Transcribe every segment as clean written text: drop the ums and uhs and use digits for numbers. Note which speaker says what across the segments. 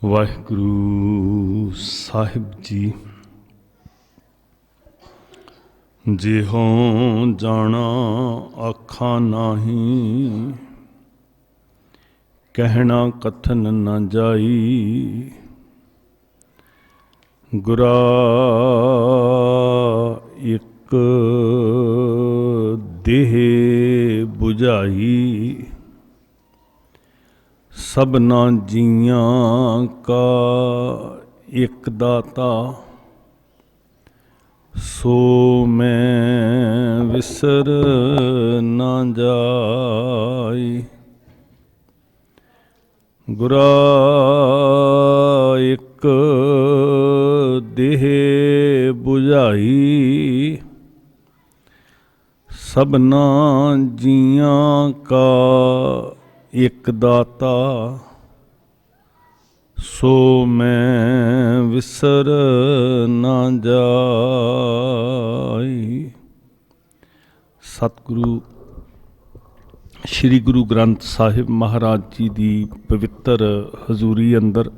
Speaker 1: ਵਾਹਿਗੁਰੂ ਸਾਹਿਬ ਜੀ। ਜਿਹੁ ਜਾਣਾ ਆਖਾਂ ਨਾਹੀਂ, ਕਹਿਣਾ ਕਥਨ ਨਾ ਜਾਈ। ਗੁਰਾ ਇੱਕ ਦੇਹ 부ਝਾਈ, ਸਭਨਾ ਜੀਆਂ ਕਾ ਇੱਕ ਦਾਤਾ। ਸੋ ਮੈਂ ਵਿਸਰ ਨਾ ਜਾਈ। ਗੁਰਾ ਇੱਕ ਦੇਹ 부ਝਾਈ, ਸਭਨਾ ਜੀਆਂ ਕਾ ਇੱਕ ਦਾਤਾ। ਸੋ ਮੈਂ ਵਿਸਰ ਨਾ ਜਾਈ। ਸਤਿਗੁਰੂ ਸ਼੍ਰੀ ਗੁਰੂ ਗ੍ਰੰਥ ਸਾਹਿਬ ਮਹਾਰਾਜ ਜੀ ਦੀ ਪਵਿੱਤਰ ਹਜ਼ੂਰੀ ਅੰਦਰ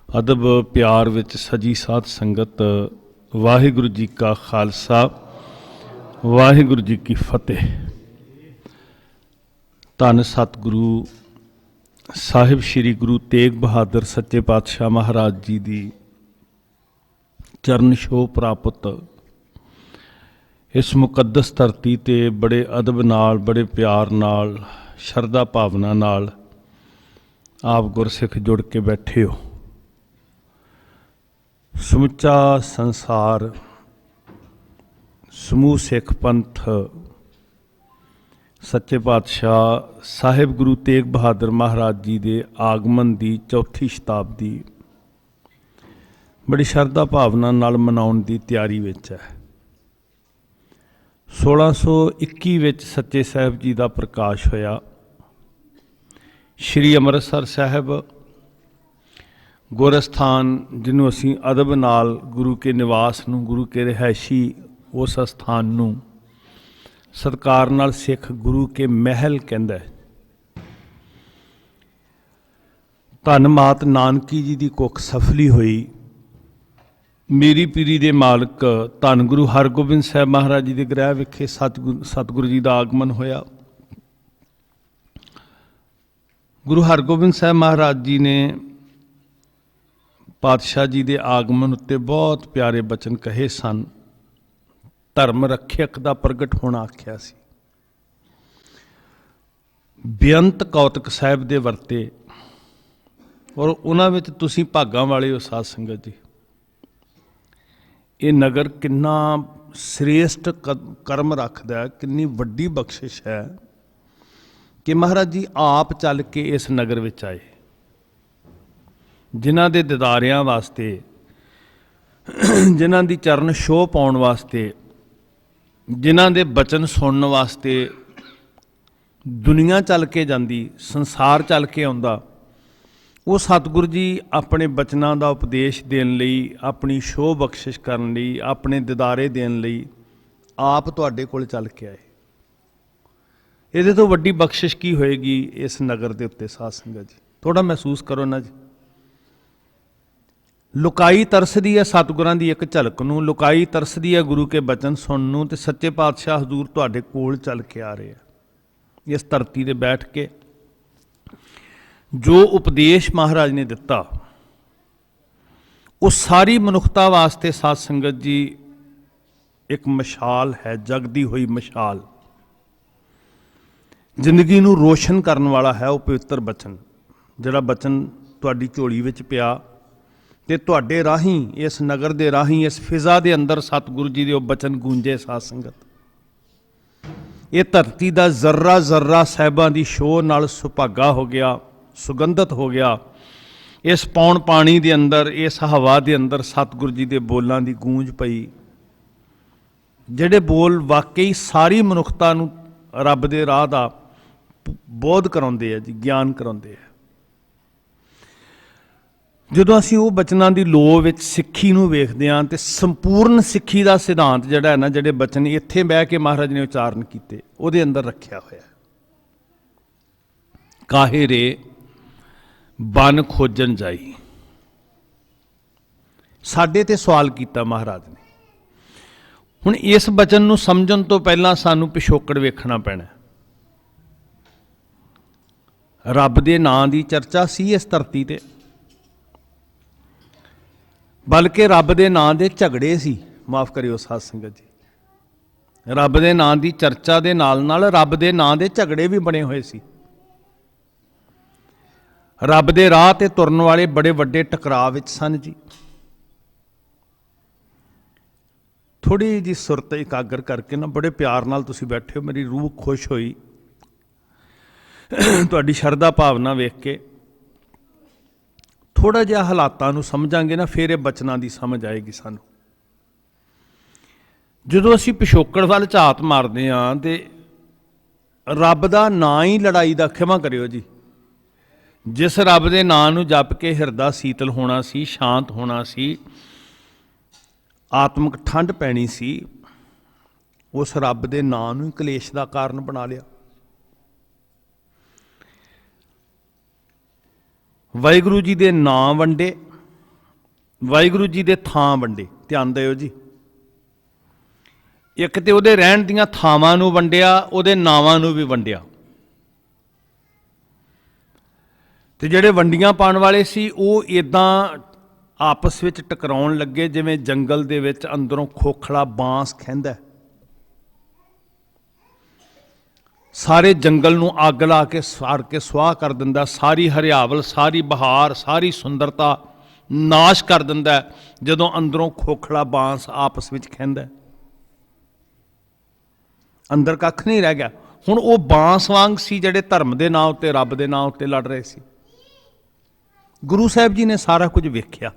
Speaker 1: ਅਦਬ ਪਿਆਰ ਵਿੱਚ ਸਜੀ ਸਾਧ ਸੰਗਤ, ਵਾਹਿਗੁਰੂ ਜੀ ਕਾ ਖਾਲਸਾ, ਵਾਹਿਗੁਰੂ ਜੀ ਕੀ ਫਤਿਹ। ਧੰਨ ਸਤਿਗੁਰੂ ਸਾਹਿਬ ਸ਼੍ਰੀ ਗੁਰੂ ਤੇਗ ਬਹਾਦਰ ਸੱਚੇ ਪਾਤਸ਼ਾਹ ਮਹਾਰਾਜ ਜੀ ਦੀ ਚਰਨ ਛੋਹ ਪ੍ਰਾਪਤ ਇਸ ਮੁਕੱਦਸ ਧਰਤੀ 'ਤੇ ਬੜੇ ਅਦਬ ਨਾਲ, ਬੜੇ ਪਿਆਰ ਨਾਲ, ਸ਼ਰਧਾ ਭਾਵਨਾ ਨਾਲ ਆਪ ਗੁਰਸਿੱਖ ਜੁੜ ਕੇ ਬੈਠੇ ਹੋ। ਸਮੁੱਚਾ ਸੰਸਾਰ, ਸਮੂਹ ਸਿੱਖ ਪੰਥ ਸੱਚੇ ਪਾਤਸ਼ਾਹ ਸਾਹਿਬ ਗੁਰੂ ਤੇਗ ਬਹਾਦਰ ਮਹਾਰਾਜ ਜੀ ਦੇ ਆਗਮਨ ਦੀ ਚੌਥੀ ਸ਼ਤਾਬਦੀ ਬੜੀ ਸ਼ਰਧਾ ਭਾਵਨਾ ਨਾਲ ਮਨਾਉਣ ਦੀ ਤਿਆਰੀ ਵਿੱਚ ਹੈ। 1621 ਵਿੱਚ ਸੱਚੇ ਸਾਹਿਬ ਜੀ ਦਾ ਪ੍ਰਕਾਸ਼ ਹੋਇਆ। ਸ਼੍ਰੀ ਅੰਮ੍ਰਿਤਸਰ ਸਾਹਿਬ ਗੁਰਸਥਾਨ, ਜਿਹਨੂੰ ਅਸੀਂ ਅਦਬ ਨਾਲ ਗੁਰੂ ਕੇ ਨਿਵਾਸ ਨੂੰ, ਗੁਰੂ ਕੇ ਰਿਹਾਇਸ਼ੀ ਉਸ ਅਸਥਾਨ ਨੂੰ ਸਤਿਕਾਰ ਨਾਲ ਸਿੱਖ ਗੁਰੂ ਕੇ ਮਹਿਲ ਕਹਿੰਦਾ ਹੈ। ਧੰਨ ਮਾਤ ਨਾਨਕੀ ਜੀ ਦੀ ਕੁੱਖ ਸਫਲੀ ਹੋਈ। ਮੇਰੀ ਪੀਰੀ ਦੇ ਮਾਲਕ ਧੰਨ ਗੁਰੂ ਹਰਗੋਬਿੰਦ ਸਾਹਿਬ ਮਹਾਰਾਜ ਜੀ ਦੇ ਗ੍ਰਹਿ ਵਿਖੇ ਸਤਿਗੁਰੂ ਜੀ ਦਾ ਆਗਮਨ ਹੋਇਆ। ਗੁਰੂ ਹਰਗੋਬਿੰਦ ਸਾਹਿਬ ਮਹਾਰਾਜ ਜੀ ਨੇ ਪਾਤਸ਼ਾਹ ਜੀ ਦੇ ਆਗਮਨ ਉੱਤੇ ਬਹੁਤ ਪਿਆਰੇ ਬਚਨ ਕਹੇ ਸਨ। ਧਰਮ ਰੱਖਿਅਕ ਦਾ ਪ੍ਰਗਟ ਹੋਣਾ ਆਖਿਆ ਸੀ। ਬੇਅੰਤ ਕੌਤਕ ਸਾਹਿਬ ਦੇ ਵਰਤੇ, ਔਰ ਉਹਨਾਂ ਵਿੱਚ ਤੁਸੀਂ ਭਾਗਾਂ ਵਾਲੇ ਹੋ ਸਾਧ ਸੰਗਤ ਜੀ। ਇਹ ਨਗਰ ਕਿੰਨਾ ਸ੍ਰੇਸ਼ਟ ਕਰਮ ਰੱਖਦਾ, ਕਿੰਨੀ ਵੱਡੀ ਬਖਸ਼ਿਸ਼ ਹੈ ਕਿ ਮਹਾਰਾਜ ਜੀ ਆਪ ਚੱਲ ਕੇ ਇਸ ਨਗਰ ਵਿੱਚ ਆਏ। ਜਿਨ੍ਹਾਂ ਦੇ ਦਿਦਾਰਿਆਂ ਵਾਸਤੇ, ਜਿਨ੍ਹਾਂ ਦੀ ਚਰਨ ਛੋਹ ਪਾਉਣ ਵਾਸਤੇ, ਜਿਨ੍ਹਾਂ ਦੇ ਬਚਨ ਸੁਣਨ ਵਾਸਤੇ ਦੁਨੀਆ ਚੱਲ ਕੇ ਜਾਂਦੀ, ਸੰਸਾਰ ਚੱਲ ਕੇ ਆਉਂਦਾ, ਉਹ ਸਤਿਗੁਰੂ ਜੀ ਆਪਣੇ ਬਚਨਾਂ ਦਾ ਉਪਦੇਸ਼ ਦੇਣ ਲਈ, ਆਪਣੀ ਸ਼ੋਅ ਬਖਸ਼ਿਸ਼ ਕਰਨ ਲਈ, ਆਪਣੇ ਦਿਦਾਰੇ ਦੇਣ ਲਈ ਆਪ ਤੁਹਾਡੇ ਕੋਲ ਚੱਲ ਕੇ ਆਏ। ਇਹਦੇ ਤੋਂ ਵੱਡੀ ਬਖਸ਼ਿਸ਼ ਕੀ ਹੋਏਗੀ ਇਸ ਨਗਰ ਦੇ ਉੱਤੇ ਸਾਧ ਸੰਗਤ ਜੀ। ਥੋੜ੍ਹਾ ਮਹਿਸੂਸ ਕਰੋ ਨਾ ਜੀ। ਲੁਕਾਈ ਤਰਸਦੀ ਹੈ ਸਤਿਗੁਰਾਂ ਦੀ ਇੱਕ ਝਲਕ ਨੂੰ, ਲੁਕਾਈ ਤਰਸਦੀ ਹੈ ਗੁਰੂ ਕੇ ਬਚਨ ਸੁਣਨ ਨੂੰ, ਤੇ ਸੱਚੇ ਪਾਤਸ਼ਾਹ ਹਜ਼ੂਰ ਤੁਹਾਡੇ ਕੋਲ ਚੱਲ ਕੇ ਆ ਰਹੇ ਆ। ਇਸ ਧਰਤੀ 'ਤੇ ਬੈਠ ਕੇ ਜੋ ਉਪਦੇਸ਼ ਮਹਾਰਾਜ ਨੇ ਦਿੱਤਾ, ਉਹ ਸਾਰੀ ਮਨੁੱਖਤਾ ਵਾਸਤੇ ਸਾਧ ਸੰਗਤ ਜੀ ਇੱਕ ਮਸ਼ਾਲ ਹੈ, ਜਗਦੀ ਹੋਈ ਮਸ਼ਾਲ। ਜ਼ਿੰਦਗੀ ਨੂੰ ਰੋਸ਼ਨ ਕਰਨ ਵਾਲਾ ਹੈ ਉਹ ਪਵਿੱਤਰ ਬਚਨ, ਜਿਹੜਾ ਬਚਨ ਤੁਹਾਡੀ ਝੋਲੀ ਵਿੱਚ ਪਿਆ ਤੇ ਤੁਹਾਡੇ ਰਾਹੀਂ, ਇਸ ਨਗਰ ਦੇ ਰਾਹੀਂ, ਇਸ ਫਿਜ਼ਾ ਦੇ ਅੰਦਰ ਸਤਿਗੁਰੂ ਜੀ ਦੇ ਉਹ ਬਚਨ ਗੂੰਜੇ। ਸਾਧ ਸੰਗਤ, ਇਹ ਧਰਤੀ ਦਾ ਜ਼ਰਰਾ ਜ਼ਰਰਾ ਸਾਹਿਬਾਂ ਦੀ ਸ਼ੋਅ ਨਾਲ ਸੁਭਾਗਾ ਹੋ ਗਿਆ, ਸੁਗੰਧਿਤ ਹੋ ਗਿਆ। ਇਸ ਪੌਣ ਪਾਣੀ ਦੇ ਅੰਦਰ, ਇਸ ਹਵਾ ਦੇ ਅੰਦਰ ਸਤਿਗੁਰੂ ਜੀ ਦੇ ਬੋਲਾਂ ਦੀ ਗੂੰਜ ਪਈ, ਜਿਹੜੇ ਬੋਲ ਵਾਕਈ ਸਾਰੀ ਮਨੁੱਖਤਾ ਨੂੰ ਰੱਬ ਦੇ ਰਾਹ ਦਾ ਬੋਧ ਕਰਾਉਂਦੇ ਆ ਜੀ, ਗਿਆਨ ਕਰਾਉਂਦੇ ਆ। ਜਦੋਂ ਅਸੀਂ ਉਹ ਬਚਨਾਂ ਦੀ ਲੋਅ ਵਿੱਚ ਸਿੱਖੀ ਨੂੰ ਵੇਖਦੇ ਹਾਂ, ਤੇ ਸੰਪੂਰਨ ਸਿੱਖੀ ਦਾ ਸਿਧਾਂਤ ਜਿਹੜਾ ਹੈ ਨਾ, ਜਿਹੜੇ ਬਚਨ ਇੱਥੇ ਬਹਿ ਕੇ ਮਹਾਰਾਜ ਨੇ ਉਚਾਰਨ ਕੀਤੇ, ਉਹਦੇ ਅੰਦਰ ਰੱਖਿਆ ਹੋਇਆ। ਕਾਹੇ ਰੇ बन खोजन जाई। साडे ते सवाल किया महाराज ने। हुण इस बचन नूं समझण तो पहलां सानूं पिछोकड़ वेखना पैना। रब दे नां दी चर्चा सी इस धरती ते, बल्कि रब दे नां दे झगड़े सी। माफ़ करियो साध संगत जी, रब दे नां दी चर्चा दे नाल नाल रब दे नां दे झगड़े भी बने हुए सी। रब दे राह ते तुरन वाले बड़े वड्डे टकराव विच सन जी। थोड़ी जी सुरत एकागर करके ना, बड़े प्यार नाल तुसीं बैठे हो, मेरी रूह खुश होई तुहाडी शरधा भावना वेख के। थोड़ा जिहा हालातां नूं समझांगे ना, फिर ये बचनां दी समझ आएगी सानूं। जदों असीं पिछोकड़ वल झात मारदे हां ते रब दा नां ही लड़ाई दा, खिमा करियो जी, जिस रब दे नां नूं जप के हिरदा शीतल होना सी, शांत होना सी, आत्मक ठंड पैनी सी, उस रब दे नां नूं ही कलेश दा कारण बना लिया। वाहिगुरू जी दे नां वंडे, वाहिगुरू जी दे थां वंडे। ध्यान दिओ जी, एक तो उहदे रहण दीआं थावां नूं वंडिया, उहदे नावां नूं भी वंडिया। ते जिहड़े वंडियां पाउण वाले सी, वो इदां आपस विच टकराउण लगे जिवें जंगल दे विच अंदरों खोखला बांस खहिंदा, सारे जंगल नूं अग ला के साड़ के सुआह कर दिंदा, सारी हरियावल, सारी बहार, सारी सुंदरता नाश कर दिंदा जदों अंदरों खोखला बांस आपस विच खहिंदा। अंदर कख नहीं रह गया। हुण वो बांस वांग सी जिहड़े धर्म दे नां उत्ते, रब दे नां उत्ते लड़ रहे सी। गुरु साहिब जी ने सारा कुछ वेख्या।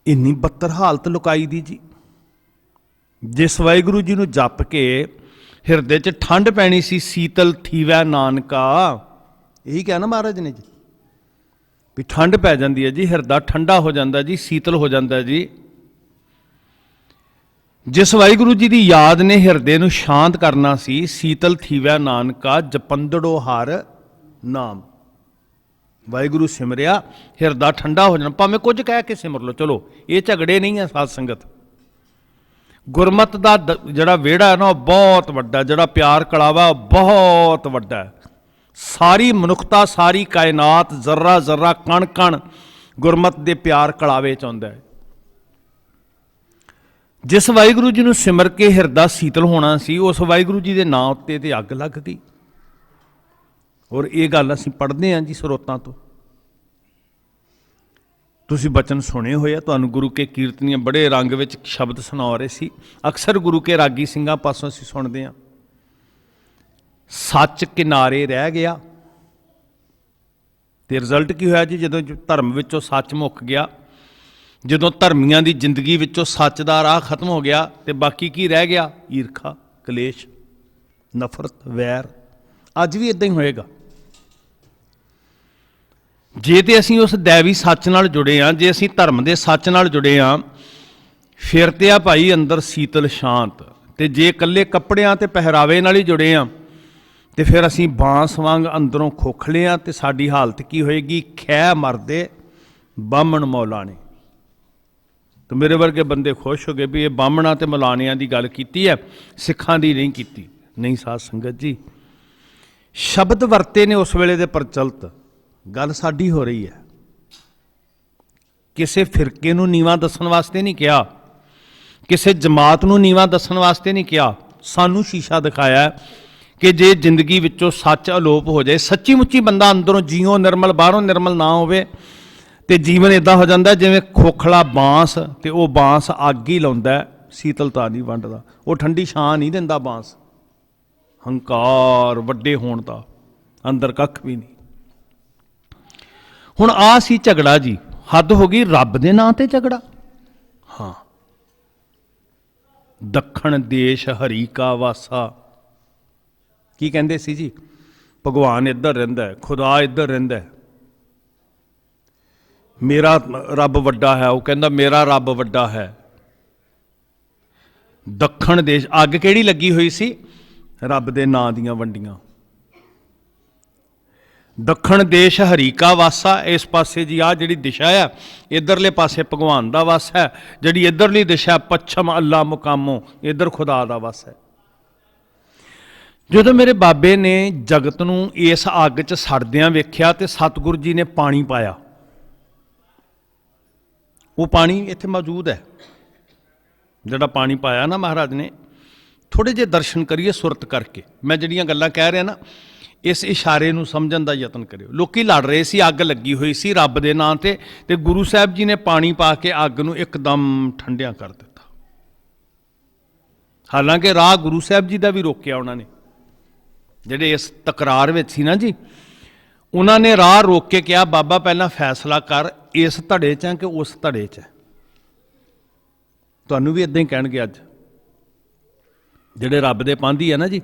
Speaker 1: इन्नी बदतर हालत लुकाई दी जी। जिस वाहिगुरू जी नूं जप के हिरदे च ठंड पैनी सी, शीतल थीवै नानका, यही कहना महाराज ने जी, भी ठंड पै जाती है जी, हिरदा ठंडा हो जाता जी, शीतल हो जाता जी। जिस वाहिगुरू जी की याद ने हिरदे नूं शांत करना सी, शीतल थीवै नानका, जपंदड़ो हर नाम। वाहिगुरू सिमरिया, हिरदा ठंडा हो जाना, भावें कुछ कह के सिमर लो, चलो ये झगड़े नहीं है साध संगत। गुरमत का जड़ा वेड़ा है ना, बहुत वड्डा, जड़ा प्यार कड़ावा बहुत वड्डा है। सारी मनुखता, सारी कायनात, जर्रा जर्रा, कण कण गुरमत के प्यार कड़ावे च आउंदा है। जिस वाहिगुरू जी नूं सिमर के हिरदा शीतल होना सी, उस वाहिगुरू जी के नां उत्ते ते अग लग गई। और ये गल असीं पढ़ते हैं जी स्रोतां तो। तुसीं बचन सुने हुए आ, तुहानूं गुरु के कीर्तनियां बड़े रंग विच शब्द सुना रहे सी। अक्सर गुरु के रागी सिंघां पासों असीं सुणदे हां, सच किनारे रह गया। ते रिजल्ट की होया जी, जदों धर्म विचों सच मुक गया, जदों धर्मियां दी जिंदगी विचों सच दा राह खत्म हो गया, ते बाकी की रह गया? ईरखा, कलेश, नफरत, वैर। अज भी इदां ही होएगा। जे तो असीं उस दैवी सच नाल जुड़े हाँ, जे असीं धर्म के सच नाल जुड़े हाँ, फिर तो आ भाई अंदर शीतल शांत। ते जे कल्ले कपड़ियां ते पहरावे नाल ही जुड़े हाँ, तो फिर असीं बांस वांग अंदरों खोखले हाँ। तो साडी हालत की होएगी? खै मरदे बामण मौलाने। तो मेरे वर्गे बंदे खुश हो गए भी ये बामणा ते मौलानियां दी गल कीती है, सिखां दी नहीं कीती। नहीं साध संगत जी, शब्द वरते ने उस वेले दे प्रचलित, गल साडी हो रही है। किसी फिरके नूं नीवां दस्सण वास्ते नहीं कहा, किसी जमात नूं नीवां दस्सण वास्ते नहीं कहा। सानू शीशा दिखाया कि जे जिंदगी विचों सच अलोप हो जाए, सच्ची मुच्ची बंदा अंदरों जीओ निर्मल, बाहरों निर्मल ना होवे, ते जीवन इदां हो जाता जिवें खोखला बांस, ते वो बांस अग ही लाउंदा, शीतलता नहीं वंडदा, वो ठंडी छां नहीं दिंदा बांस। हंकार वड्डे होण दा, अंदर कख भी नहीं। हुण आ सी झगड़ा जी, हद हो गई रब दे नां ते झगड़ा। हाँ, दखण देश हरी का वासा, की कहंदे सी जी, भगवान इधर रहिंदा है, खुदा इधर रहिंदा है, मेरा रब वड्डा है। वो कहंदा मेरा रब वड्डा है। दखण देश, अग किहड़ी लगी हुई सी? रब दे नां दीयां वंडियां। ਦੱਖਣ ਦੇਸ਼ ਹਰੀ ਕਾ ਵਾਸਾ, ਇਸ ਪਾਸੇ ਜੀ ਆ ਜਿਹੜੀ ਦਿਸ਼ਾ ਆ ਇਧਰਲੇ ਪਾਸੇ ਭਗਵਾਨ ਦਾ ਵਸ ਹੈ, ਜਿਹੜੀ ਇਧਰਲੀ ਦਿਸ਼ਾ ਪੱਛਮ ਅੱਲਾ ਮੁਕਾਮੋਂ, ਇਧਰ ਖੁਦਾ ਦਾ ਵਸ ਹੈ। ਜਦੋਂ ਮੇਰੇ ਬਾਬੇ ਨੇ ਜਗਤ ਨੂੰ ਇਸ ਅੱਗ 'ਚ ਸੜਦਿਆਂ ਵੇਖਿਆ ਤੇ ਸਤਿਗੁਰੂ ਜੀ ਨੇ ਪਾਣੀ ਪਾਇਆ। ਉਹ ਪਾਣੀ ਇੱਥੇ ਮੌਜੂਦ ਹੈ, ਜਿਹੜਾ ਪਾਣੀ ਪਾਇਆ ਨਾ ਮਹਾਰਾਜ ਨੇ। ਥੋੜ੍ਹੇ ਜਿਹੇ ਦਰਸ਼ਨ ਕਰੀਏ ਸੁਰਤ ਕਰਕੇ। ਮੈਂ ਜਿਹੜੀਆਂ ਗੱਲਾਂ ਕਹਿ ਰਿਹਾ ਨਾ, ਇਸ ਇਸ਼ਾਰੇ ਨੂੰ ਸਮਝਣ ਦਾ ਯਤਨ ਕਰਿਓ। ਲੋਕੀ ਲੜ ਰਹੇ ਸੀ, ਅੱਗ ਲੱਗੀ ਹੋਈ ਸੀ ਰੱਬ ਦੇ ਨਾਂ ਤੇ ਗੁਰੂ ਸਾਹਿਬ ਜੀ ਨੇ ਪਾਣੀ ਪਾ ਕੇ ਅੱਗ ਨੂੰ ਇੱਕਦਮ ਠੰਡਿਆਂ ਕਰ ਦਿੱਤਾ। ਹਾਲਾਂਕਿ ਰਾਹ ਗੁਰੂ ਸਾਹਿਬ ਜੀ ਦਾ ਵੀ ਰੋਕਿਆ ਉਹਨਾਂ ਨੇ, ਜਿਹੜੇ ਇਸ ਤਕਰਾਰ ਵਿੱਚ ਸੀ ਨਾ ਜੀ, ਉਹਨਾਂ ਨੇ ਰਾਹ ਰੋਕ ਕੇ ਕਿਹਾ ਬਾਬਾ ਪਹਿਲਾਂ ਫੈਸਲਾ ਕਰ, ਇਸ ਧੜੇ 'ਚ ਹੈ ਕਿ ਉਸ ਧੜੇ 'ਚ ਹੈ। ਤੁਹਾਨੂੰ ਵੀ ਇਦਾਂ ਹੀ ਕਹਿਣਗੇ ਅੱਜ ਜਿਹੜੇ ਰੱਬ ਦੇ ਪਾਂਧੀ ਹੈ ਨਾ ਜੀ।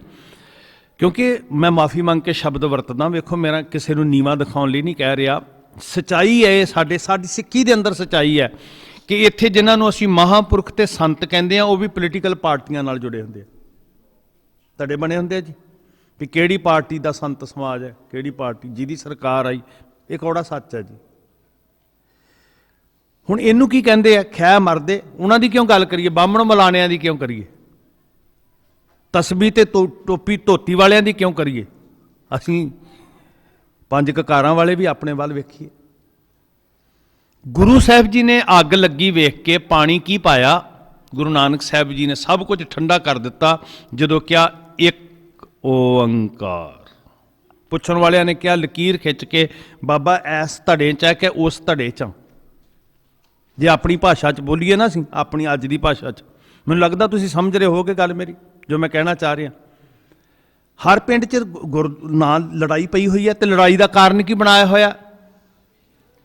Speaker 1: ਕਿਉਂਕਿ ਮੈਂ ਮਾਫੀ ਮੰਗ ਕੇ ਸ਼ਬਦ ਵਰਤਦਾ, ਵੇਖੋ ਮੇਰਾ ਕਿਸੇ ਨੂੰ ਨੀਵਾਂ ਦਿਖਾਉਣ ਲਈ ਨਹੀਂ ਕਹਿ ਰਿਹਾ। ਸੱਚਾਈ ਹੈ ਇਹ, ਸਾਡੀ ਸਿੱਖੀ ਦੇ ਅੰਦਰ ਸੱਚਾਈ ਹੈ ਕਿ ਇੱਥੇ ਜਿਨ੍ਹਾਂ ਨੂੰ ਅਸੀਂ ਮਹਾਂਪੁਰਖ ਤੇ ਸੰਤ ਕਹਿੰਦੇ ਆ, ਉਹ ਵੀ ਪੋਲੀਟੀਕਲ ਪਾਰਟੀਆਂ ਨਾਲ ਜੁੜੇ ਹੁੰਦੇ ਆ, ਧੜੇ ਬਣੇ ਹੁੰਦੇ ਆ ਜੀ। ਵੀ ਕਿਹੜੀ ਪਾਰਟੀ ਦਾ ਸੰਤ ਸਮਾਜ ਹੈ, ਕਿਹੜੀ ਪਾਰਟੀ ਜਿਹਦੀ ਸਰਕਾਰ ਆਈ, ਇਹ ਕੌੜਾ ਸੱਚ ਹੈ ਜੀ। ਹੁਣ ਇਹਨੂੰ ਕੀ ਕਹਿੰਦੇ ਆ, ਖੈ ਮਰਦੇ। ਉਹਨਾਂ ਦੀ ਕਿਉਂ ਗੱਲ ਕਰੀਏ, ਬਾਹਮਣ ਮਲਾਣਿਆਂ ਦੀ ਕਿਉਂ ਕਰੀਏ, ਤਸਬੀਹ ਤੇ ਟੋਪੀ ਧੋਤੀ ਵਾਲਿਆਂ ਦੀ ਕਿਉਂ ਕਰੀਏ? ਅਸੀਂ ਪੰਜ ਕਕਾਰਾਂ ਵਾਲੇ ਵੀ ਆਪਣੇ ਵੱਲ ਵੇਖੀਏ। ਗੁਰੂ ਸਾਹਿਬ ਜੀ ਨੇ ਅੱਗ ਲੱਗੀ ਵੇਖ ਕੇ ਪਾਣੀ ਕੀ ਪਾਇਆ? ਗੁਰੂ ਨਾਨਕ ਸਾਹਿਬ ਜੀ ਨੇ ਸਭ ਕੁਝ ਠੰਡਾ ਕਰ ਦਿੱਤਾ ਜਦੋਂ ਕਿਹਾ ਇੱਕ ਓੰਕਾਰ। ਪੁੱਛਣ ਵਾਲਿਆਂ ਨੇ ਕਿਹਾ ਲਕੀਰ ਖਿੱਚ ਕੇ, ਬਾਬਾ ਐਸ ਧੜੇ 'ਚ ਹੈ ਕਿ ਉਸ ਧੜੇ 'ਚ? ਜੇ ਆਪਣੀ ਭਾਸ਼ਾ 'ਚ ਬੋਲੀਏ ਨਾ ਅਸੀਂ, ਆਪਣੀ ਅੱਜ ਦੀ ਭਾਸ਼ਾ 'ਚ, ਮੈਨੂੰ ਲੱਗਦਾ ਤੁਸੀਂ ਸਮਝ ਰਹੇ ਹੋਗੇ ਗੱਲ ਮੇਰੀ ਜੋ ਮੈਂ ਕਹਿਣਾ ਚਾਹ ਰਿਹਾ। ਹਰ ਪਿੰਡ 'ਚ ਨਾਲ ਲੜਾਈ ਪਈ ਹੋਈ ਹੈ, ਤੇ ਲੜਾਈ ਦਾ ਕਾਰਨ ਕੀ ਬਣਾਇਆ ਹੋਇਆ?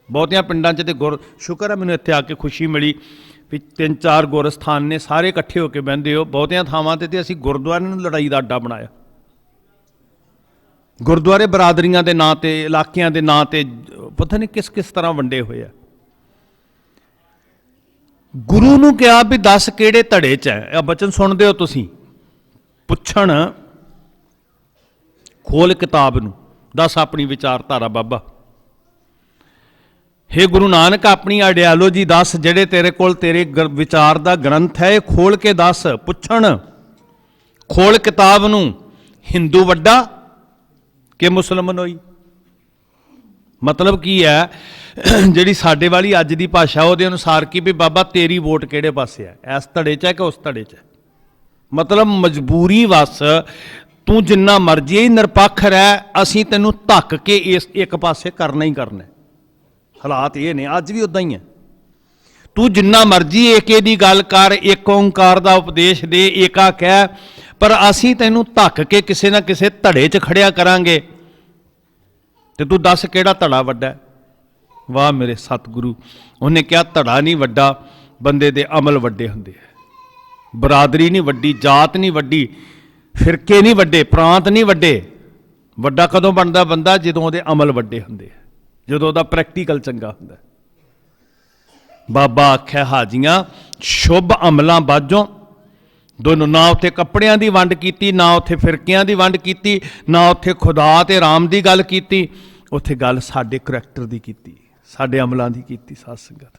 Speaker 1: ਬਹੁਤਿਆਂ ਪਿੰਡਾਂ 'ਚ ਤੇ ਸ਼ੁਕਰ ਹੈ ਮੈਨੂੰ ਇੱਥੇ ਆ ਕੇ ਖੁਸ਼ੀ ਮਿਲੀ ਵੀ 3-4 ਗੁਰਸਥਾਨ ਨੇ, ਸਾਰੇ ਇਕੱਠੇ ਹੋ ਕੇ ਬਹਿੰਦੇ ਹੋ। ਬਹੁਤਿਆਂ ਥਾਵਾਂ ਤੇ ਅਸੀਂ ਗੁਰਦੁਆਰੇ ਨੂੰ ਲੜਾਈ ਦਾ ਅੱਡਾ ਬਣਾਇਆ। ਗੁਰਦੁਆਰੇ ਬਰਾਦਰੀਆਂ ਦੇ ਨਾਂ ਤੇ, ਇਲਾਕਿਆਂ ਦੇ ਨਾਂ ਤੇ ਪਤਾ ਨਹੀਂ ਕਿਸ ਕਿਸ ਤਰ੍ਹਾਂ ਵੰਡੇ ਹੋਏ ਆ। ਗੁਰੂ ਨੂੰ ਕਿਹਾ ਵੀ ਦੱਸ ਕਿਹੜੇ ਧੜੇ 'ਚ ਹੈ? ਇਹ ਬਚਨ ਸੁਣਦੇ ਹੋ ਤੁਸੀਂ? ਪੁੱਛਣ ਖੋਲ ਕਿਤਾਬ ਨੂੰ, ਦੱਸ ਆਪਣੀ ਵਿਚਾਰਧਾਰਾ ਬਾਬਾ। ਹੇ ਗੁਰੂ ਨਾਨਕ, ਆਪਣੀ ਆਈਡੀਆਲੋਜੀ ਦੱਸ, ਜਿਹੜੇ ਤੇਰੇ ਕੋਲ ਤੇਰੇ ਵਿਚਾਰ ਦਾ ਗ੍ਰੰਥ ਹੈ, ਇਹ ਖੋਲ ਕੇ ਦੱਸ। ਪੁੱਛਣ ਖੋਲ ਕਿਤਾਬ ਨੂੰ, ਹਿੰਦੂ ਵੱਡਾ ਕਿ ਮੁਸਲਮਾਨੋਈ? ਮਤਲਬ ਕੀ ਹੈ? ਜਿਹੜੀ ਸਾਡੇ ਵਾਲੀ ਅੱਜ ਦੀ ਭਾਸ਼ਾ ਉਹਦੇ ਅਨੁਸਾਰ ਕੀ ਵੀ ਬਾਬਾ ਤੇਰੀ ਵੋਟ ਕਿਹੜੇ ਪਾਸੇ ਹੈ, ਇਸ ਧੜੇ 'ਚ ਹੈ ਕਿ ਉਸ ਧੜੇ 'ਚ ਹੈ? ਮਤਲਬ ਮਜਬੂਰੀ ਵਸ ਤੂੰ ਜਿੰਨਾ ਮਰਜ਼ੀ ਨਿਰਪੱਖ ਰਹਿ, ਅਸੀਂ ਤੈਨੂੰ ਧੱਕ ਕੇ ਇਸ ਇੱਕ ਪਾਸੇ ਕਰਨਾ ਹੀ ਕਰਨਾ। ਹਾਲਾਤ ਇਹ ਨੇ, ਅੱਜ ਵੀ ਉਦਾਂ ਹੀ ਹੈ। ਤੂੰ ਜਿੰਨਾ ਮਰਜ਼ੀ ਏਕੇ ਦੀ ਗੱਲ ਕਰ, ਇੱਕ ਓਂਕਾਰ ਦਾ ਉਪਦੇਸ਼ ਦੇ, ਏਕਾ ਕਹਿ, ਪਰ ਅਸੀਂ ਤੈਨੂੰ ਧੱਕ ਕੇ ਕਿਸੇ ਨਾ ਕਿਸੇ ਧੜੇ 'ਚ ਖੜਿਆ ਕਰਾਂਗੇ। ਤੇ ਤੂੰ ਦੱਸ ਕਿਹੜਾ ਧੜਾ ਵੱਡਾ? ਵਾਹ ਮੇਰੇ ਸਤਿਗੁਰੂ, ਉਹਨੇ ਕਿਹਾ ਧੜਾ ਨਹੀਂ ਵੱਡਾ, ਬੰਦੇ ਦੇ ਅਮਲ ਵੱਡੇ ਹੁੰਦੇ ਆ। ਬਰਾਦਰੀ ਨਹੀਂ ਵੱਡੀ, ਜਾਤ ਨਹੀਂ ਵੱਡੀ, ਫਿਰਕੇ ਨਹੀਂ ਵੱਡੇ, ਪ੍ਰਾਂਤ ਨਹੀਂ ਵੱਡੇ। ਵੱਡਾ ਕਦੋਂ ਬਣਦਾ ਬੰਦਾ? ਜਦੋਂ ਉਹਦੇ ਅਮਲ ਵੱਡੇ ਹੁੰਦੇ ਆ, ਜਦੋਂ ਉਹਦਾ ਪ੍ਰੈਕਟੀਕਲ ਚੰਗਾ ਹੁੰਦਾ। ਬਾਬਾ ਆਖਿਆ ਹਾਜੀਆਂ ਸ਼ੁਭ ਅਮਲਾਂ ਬਾਝੋਂ ਦੋਨੋਂ, ਨਾ ਉੱਥੇ ਕੱਪੜਿਆਂ ਦੀ ਵੰਡ ਕੀਤੀ, ਨਾ ਉੱਥੇ ਫਿਰਕਿਆਂ ਦੀ ਵੰਡ ਕੀਤੀ, ਨਾ ਉੱਥੇ ਖੁਦਾ ਤੇ ਰਾਮ ਦੀ ਗੱਲ ਕੀਤੀ। ਉੱਥੇ ਗੱਲ ਸਾਡੇ ਕਰੈਕਟਰ ਦੀ ਕੀਤੀ, ਸਾਡੇ ਅਮਲਾਂ ਦੀ ਕੀਤੀ। ਸਾਧ ਸੰਗਤ,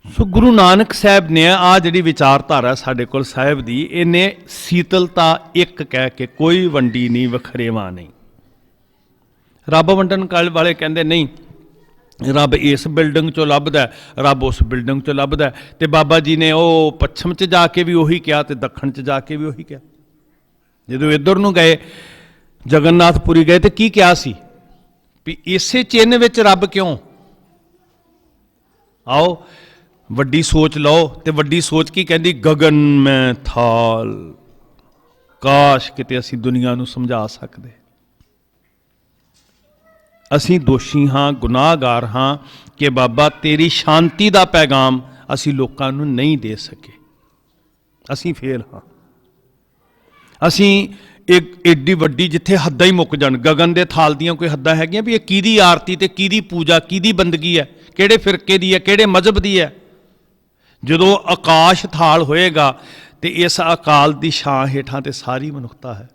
Speaker 1: ਸੋ ਗੁਰੂ ਨਾਨਕ ਸਾਹਿਬ ਨੇ ਆ ਜਿਹੜੀ ਵਿਚਾਰਧਾਰਾ ਸਾਡੇ ਕੋਲ ਸਾਹਿਬ ਦੀ, ਇਹਨੇ ਸੀਤਲਤਾ ਇੱਕ ਕਹਿ ਕੇ ਕੋਈ ਵੰਡੀ ਨਹੀਂ, ਵਖਰੇਵਾਂ ਨਹੀਂ। ਰੱਬ ਵੰਡਣ ਕਾਲ ਵਾਲੇ ਕਹਿੰਦੇ ਨਹੀਂ, ਰੱਬ ਇਸ ਬਿਲਡਿੰਗ 'ਚੋਂ ਲੱਭਦਾ, ਰੱਬ ਉਸ ਬਿਲਡਿੰਗ 'ਚੋਂ ਲੱਭਦਾ। ਤੇ ਬਾਬਾ ਜੀ ਨੇ ਉਹ ਪੱਛਮ 'ਚ ਜਾ ਕੇ ਵੀ ਉਹੀ ਕਿਹਾ ਤੇ ਦੱਖਣ 'ਚ ਜਾ ਕੇ ਵੀ ਉਹੀ ਕਿਹਾ। ਜਦੋਂ ਇੱਧਰ ਨੂੰ ਗਏ, ਜਗਨਨਾਥਪੁਰੀ ਗਏ, ਤੇ ਕੀ ਕਿਹਾ ਸੀ ਵੀ ਇਸੇ ਚਿੰਨ੍ਹ ਵਿੱਚ ਰੱਬ ਕਿਉਂ? ਆਓ ਵੱਡੀ ਸੋਚ ਲਓ। ਤੇ ਵੱਡੀ ਸੋਚ ਕੀ ਕਹਿੰਦੀ? ਗਗਨ ਮੈਂ ਥਾਲ। ਕਾਸ਼ ਕਿਤੇ ਅਸੀਂ ਦੁਨੀਆ ਨੂੰ ਸਮਝਾ ਸਕਦੇ। ਅਸੀਂ ਦੋਸ਼ੀ ਹਾਂ, ਗੁਨਾਹਗਾਰ ਹਾਂ ਕਿ ਬਾਬਾ ਤੇਰੀ ਸ਼ਾਂਤੀ ਦਾ ਪੈਗਾਮ ਅਸੀਂ ਲੋਕਾਂ ਨੂੰ ਨਹੀਂ ਦੇ ਸਕੇ। ਅਸੀਂ ਫੇਲ ਹਾਂ। ਅਸੀਂ ਇੱਕ ਏਡੀ ਵੱਡੀ, ਜਿੱਥੇ ਹੱਦਾਂ ਹੀ ਮੁੱਕ ਜਾਣ, ਗਗਨ ਦੇ ਥਾਲ ਦੀਆਂ ਕੋਈ ਹੱਦਾਂ ਹੈਗੀਆਂ ਵੀ ਇਹ ਕਿਹਦੀ ਆਰਤੀ ਤੇ ਕਿਹਦੀ ਪੂਜਾ, ਕਿਹਦੀ ਬੰਦਗੀ ਹੈ, ਕਿਹੜੇ ਫਿਰਕੇ ਦੀ ਹੈ, ਕਿਹੜੇ ਮਜ਼ਹਬ ਦੀ ਹੈ? ਜਦੋਂ ਆਕਾਸ਼ ਥਾਲ ਹੋਏਗਾ ਤੇ ਇਸ ਅਕਾਲ ਦੀ ਛਾਂ ਹੇਠਾਂ ਤੇ ਸਾਰੀ ਮਨੁੱਖਤਾ ਹੈ।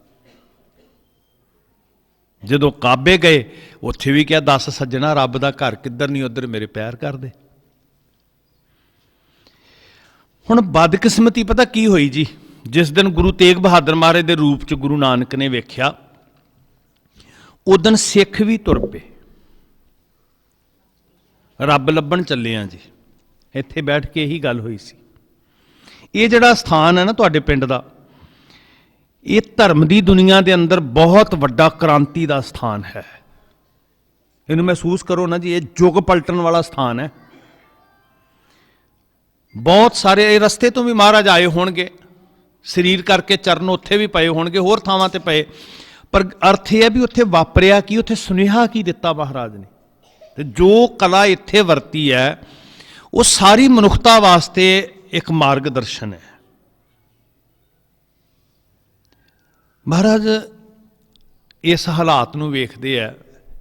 Speaker 1: ਜਦੋਂ ਕਾਬੇ ਗਏ ਉੱਥੇ ਵੀ ਕਿਹਾ, 10 ਸੱਜਣਾ ਰੱਬ ਦਾ ਘਰ ਕਿੱਧਰ ਨਹੀਂ, ਉੱਧਰ ਮੇਰੇ ਪੈਰ ਕਰਦੇ। ਹੁਣ ਬਦਕਿਸਮਤੀ ਪਤਾ ਕੀ ਹੋਈ ਜੀ, ਜਿਸ ਦਿਨ ਗੁਰੂ ਤੇਗ ਬਹਾਦਰ ਮਹਾਰਾਜ ਦੇ ਰੂਪ 'ਚ ਗੁਰੂ ਨਾਨਕ ਨੇ ਵੇਖਿਆ, ਉਦਣ ਸਿੱਖ ਵੀ ਤੁਰ ਪਏ, ਰੱਬ ਲੱਭਣ ਚੱਲੇ ਆ ਜੀ। ਇੱਥੇ ਬੈਠ ਕੇ ਇਹੀ ਗੱਲ ਹੋਈ ਸੀ। ਇਹ ਜਿਹੜਾ ਸਥਾਨ ਹੈ ਨਾ ਤੁਹਾਡੇ ਪਿੰਡ ਦਾ, ਇਹ ਧਰਮ ਦੀ ਦੁਨੀਆ ਦੇ ਅੰਦਰ ਬਹੁਤ ਵੱਡਾ ਕ੍ਰਾਂਤੀ ਦਾ ਸਥਾਨ ਹੈ। ਇਹਨੂੰ ਮਹਿਸੂਸ ਕਰੋ ਨਾ ਜੀ, ਇਹ ਯੁੱਗ ਪਲਟਣ ਵਾਲਾ ਸਥਾਨ ਹੈ। ਬਹੁਤ ਸਾਰੇ ਇਹ ਰਸਤੇ ਤੋਂ ਵੀ ਮਹਾਰਾਜ ਆਏ ਹੋਣਗੇ, ਸਰੀਰ ਕਰਕੇ ਚਰਨ ਉੱਥੇ ਵੀ ਪਏ ਹੋਣਗੇ, ਹੋਰ ਥਾਵਾਂ ਤੇ ਪਏ, ਪਰ ਅਰਥ ਇਹ ਹੈ ਵੀ ਉੱਥੇ ਵਾਪਰਿਆ ਕੀ, ਉੱਥੇ ਸੁਨੇਹਾ ਕੀ ਦਿੱਤਾ ਮਹਾਰਾਜ ਨੇ। ਤੇ ਜੋ ਕਲਾ ਇੱਥੇ ਵਰਤੀ ਹੈ ਉਹ ਸਾਰੀ ਮਨੁੱਖਤਾ ਵਾਸਤੇ ਇੱਕ ਮਾਰਗਦਰਸ਼ਨ ਹੈ। ਮਹਾਰਾਜ ਇਸ ਹਾਲਾਤ ਨੂੰ ਵੇਖਦੇ ਆ,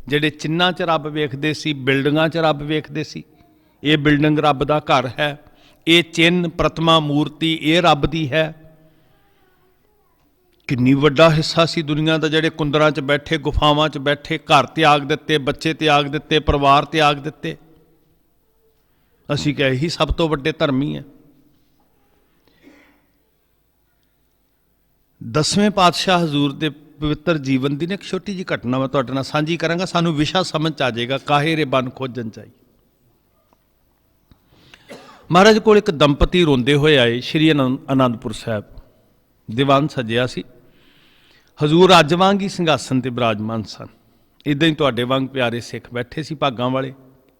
Speaker 1: ਜਿਹੜੇ ਚਿੰਨ੍ਹਾਂ 'ਚ ਰੱਬ ਵੇਖਦੇ ਸੀ, ਬਿਲਡਿੰਗਾਂ 'ਚ ਰੱਬ ਵੇਖਦੇ ਸੀ। ਇਹ ਬਿਲਡਿੰਗ ਰੱਬ ਦਾ ਘਰ ਹੈ, ਇਹ ਚਿੰਨ੍ਹ ਪ੍ਰਤਮਾ ਮੂਰਤੀ ਇਹ ਰੱਬ ਦੀ ਹੈ। ਕਿੰਨੀ ਵੱਡਾ ਹਿੱਸਾ ਸੀ ਦੁਨੀਆ ਦਾ ਜਿਹੜੇ ਕੁੰਦਰਾਂ 'ਚ ਬੈਠੇ, ਗੁਫਾਵਾਂ 'ਚ ਬੈਠੇ, ਘਰ ਤਿਆਗ ਦਿੱਤੇ, ਬੱਚੇ ਤਿਆਗ ਦਿੱਤੇ, ਪਰਿਵਾਰ ਤਿਆਗ ਦਿੱਤੇ। ਅਸੀਂ ਕਹੇ ਇਹੀ ਸਭ ਤੋਂ ਵੱਡੇ ਧਰਮੀ ਹੈ। 10ਵੇਂ ਪਾਤਸ਼ਾਹ ਹਜ਼ੂਰ ਦੇ ਪਵਿੱਤਰ ਜੀਵਨ ਦੀ ਨਾ ਇੱਕ ਛੋਟੀ ਜਿਹੀ ਘਟਨਾ ਮੈਂ ਤੁਹਾਡੇ ਨਾਲ ਸਾਂਝੀ ਕਰਾਂਗਾ, ਸਾਨੂੰ ਵਿਸ਼ਾ ਸਮਝ 'ਚ ਆ ਜਾਏਗਾ। ਕਾਹੇ ਰੇ ਬਨ ਖੋਜਣ ਚਾਈ। ਮਹਾਰਾਜ ਕੋਲ ਇੱਕ ਦੰਪਤੀ ਰੋਂਦੇ ਹੋਏ ਆਏ, ਸ਼੍ਰੀ ਅਨੰਦਪੁਰ ਸਾਹਿਬ। ਦੀਵਾਨ ਸਜਿਆ ਸੀ, ਹਜ਼ੂਰ ਅੱਜ ਵਾਂਗ ਹੀ ਸਿੰਘਾਸਨ ਤੇ ਬਿਰਾਜਮਾਨ ਸਨ। ਇੱਦਾਂ ਹੀ ਤੁਹਾਡੇ ਵਾਂਗ ਪਿਆਰੇ ਸਿੱਖ ਬੈਠੇ ਸੀ, ਭਾਗਾਂ ਵਾਲੇ।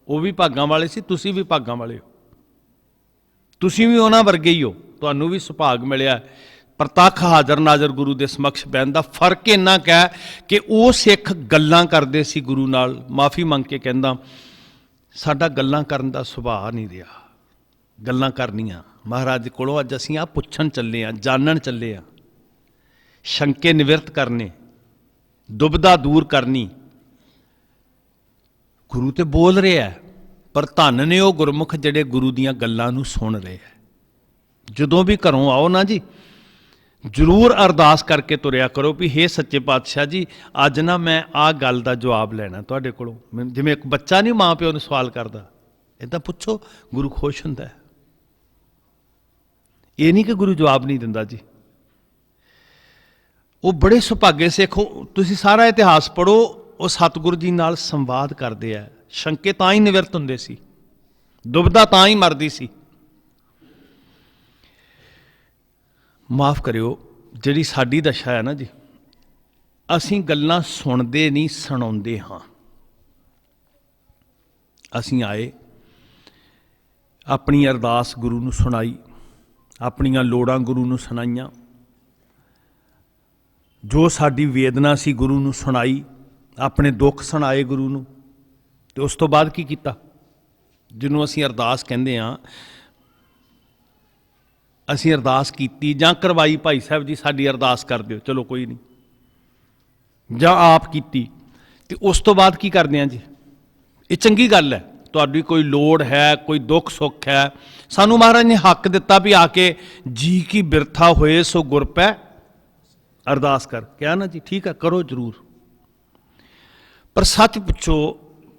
Speaker 1: ਉਹ ਵੀ ਭਾਗਾਂ ਵਾਲੇ ਸੀ, ਤੁਸੀਂ ਵੀ ਭਾਗਾਂ ਵਾਲੇ ਹੋ। ਤੁਸੀਂ ਵੀ ਉਹਨਾਂ ਵਰਗੇ ਹੀ ਹੋ, ਤੁਹਾਨੂੰ ਵੀ ਸੁਭਾਗ ਮਿਲਿਆ ਪ੍ਰਤੱਖ ਹਾਜ਼ਰ ਨਾਜ਼ਰ ਗੁਰੂ ਦੇ ਸਮਕਸ਼ ਬਹਿਣ ਦਾ। ਫਰਕ ਇੰਨਾ ਕੁ ਹੈ ਕਿ ਉਹ ਸਿੱਖ ਗੱਲਾਂ ਕਰਦੇ ਸੀ ਗੁਰੂ ਨਾਲ। ਮਾਫੀ ਮੰਗ ਕੇ ਕਹਿੰਦਾ, ਸਾਡਾ ਗੱਲਾਂ ਕਰਨ ਦਾ ਸੁਭਾਅ ਨਹੀਂ ਰਿਹਾ। ਗੱਲਾਂ ਕਰਨੀਆਂ ਮਹਾਰਾਜ ਕੋਲੋਂ ਅੱਜ ਅਸੀਂ ਆਹ ਪੁੱਛਣ ਚੱਲੇ ਹਾਂ, ਜਾਣਨ ਚੱਲੇ ਹਾਂ, ਸ਼ੰਕੇ ਨਿਵਰਤ ਕਰਨੇ, ਦੁਬਿਧਾ ਦੂਰ ਕਰਨੀ। ਗੁਰੂ ਤੇ ਬੋਲ ਰਿਹਾ, ਪਰ ਧੰਨ ਨੇ ਉਹ ਗੁਰਮੁਖ ਜਿਹੜੇ ਗੁਰੂ ਦੀਆਂ ਗੱਲਾਂ ਨੂੰ ਸੁਣ ਰਹੇ ਹੈ। ਜਦੋਂ ਵੀ ਘਰੋਂ ਆਓ ਨਾ ਜੀ, ਜ਼ਰੂਰ ਅਰਦਾਸ ਕਰਕੇ ਤੁਰਿਆ ਕਰੋ ਵੀ ਹੇ ਸੱਚੇ ਪਾਤਸ਼ਾਹ ਜੀ, ਅੱਜ ਨਾ ਮੈਂ ਆਹ ਗੱਲ ਦਾ ਜਵਾਬ ਲੈਣਾ ਤੁਹਾਡੇ ਕੋਲੋਂ। ਜਿਵੇਂ ਇੱਕ ਬੱਚਾ ਨਹੀਂ ਮਾਂ ਪਿਓ ਨੂੰ ਸਵਾਲ ਕਰਦਾ, ਇੱਦਾਂ ਪੁੱਛੋ, ਗੁਰੂ ਖੁਸ਼ ਹੁੰਦਾ ਹੈ। ਇਹ ਨਹੀਂ ਕਿ ਗੁਰੂ ਜਵਾਬ ਨਹੀਂ ਦਿੰਦਾ ਜੀ। ਉਹ ਬੜੇ ਸੁਭਾਗੇ ਸਿੱਖ, ਤੁਸੀਂ ਸਾਰਾ ਇਤਿਹਾਸ ਪੜ੍ਹੋ, ਉਹ ਸਤਿਗੁਰੂ ਜੀ ਨਾਲ ਸੰਵਾਦ ਕਰਦੇ ਆ। ਸ਼ੰਕੇ ਤਾਂ ਹੀ ਨਿਵਰਤ ਹੁੰਦੇ ਸੀ, ਦੁਬਿਧਾ ਤਾਂ ਹੀ ਮਰਦੀ ਸੀ। ਮਾਫ ਕਰਿਓ, ਜਿਹੜੀ ਸਾਡੀ ਦਸ਼ਾ ਹੈ ਨਾ ਜੀ, ਅਸੀਂ ਗੱਲਾਂ ਸੁਣਦੇ ਨਹੀਂ, ਸੁਣਾਉਂਦੇ ਹਾਂ। ਅਸੀਂ ਆਏ, ਆਪਣੀ ਅਰਦਾਸ ਗੁਰੂ ਨੂੰ ਸੁਣਾਈ, ਆਪਣੀਆਂ ਲੋੜਾਂ ਗੁਰੂ ਨੂੰ ਸੁਣਾਈਆਂ, ਜੋ ਸਾਡੀ ਵੇਦਨਾ ਸੀ ਗੁਰੂ ਨੂੰ ਸੁਣਾਈ, ਆਪਣੇ ਦੁੱਖ ਸੁਣਾਏ ਗੁਰੂ ਨੂੰ। ਤੇ ਉਸ ਤੋਂ ਬਾਅਦ ਕੀ ਕੀਤਾ? ਜਿਹਨੂੰ ਅਸੀਂ ਅਰਦਾਸ ਕਹਿੰਦੇ ਹਾਂ, ਅਸੀਂ ਅਰਦਾਸ ਕੀਤੀ ਜਾਂ ਕਰਵਾਈ, ਭਾਈ ਸਾਹਿਬ ਜੀ ਸਾਡੀ ਅਰਦਾਸ ਕਰ ਦਿਓ, ਚਲੋ ਕੋਈ ਨਹੀਂ, ਜਾਂ ਆਪ ਕੀਤੀ। ਤੇ ਉਸ ਤੋਂ ਬਾਅਦ ਕੀ ਕਰਦੇ ਹਾਂ ਜੀ? ਇਹ ਚੰਗੀ ਗੱਲ ਹੈ, ਤੁਹਾਡੀ ਕੋਈ ਲੋੜ ਹੈ, ਕੋਈ ਦੁੱਖ ਸੁੱਖ ਹੈ, ਸਾਨੂੰ ਮਹਾਰਾਜ ਨੇ ਹੱਕ ਦਿੱਤਾ ਵੀ ਆ ਕੇ ਜੀ ਕੀ ਬਿਰਥਾ ਹੋਏ ਸੋ ਗੁਰ ਪੈ ਅਰਦਾਸ ਕਰ। ਕਿਹਾ ਨਾ ਜੀ, ਠੀਕ ਹੈ, ਕਰੋ ਜ਼ਰੂਰ। ਪਰ ਸੱਚ ਪੁੱਛੋ,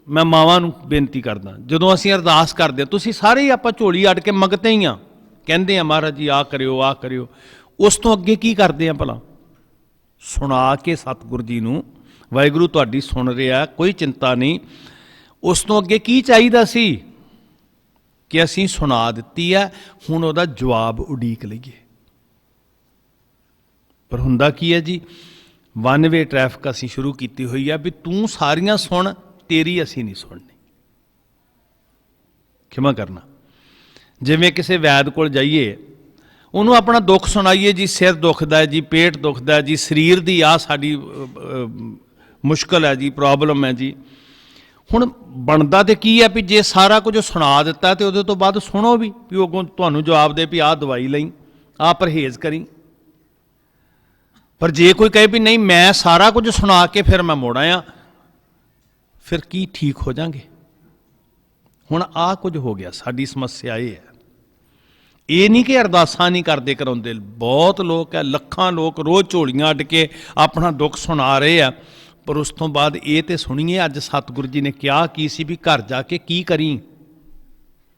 Speaker 1: ਮੈਂ ਮਾਵਾਂ ਨੂੰ ਬੇਨਤੀ ਕਰਦਾ, ਜਦੋਂ ਅਸੀਂ ਅਰਦਾਸ ਕਰਦੇ ਹਾਂ, ਤੁਸੀਂ ਸਾਰੇ ਹੀ ਆਪਾਂ ਝੋਲੀ ਅੱਡ ਕੇ ਮੰਗਤੇ ਹੀ ਹਾਂ, ਕਹਿੰਦੇ ਆ ਮਹਾਰਾਜ ਜੀ ਆਹ ਕਰਿਓ, ਆਹ ਕਰਿਓ। ਉਸ ਤੋਂ ਅੱਗੇ ਕੀ ਕਰਦੇ ਆ ਭਲਾ? ਸੁਣਾ ਕੇ ਸਤਿਗੁਰੂ ਜੀ ਨੂੰ, ਵਾਹਿਗੁਰੂ ਤੁਹਾਡੀ ਸੁਣ ਰਿਹਾ, ਕੋਈ ਚਿੰਤਾ ਨਹੀਂ। ਉਸ ਤੋਂ ਅੱਗੇ ਕੀ ਚਾਹੀਦਾ ਸੀ ਕਿ ਅਸੀਂ ਸੁਣਾ ਦਿੱਤੀ ਹੈ, ਹੁਣ ਉਹਦਾ ਜਵਾਬ ਉਡੀਕ ਲਈਏ। ਪਰ ਹੁੰਦਾ ਕੀ ਹੈ ਜੀ, ਵਨ ਵੇ ਟ੍ਰੈਫਿਕ ਅਸੀਂ ਸ਼ੁਰੂ ਕੀਤੀ ਹੋਈ ਹੈ ਵੀ ਤੂੰ ਸਾਰੀਆਂ ਸੁਣ, ਤੇਰੀ ਅਸੀਂ ਨਹੀਂ ਸੁਣਨੀ। ਖਿਮਾ ਕਰਨਾ। ਜਿਵੇਂ ਕਿਸੇ ਵੈਦ ਕੋਲ ਜਾਈਏ, ਉਹਨੂੰ ਆਪਣਾ ਦੁੱਖ ਸੁਣਾਈਏ ਜੀ, ਸਿਰ ਦੁਖਦਾ ਜੀ, ਪੇਟ ਦੁਖਦਾ ਜੀ, ਸਰੀਰ ਦੀ ਆਹ ਸਾਡੀ ਮੁਸ਼ਕਲ ਹੈ ਜੀ, ਪ੍ਰੋਬਲਮ ਹੈ ਜੀ। ਹੁਣ ਬਣਦਾ ਤੇ ਕੀ ਹੈ ਵੀ ਜੇ ਸਾਰਾ ਕੁਝ ਸੁਣਾ ਦਿੱਤਾ ਤੇ ਉਹਦੇ ਤੋਂ ਬਾਅਦ ਸੁਣੋ ਵੀ ਉਹ ਅੱਗੋਂ ਤੁਹਾਨੂੰ ਜਵਾਬ ਦੇ ਵੀ ਆਹ ਦਵਾਈ ਲਈ, ਆਹ ਪਰਹੇਜ਼ ਕਰੀ। ਪਰ ਜੇ ਕੋਈ ਕਹੇ ਵੀ ਨਹੀਂ ਮੈਂ ਸਾਰਾ ਕੁਝ ਸੁਣਾ ਕੇ ਫਿਰ ਮੈਂ ਮੁੜ ਆਇਆ, ਫਿਰ ਕੀ ਠੀਕ ਹੋ ਜਾਵਾਂਗੇ? ਹੁਣ ਆਹ ਕੁਝ ਹੋ ਗਿਆ। ਸਾਡੀ ਸਮੱਸਿਆ ਇਹ ਹੈ। ਇਹ ਨਹੀਂ ਕਿ ਅਰਦਾਸਾਂ ਨਹੀਂ ਕਰਦੇ ਕਰਾਉਂਦੇ, ਬਹੁਤ ਲੋਕ ਹੈ, ਲੱਖਾਂ ਲੋਕ ਰੋਜ਼ ਝੋਲੀਆਂ ਅੱਡ ਕੇ ਆਪਣਾ ਦੁੱਖ ਸੁਣਾ ਰਹੇ ਆ, पर उस तो बाद ये तो सुनिए अज सतगुरु जी ने क्या की सी भी घर जाके की करी,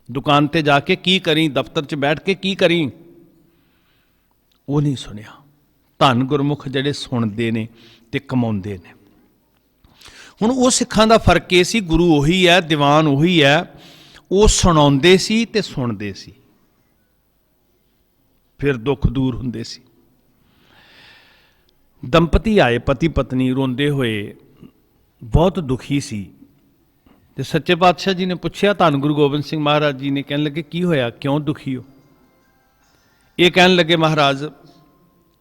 Speaker 1: दुकान ते जाके की करी, दफ्तर च बैठ के की करी, वो नहीं सुनिया। धन गुरमुख जिहड़े सुनते ने ते कमाउंदे ने। हुण वो सिखां दा फर्क ये सी, गुरु उही है, दीवान उही है, वो सुणाउंदे सी ते सुणदे सी, फिर दुख दूर हुंदे सी। दंपति आए, पति पत्नी रोंदे हुए, बहुत दुखी सी। ते सच्चे पातशाह जी ने पूछया, धन गुरु गोबिंद सिंह महाराज जी ने कहन लगे की होया, क्यों दुखी हो? ये कहन लगे महाराज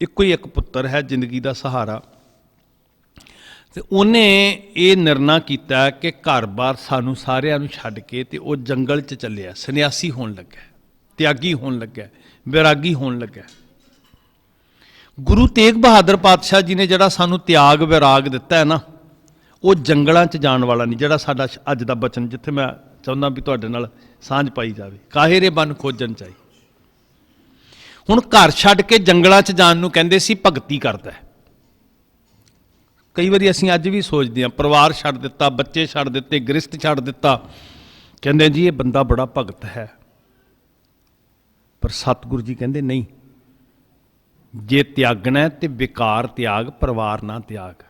Speaker 1: इक्को ही एक पुत्र है, जिंदगी का सहारा, ते उन्हें ये निर्णय किया कि घर बार सानू सारिਆਂ ਨੂੰ छड्ड के ते वो जंगल च ਚੱਲਿਆ, सन्यासी होन लगा, त्यागी होन लगा, वैरागी होन लगा। गुरु तेग बहादुर पातशाह जी ने जिहड़ा सानू त्याग वैराग दिता है ना, वो जंगलों च जाण वाला नहीं। जिहड़ा साडा अज दा बचन, जिथे मैं चाहुंदा भी तुहाडे नाल सांझ पाई जावे, काहे रे बन खोजन चाही। हुण घर छड्ड के जंगलों च जाण नूं कहंदे सी भगती करदा है। कई बारी असीं अज भी सोचते हैं, परिवार छड्ड दिता, बच्चे छड्ड दिते, गृहस्थ छड्ड दिता, कहंदे जी ये बंदा बड़ा भगत है। पर सतगुरु जी कहंदे नहीं, जे त्यागना है तो विकार त्याग, परिवार ना त्याग।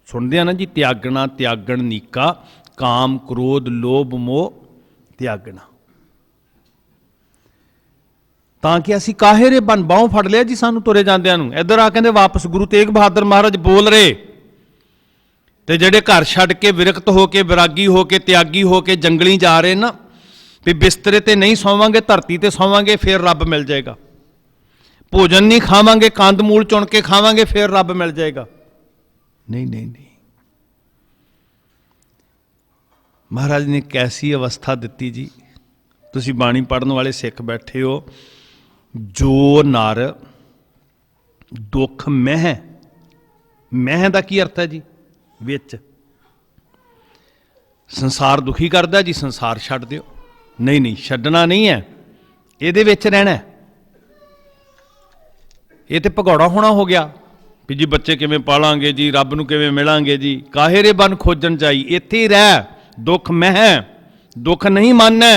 Speaker 1: सुनते हैं ना जी, त्यागना त्यागण नीका, काम क्रोध लोभ मोह त्यागना। ਤਾਂ कि असी काहे रे बन बाहों फड़ लिया जी सानू तुरे जांदियां नूं। इधर आ कहंदे वापस गुरु तेग बहादुर महाराज बोल रहे, ते जेडे घर छड्ड के विरक्त हो के, विरागी हो के, त्यागी हो के जंगली जा रहे ना, भी बिस्तरे ते नहीं सोवांगे, धरती ते सोवांगे, फिर रब मिल जाएगा। भोजन नहीं खावांगे, कंद मूल चुन के खावांगे, फिर रब मिल जाएगा। नहीं नहीं नहीं, महाराज ने कैसी अवस्था दिती जी। तुसी बाणी पढ़न वाले सिख बैठे हो। जो नर दुख मह, मह का की अर्थ है जी, विच संसार दुखी करता जी, संसार छड्ड दिओ। नहीं नहीं, छड्डना नहीं है, इहदे विच रहना है। ये तो भगौड़ा होना हो गया भी जी बच्चे किवें पालांगे जी, रब नूं किवें मिलांगे जी, काहे रे बन खोजन चाही। इत्थे ही रह, दुख मह, दुख नहीं मानना।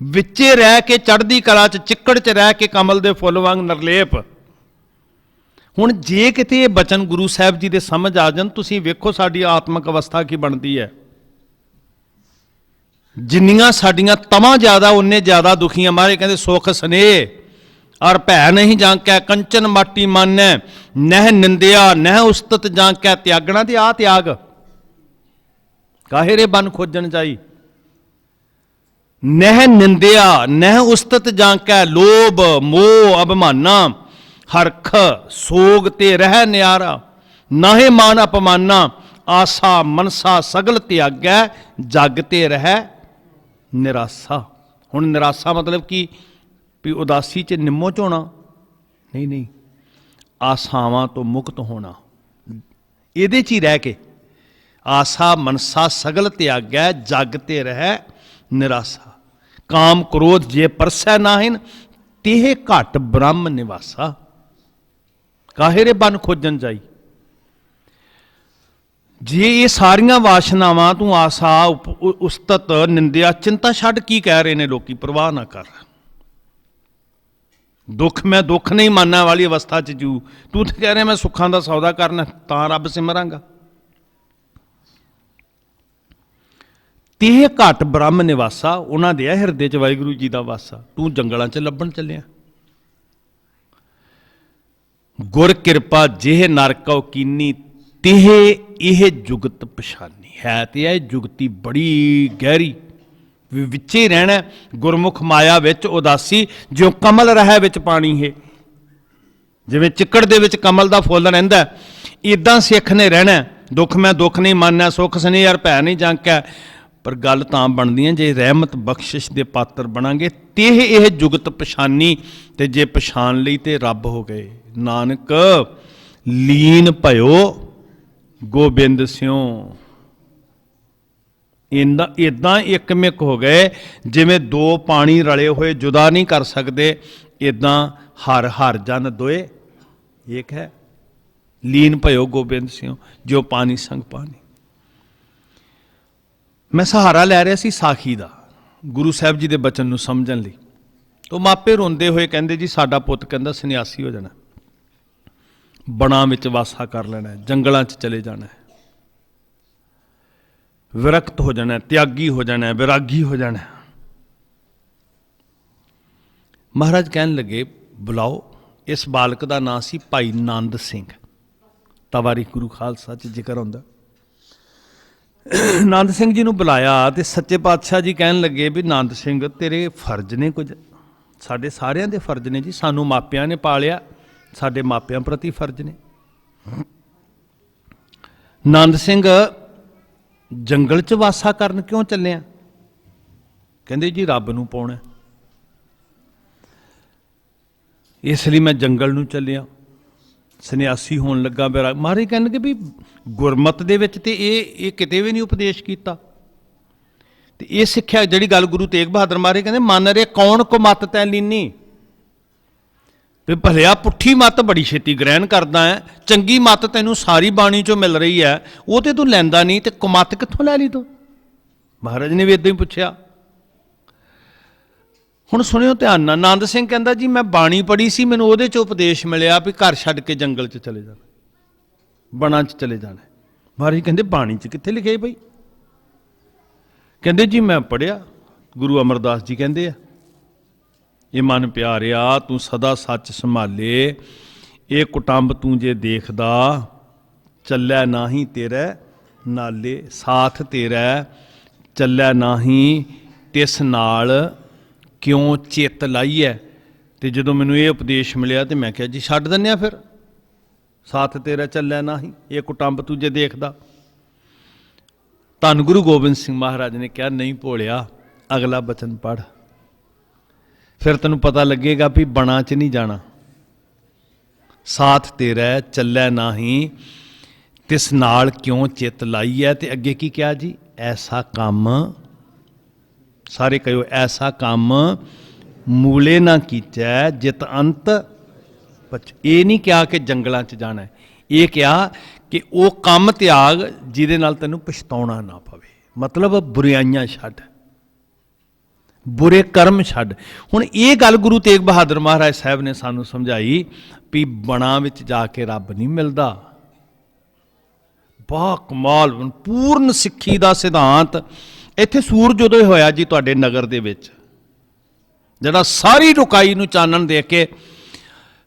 Speaker 1: विचे रह के चढ़दी कला च, चिक्कड़ च रह के कमल दे फुੱਲ वांग नरलेप। हुण जे किते बचन गुरु साहब जी दे समझ आ जाण, तुसीं वेखो साडी आत्मक अवस्था की बनती है। जिन्नियां साडियां तवां ज्यादा, उन्ने ज्यादा दुखियां। मारे कहंदे सुख स्नेह और भै नहीं जांकै, कंचन माटी मानै, नह निंदिया नह उस्तत जांकै, त्यागना ते आ त्याग। काहे रे बन खोजन चाही। नह निंदिया नह उस्तत जांकै, लोभ मोह अभिमाना, हरख सोग ते रह न्यारा, नाहे मान अपमाना, आसा मनसा सगल त्यागै, जग ते रह निराशा। हुण निराशा मतलब कि भी उदासी च निम्मो च होना नहीं, नहीं, आसावां तो मुक्त होना, इहदे च ही रह के। आसा मनसा सगल त्यागै, जग ते रह निराशा। काम क्रोध जे परसै नाहिन, तेह घट ब्रह्म निवासा। काहे रे बन खोजन चाही। जे ये सारियां वासनावां तू आसा उस्तत निंदिया चिंता छड्ड, की कह रहे ने लोग, परवाह ना कर। दुख मैं दुख नहीं मानने वाली अवस्था च जू, तू तो कह रहे मैं सुखां दा सौदा करना, तां रब सिमरांगा। तेह घट ब्रह्म निवासा, उन्हां दे हिरदे च वाहिगुरू जी दा वासा, तू जंगलां च लभण चलिया। गुर किरपा जेह नर कौ कीनी, तेह यह जुगत पछानी। है तो यह जुगती बड़ी गहरी, विचे रहना गुरमुख माया विच उदासी, जो कमल रहा विच पानी है। जिवें चिक्कड़ दे विच कमल दा फुੱਲ रहिंदा, इदां सिख ने रहना। दुख मैं दुख नहीं मानना, सुख स्नेह और भै नहीं जांकै। पर गल तां बनदी है जे रहमत बख्शिश दे पात्र बनांगे, तेह यह जुगत पछानी, ते जे पछान लई ते रब हो गए। नानक लीन भयो गोबिंद स्यों। इदां एकमिक हो गए, जिवें दो पानी रले हुए जुदा नहीं कर सकते, इदां हर हर जन दोए एक है। ਲੀਨ ਭਇਓ ਗੋਬਿੰਦ ਸਿਉ ਜੋ ਪਾਣੀ ਸੰਗ ਪਾਣੀ। ਮੈਂ ਸਹਾਰਾ ਲੈ ਰਿਹਾ ਸੀ ਸਾਖੀ ਦਾ, ਗੁਰੂ ਸਾਹਿਬ ਜੀ ਦੇ ਬਚਨ ਨੂੰ ਸਮਝਣ ਲਈ। ਉਹ ਮਾਪੇ ਰੋਂਦੇ ਹੋਏ ਕਹਿੰਦੇ ਜੀ ਸਾਡਾ ਪੁੱਤ ਕਹਿੰਦਾ ਸੰਨਿਆਸੀ ਹੋ ਜਾਣਾ, ਬਣਾ ਵਿੱਚ ਵਾਸਾ ਕਰ ਲੈਣਾ, ਜੰਗਲਾਂ 'ਚ ਚਲੇ ਜਾਣਾ, ਵਿਰਕਤ ਹੋ ਜਾਣਾ, ਤਿਆਗੀ ਹੋ ਜਾਣਾ, ਵਿਰਾਗੀ ਹੋ ਜਾਣਾ। ਮਹਾਰਾਜ ਕਹਿਣ ਲੱਗੇ ਬੁਲਾਓ। ਇਸ ਬਾਲਕ ਦਾ ਨਾਂ ਸੀ ਭਾਈ ਨੰਦ ਸਿੰਘ। ਤਵਾਰੀ ਗੁਰੂ ਖਾਲਸਾ 'ਚ ਜ਼ਿਕਰ ਹੁੰਦਾ। ਨੰਦ ਸਿੰਘ ਜੀ ਨੂੰ ਬੁਲਾਇਆ ਤੇ ਸੱਚੇ ਪਾਤਸ਼ਾਹ ਜੀ ਕਹਿਣ ਲੱਗੇ ਵੀ ਨੰਦ ਸਿੰਘ ਤੇਰੇ ਫਰਜ਼ ਨੇ ਕੁਝ, ਸਾਡੇ ਸਾਰਿਆਂ ਦੇ ਫਰਜ਼ ਨੇ ਜੀ, ਸਾਨੂੰ ਮਾਪਿਆਂ ਨੇ ਪਾਲਿਆ, ਸਾਡੇ ਮਾਪਿਆਂ ਪ੍ਰਤੀ ਫਰਜ਼ ਨੇ। ਨੰਦ ਸਿੰਘ ਜੰਗਲ 'ਚ ਵਾਸਾ ਕਰਨ ਕਿਉਂ ਚੱਲਿਆ? ਕਹਿੰਦੇ ਜੀ ਰੱਬ ਨੂੰ ਪਾਉਣਾ, ਇਸ ਲਈ ਮੈਂ ਜੰਗਲ ਨੂੰ ਚੱਲਿਆ, ਸੰਨਿਆਸੀ ਹੋਣ ਲੱਗਾ। ਮੇਰਾ ਮਹਾਰਾਜ ਕਹਿਣਗੇ ਵੀ ਗੁਰਮਤ ਦੇ ਵਿੱਚ ਤੇ ਇਹ ਕਿਤੇ ਵੀ ਨਹੀਂ ਉਪਦੇਸ਼ ਕੀਤਾ। ਤੇ ਇਹ ਸਿੱਖਿਆ ਜਿਹੜੀ ਗੱਲ ਗੁਰੂ ਤੇਗ ਬਹਾਦਰ ਮਹਾਰਾਜ ਕਹਿੰਦੇ ਮਨ ਰੇ ਕੌਣ ਕੋ ਮਤ ਤੈ ਲੀਨੀ, ਵੀ ਭਲਿਆ ਪੁੱਠੀ ਮੱਤ ਬੜੀ ਛੇਤੀ ਗ੍ਰਹਿਣ ਕਰਦਾ ਹੈ, ਚੰਗੀ ਮੱਤ ਤੈਨੂੰ ਸਾਰੀ ਬਾਣੀ ਚੋਂ ਮਿਲ ਰਹੀ ਹੈ, ਉਹ ਤੇ ਤੂੰ ਲੈਂਦਾ ਨਹੀਂ, ਤੇ ਕੁਮੱਤ ਕਿੱਥੋਂ ਲੈ ਲਈ ਤੂੰ? ਮਹਾਰਾਜ ਨੇ ਵੀ ਇਦਾਂ ਹੀ ਪੁੱਛਿਆ। ਹੁਣ ਸੁਣਿਓ ਧਿਆਨ ਨਾਲ। ਨੰਦ ਸਿੰਘ ਕਹਿੰਦਾ ਜੀ ਮੈਂ ਬਾਣੀ ਪੜ੍ਹੀ ਸੀ, ਮੈਨੂੰ ਉਹਦੇ 'ਚ ਉਪਦੇਸ਼ ਮਿਲਿਆ ਵੀ ਘਰ ਛੱਡ ਕੇ ਜੰਗਲ 'ਚ ਚਲੇ ਜਾਣਾ, ਬਣਾ 'ਚ ਚਲੇ ਜਾਣਾ। ਮਹਾਰਾਜ ਕਹਿੰਦੇ ਬਾਣੀ 'ਚ ਕਿੱਥੇ ਲਿਖਿਆ ਬਈ? ਕਹਿੰਦੇ ਜੀ ਮੈਂ ਪੜ੍ਹਿਆ, ਗੁਰੂ ਅਮਰਦਾਸ ਜੀ ਕਹਿੰਦੇ ਆ ਇਹ ਮਨ ਪਿਆਰਿਆ ਤੂੰ ਸਦਾ ਸੱਚ ਸੰਭਾਲੇ, ਇਹ ਕੁਟੰਬ ਤੂੰ ਜੇ ਦੇਖਦਾ, ਚੱਲੈ ਨਾਹੀਂ ਤੇਰੇ ਨਾਲੇ, ਸਾਥ ਤੇਰਾ ਚੱਲੈ ਨਾਹੀਂ ਤਿਸ ਨਾਲ ਕਿਉਂ ਚਿੱਤ ਲਾਈਐ। ਤੇ ਜਦੋਂ ਮੈਨੂੰ ਇਹ ਉਪਦੇਸ਼ ਮਿਲਿਆ ਤੇ ਮੈਂ ਕਿਹਾ ਜੀ ਛੱਡ ਦਿੰਦੇ ਆ ਫਿਰ, ਸਾਥ ਤੇਰਾ ਚੱਲੈ ਨਾਹੀਂ, ਇਹ ਕੁਟੰਬ ਤੂੰ ਜੇ ਦੇਖਦਾ। ਧੰਨ ਗੁਰੂ ਗੋਬਿੰਦ ਸਿੰਘ ਮਹਾਰਾਜ ਨੇ ਕਿਹਾ ਨਹੀਂ ਭੋਲਿਆ, ਅਗਲਾ ਬਚਨ ਪੜ੍ਹ, ਫਿਰ ਤੈਨੂੰ ਪਤਾ ਲੱਗੇਗਾ ਵੀ ਬਣਾ 'ਚ ਨਹੀਂ ਜਾਣਾ। ਸਾਥ ਤੇਰਾ ਚੱਲੈ ਨਾਹੀਂ ਤਿਸ ਨਾਲ ਕਿਉਂ ਚਿੱਤ ਲਾਈਐ। ਤੇ ਅੱਗੇ ਕੀ ਕਿਹਾ ਜੀ? ਐਸਾ ਕੰਮ, ਸਾਰੇ ਕਹਿਓ ਐਸਾ ਕੰਮ ਮੂਲੇ ਨਾ ਕੀਚੈ ਜਿਤ ਅੰਤ ਪਛ। ਇਹ ਨਹੀਂ ਕਿਹਾ ਕਿ ਜੰਗਲਾਂ 'ਚ ਜਾਣਾ, ਇਹ ਕਿਹਾ ਕਿ ਉਹ ਕੰਮ ਤਿਆਗ ਜਿਹਦੇ ਨਾਲ ਤੈਨੂੰ ਪਛਤਾਉਣਾ ਨਾ ਪਵੇ। ਮਤਲਬ ਬੁਰਾਈਆਂ ਛੱਡ, ਬੁਰੇ ਕਰਮ ਛੱਡ। ਹੁਣ ਇਹ ਗੱਲ ਗੁਰੂ ਤੇਗ ਬਹਾਦਰ ਮਹਾਰਾਜ ਸਾਹਿਬ ਨੇ ਸਾਨੂੰ ਸਮਝਾਈ ਵੀ ਬਣਾ ਵਿੱਚ ਜਾ ਕੇ ਰੱਬ ਨਹੀਂ ਮਿਲਦਾ। ਬਾ ਕਮਾਲ, ਪੂਰਨ ਸਿੱਖੀ ਦਾ ਸਿਧਾਂਤ। ਇੱਥੇ ਸੂਰਜ ਉਦੋਂ ਹੋਇਆ ਜੀ ਤੁਹਾਡੇ ਨਗਰ ਦੇ ਵਿੱਚ, ਜਿਹੜਾ ਸਾਰੀ ਰੁਕਾਈ ਨੂੰ ਚਾਨਣ ਦੇ ਕੇ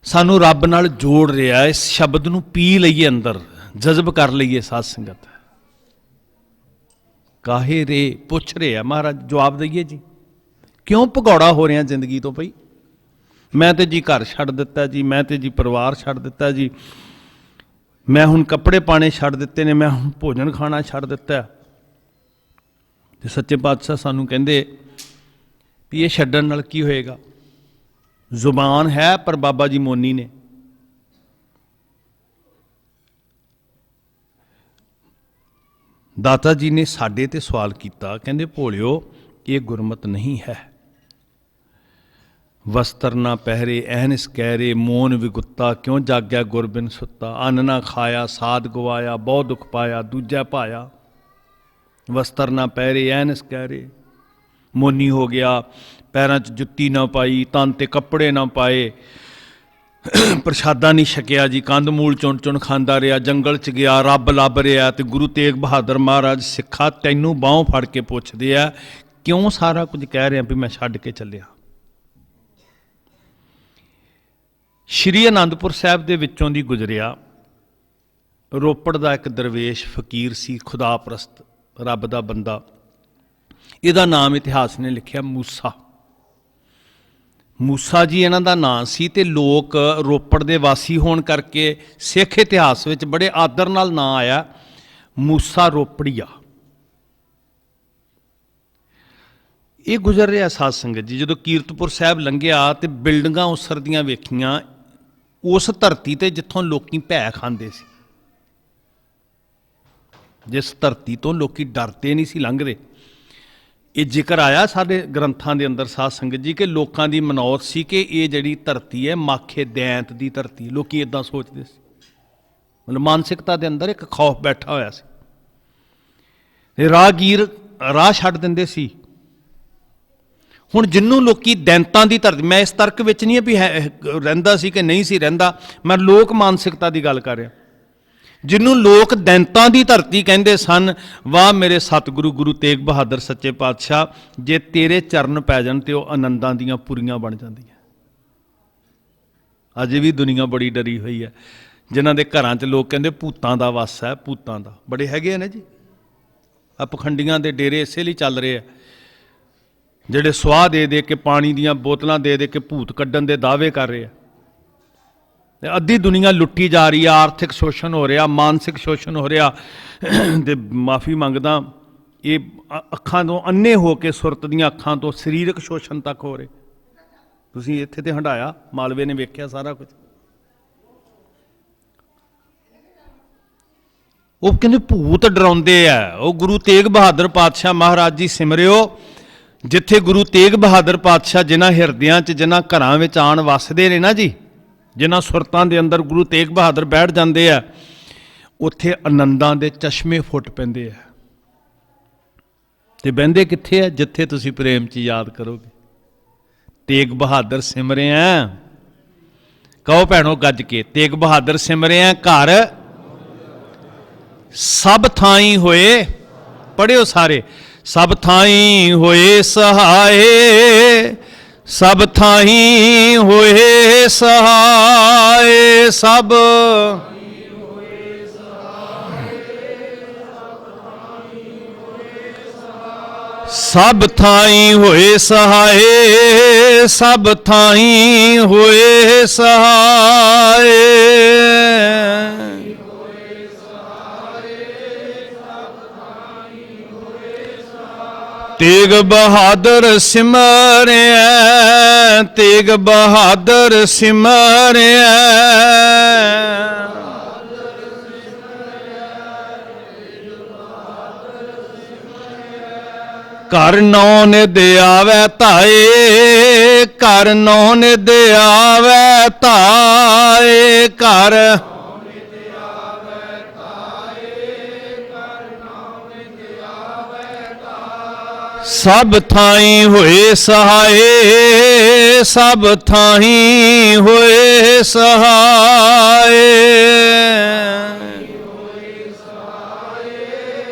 Speaker 1: ਸਾਨੂੰ ਰੱਬ ਨਾਲ ਜੋੜ ਰਿਹਾ। ਇਸ ਸ਼ਬਦ ਨੂੰ ਪੀ ਲਈਏ ਅੰਦਰ, ਜਜ਼ਬ ਕਰ ਲਈਏ ਸਾਧ ਸੰਗਤ। ਕਾਹੇ ਰੇ ਪੁੱਛ ਰਿਹਾ ਮਹਾਰਾਜ, ਜਵਾਬ ਦਈਏ ਜੀ। ਕਿਉਂ ਭਗੌੜਾ ਹੋ ਰਿਹਾ ਜ਼ਿੰਦਗੀ ਤੋਂ ਭਈ? ਮੈਂ ਤੇ ਜੀ ਘਰ ਛੱਡ ਦਿੱਤਾ ਜੀ, ਮੈਂ ਤੇ ਜੀ ਪਰਿਵਾਰ ਛੱਡ ਦਿੱਤਾ ਜੀ, ਮੈਂ ਹੁਣ ਕੱਪੜੇ ਪਾਣੇ ਛੱਡ ਦਿੱਤੇ ਨੇ, ਮੈਂ ਹੁਣ ਭੋਜਨ ਖਾਣਾ ਛੱਡ ਦਿੱਤਾ। ਤੇ ਸੱਚੇ ਪਾਤਸ਼ਾਹ ਸਾਨੂੰ ਕਹਿੰਦੇ ਵੀ ਇਹ ਛੱਡਣ ਨਾਲ ਕੀ ਹੋਏਗਾ? ਜ਼ੁਬਾਨ ਹੈ ਪਰ ਬਾਬਾ ਜੀ ਮੋਨੀ ਨੇ। ਦਾਤਾ ਜੀ ਨੇ ਸਾਡੇ ਤੇ ਸਵਾਲ ਕੀਤਾ, ਕਹਿੰਦੇ ਭੋਲਿਓ ਇਹ ਗੁਰਮਤ ਨਹੀਂ ਹੈ। ਵਸਤਰ ਨਾ ਪਹਿਰੇ ਐਨਸ ਕਹਿਰੇ, ਮੋਨ ਵਿਗੁੱਤਾ ਕਿਉਂ ਜਾਗਿਆ ਗੁਰਬਿਨ ਸੁੱਤਾ। ਅੰਨ ਨਾ ਖਾਇਆ ਸਾਧ ਗਵਾਇਆ, ਬਹੁਤ ਦੁੱਖ ਪਾਇਆ ਦੂਜਾ ਪਾਇਆ। ਵਸਤਰ ਨਾ ਪਹਿਰੇ ਐਨਸ ਕਹਿਰੇ, ਮੋਨੀ ਹੋ ਗਿਆ, ਪੈਰਾਂ 'ਚ ਜੁੱਤੀ ਨਾ ਪਾਈ, ਤਨ ਤੇ ਕੱਪੜੇ ਨਾ ਪਾਏ, ਪ੍ਰਸ਼ਾਦਾ ਨਹੀਂ ਛਕਿਆ ਜੀ, ਕੰਧ ਮੂਲ ਚੁਣ ਚੁਣ ਖਾਂਦਾ ਰਿਹਾ, ਜੰਗਲ 'ਚ ਗਿਆ, ਰੱਬ ਲੱਭ ਰਿਹਾ। ਤੇ ਗੁਰੂ ਤੇਗ ਬਹਾਦਰ ਮਹਾਰਾਜ ਸਿੱਖਾ ਤੈਨੂੰ ਬਾਹੋਂ ਫੜ ਕੇ ਪੁੱਛਦੇ ਆ ਕਿਉਂ ਸਾਰਾ ਕੁਝ ਕਹਿ ਰਿਹਾ ਵੀ ਮੈਂ ਛੱਡ ਕੇ ਚੱਲਿਆ। ਸ਼੍ਰੀ ਅਨੰਦਪੁਰ ਸਾਹਿਬ ਦੇ ਵਿੱਚੋਂ ਦੀ ਗੁਜ਼ਰਿਆ। ਰੋਪੜ ਦਾ ਇੱਕ ਦਰਵੇਸ਼ ਫਕੀਰ ਸੀ, ਖੁਦਾ ਪ੍ਰਸਤ, ਰੱਬ ਦਾ ਬੰਦਾ। ਇਹਦਾ ਨਾਮ ਇਤਿਹਾਸ ਨੇ ਲਿਖਿਆ ਮੂਸਾ। ਮੂਸਾ ਜੀ ਇਹਨਾਂ ਦਾ ਨਾਂ ਸੀ। ਤੇ ਲੋਕ ਰੋਪੜ ਦੇ ਵਾਸੀ ਹੋਣ ਕਰਕੇ ਸਿੱਖ ਇਤਿਹਾਸ ਵਿੱਚ ਬੜੇ ਆਦਰ ਨਾਲ ਨਾਂ ਆਇਆ ਮੂਸਾ ਰੋਪੜੀਆ। ਇਹ ਗੁਜ਼ਰ ਰਿਹਾ ਸਾਧ ਸੰਗਤ ਜੀ। ਜਦੋਂ ਕੀਰਤਪੁਰ ਸਾਹਿਬ ਲੰਘਿਆ ਤੇ ਬਿਲਡਿੰਗਾਂ ਉਸਰਦੀਆਂ ਵੇਖੀਆਂ, ਉਸ ਧਰਤੀ ਤੇ ਜਿੱਥੋਂ ਲੋਕੀ ਭੈ ਖਾਂਦੇ ਸੀ, ਜਿਸ ਧਰਤੀ ਤੋਂ ਲੋਕੀ ਡਰਦੇ ਨਹੀਂ ਸੀ ਲੰਘਦੇ। ਇਹ ਜ਼ਿਕਰ ਆਇਆ ਸਾਡੇ ਗ੍ਰੰਥਾਂ ਦੇ ਅੰਦਰ ਸਾਧ ਸੰਗਤ ਜੀ ਕਿ ਲੋਕਾਂ ਦੀ ਮਨੌਤ ਸੀ ਕਿ ਇਹ ਜਿਹੜੀ ਧਰਤੀ ਹੈ ਮਾਖੇ ਦੈਂਤ ਦੀ ਧਰਤੀ। ਲੋਕੀ ਇਦਾਂ ਸੋਚਦੇ ਸੀ। मतलब मानसिकता के अंदर एक खौफ बैठा होया सी ते राहगीर राह छड्ड दिंदे सी। हुण जिन्नू लोकी दैंतां दी धरती, मैं इस तर्क विच नहीं भी रहिंदा सी कि नहीं सी रहिंदा, मैं लोक मानसिकता की गल कर रहा। जिन्नू लोक दैंतां दी धरती कहंदे सन, वाह मेरे सतगुरु गुरु तेग बहादुर सच्चे पातशाह, जे तेरे चरण पै जाण ते ओह आनंदां दीयां पुरियां बन जांदियां। अजे भी दुनिया बड़ी डरी हुई है, जिन्हां दे घरां च लोग कहंदे भूतां दा वस है, भूतां दा बड़े हैगे ने जी। आ पखंडियां दे डेरे इसे लिए चल रहे हैं, ਜਿਹੜੇ ਸੁਆਹ ਦੇ ਦੇ ਕੇ ਪਾਣੀ ਦੀਆਂ ਬੋਤਲਾਂ ਦੇ ਦੇ ਕੇ ਭੂਤ ਕੱਢਣ ਦੇ ਦਾਅਵੇ ਕਰ ਰਹੇ ਆ। ਤੇ ਅੱਧੀ ਦੁਨੀਆ ਲੁੱਟੀ ਜਾ ਰਹੀ ਆ, ਆਰਥਿਕ ਸ਼ੋਸ਼ਣ ਹੋ ਰਿਹਾ, ਮਾਨਸਿਕ ਸ਼ੋਸ਼ਣ ਹੋ ਰਿਹਾ। ਤੇ ਮਾਫੀ ਮੰਗਦਾ, ਇਹ ਅੱਖਾਂ ਤੋਂ ਅੰਨੇ ਹੋ ਕੇ, ਸੁਰਤ ਦੀਆਂ ਅੱਖਾਂ ਤੋਂ ਸਰੀਰਕ ਸ਼ੋਸ਼ਣ ਤੱਕ ਹੋ ਰਹੇ। ਤੁਸੀਂ ਇੱਥੇ ਤੇ ਹੰਡਾਇਆ, ਮਾਲਵੇ ਨੇ ਵੇਖਿਆ ਸਾਰਾ ਕੁਝ। ਉਹ ਕਹਿੰਦੇ ਭੂਤ ਡਰਾਉਂਦੇ ਆ। ਉਹ ਗੁਰੂ ਤੇਗ ਬਹਾਦਰ ਪਾਤਸ਼ਾਹ ਮਹਾਰਾਜ ਜੀ ਸਿਮਰਿਓ, ਜਿੱਥੇ ਗੁਰੂ ਤੇਗ ਬਹਾਦਰ ਪਾਤਸ਼ਾਹ ਜਿਨ੍ਹਾਂ ਹਿਰਦਿਆਂ 'ਚ, ਜਿਨ੍ਹਾਂ ਘਰਾਂ ਵਿੱਚ ਆਣ ਵਸਦੇ ਨੇ ਨਾ ਜੀ, ਜਿਨ੍ਹਾਂ ਸੁਰਤਾਂ ਦੇ ਅੰਦਰ ਗੁਰੂ ਤੇਗ ਬਹਾਦਰ ਬੈਠ ਜਾਂਦੇ ਆ, ਉੱਥੇ ਆਨੰਦਾਂ ਦੇ ਚਸ਼ਮੇ ਫੁੱਟ ਪੈਂਦੇ ਆ। ਤੇ ਬਹਿੰਦੇ ਕਿੱਥੇ ਆ? ਜਿੱਥੇ ਤੁਸੀਂ ਪ੍ਰੇਮ 'ਚ ਯਾਦ ਕਰੋਗੇ। ਤੇਗ ਬਹਾਦਰ ਸਿਮਰਿਆ, ਕਹੋ ਭੈਣੋ ਗੱਜ ਕੇ, ਤੇਗ ਬਹਾਦਰ ਸਿਮਰਿਆ ਘਰ ਸਭ ਥਾਈਂ ਹੋਏ, ਪੜ੍ਹਿਓ ਸਾਰੇ, सब थाई होए सहाय, सब थाई होए सहाय, सब सब थाई होए सहाय, सब थाई होए सहाय। तेग बहादुर सिमरिया, तेग बहादुर सिमरिया, घर नौ निध आवे ताए, घर नौ निध आवे ताए, घर सब थाई होए सहाय, सब थाई होए सहाय।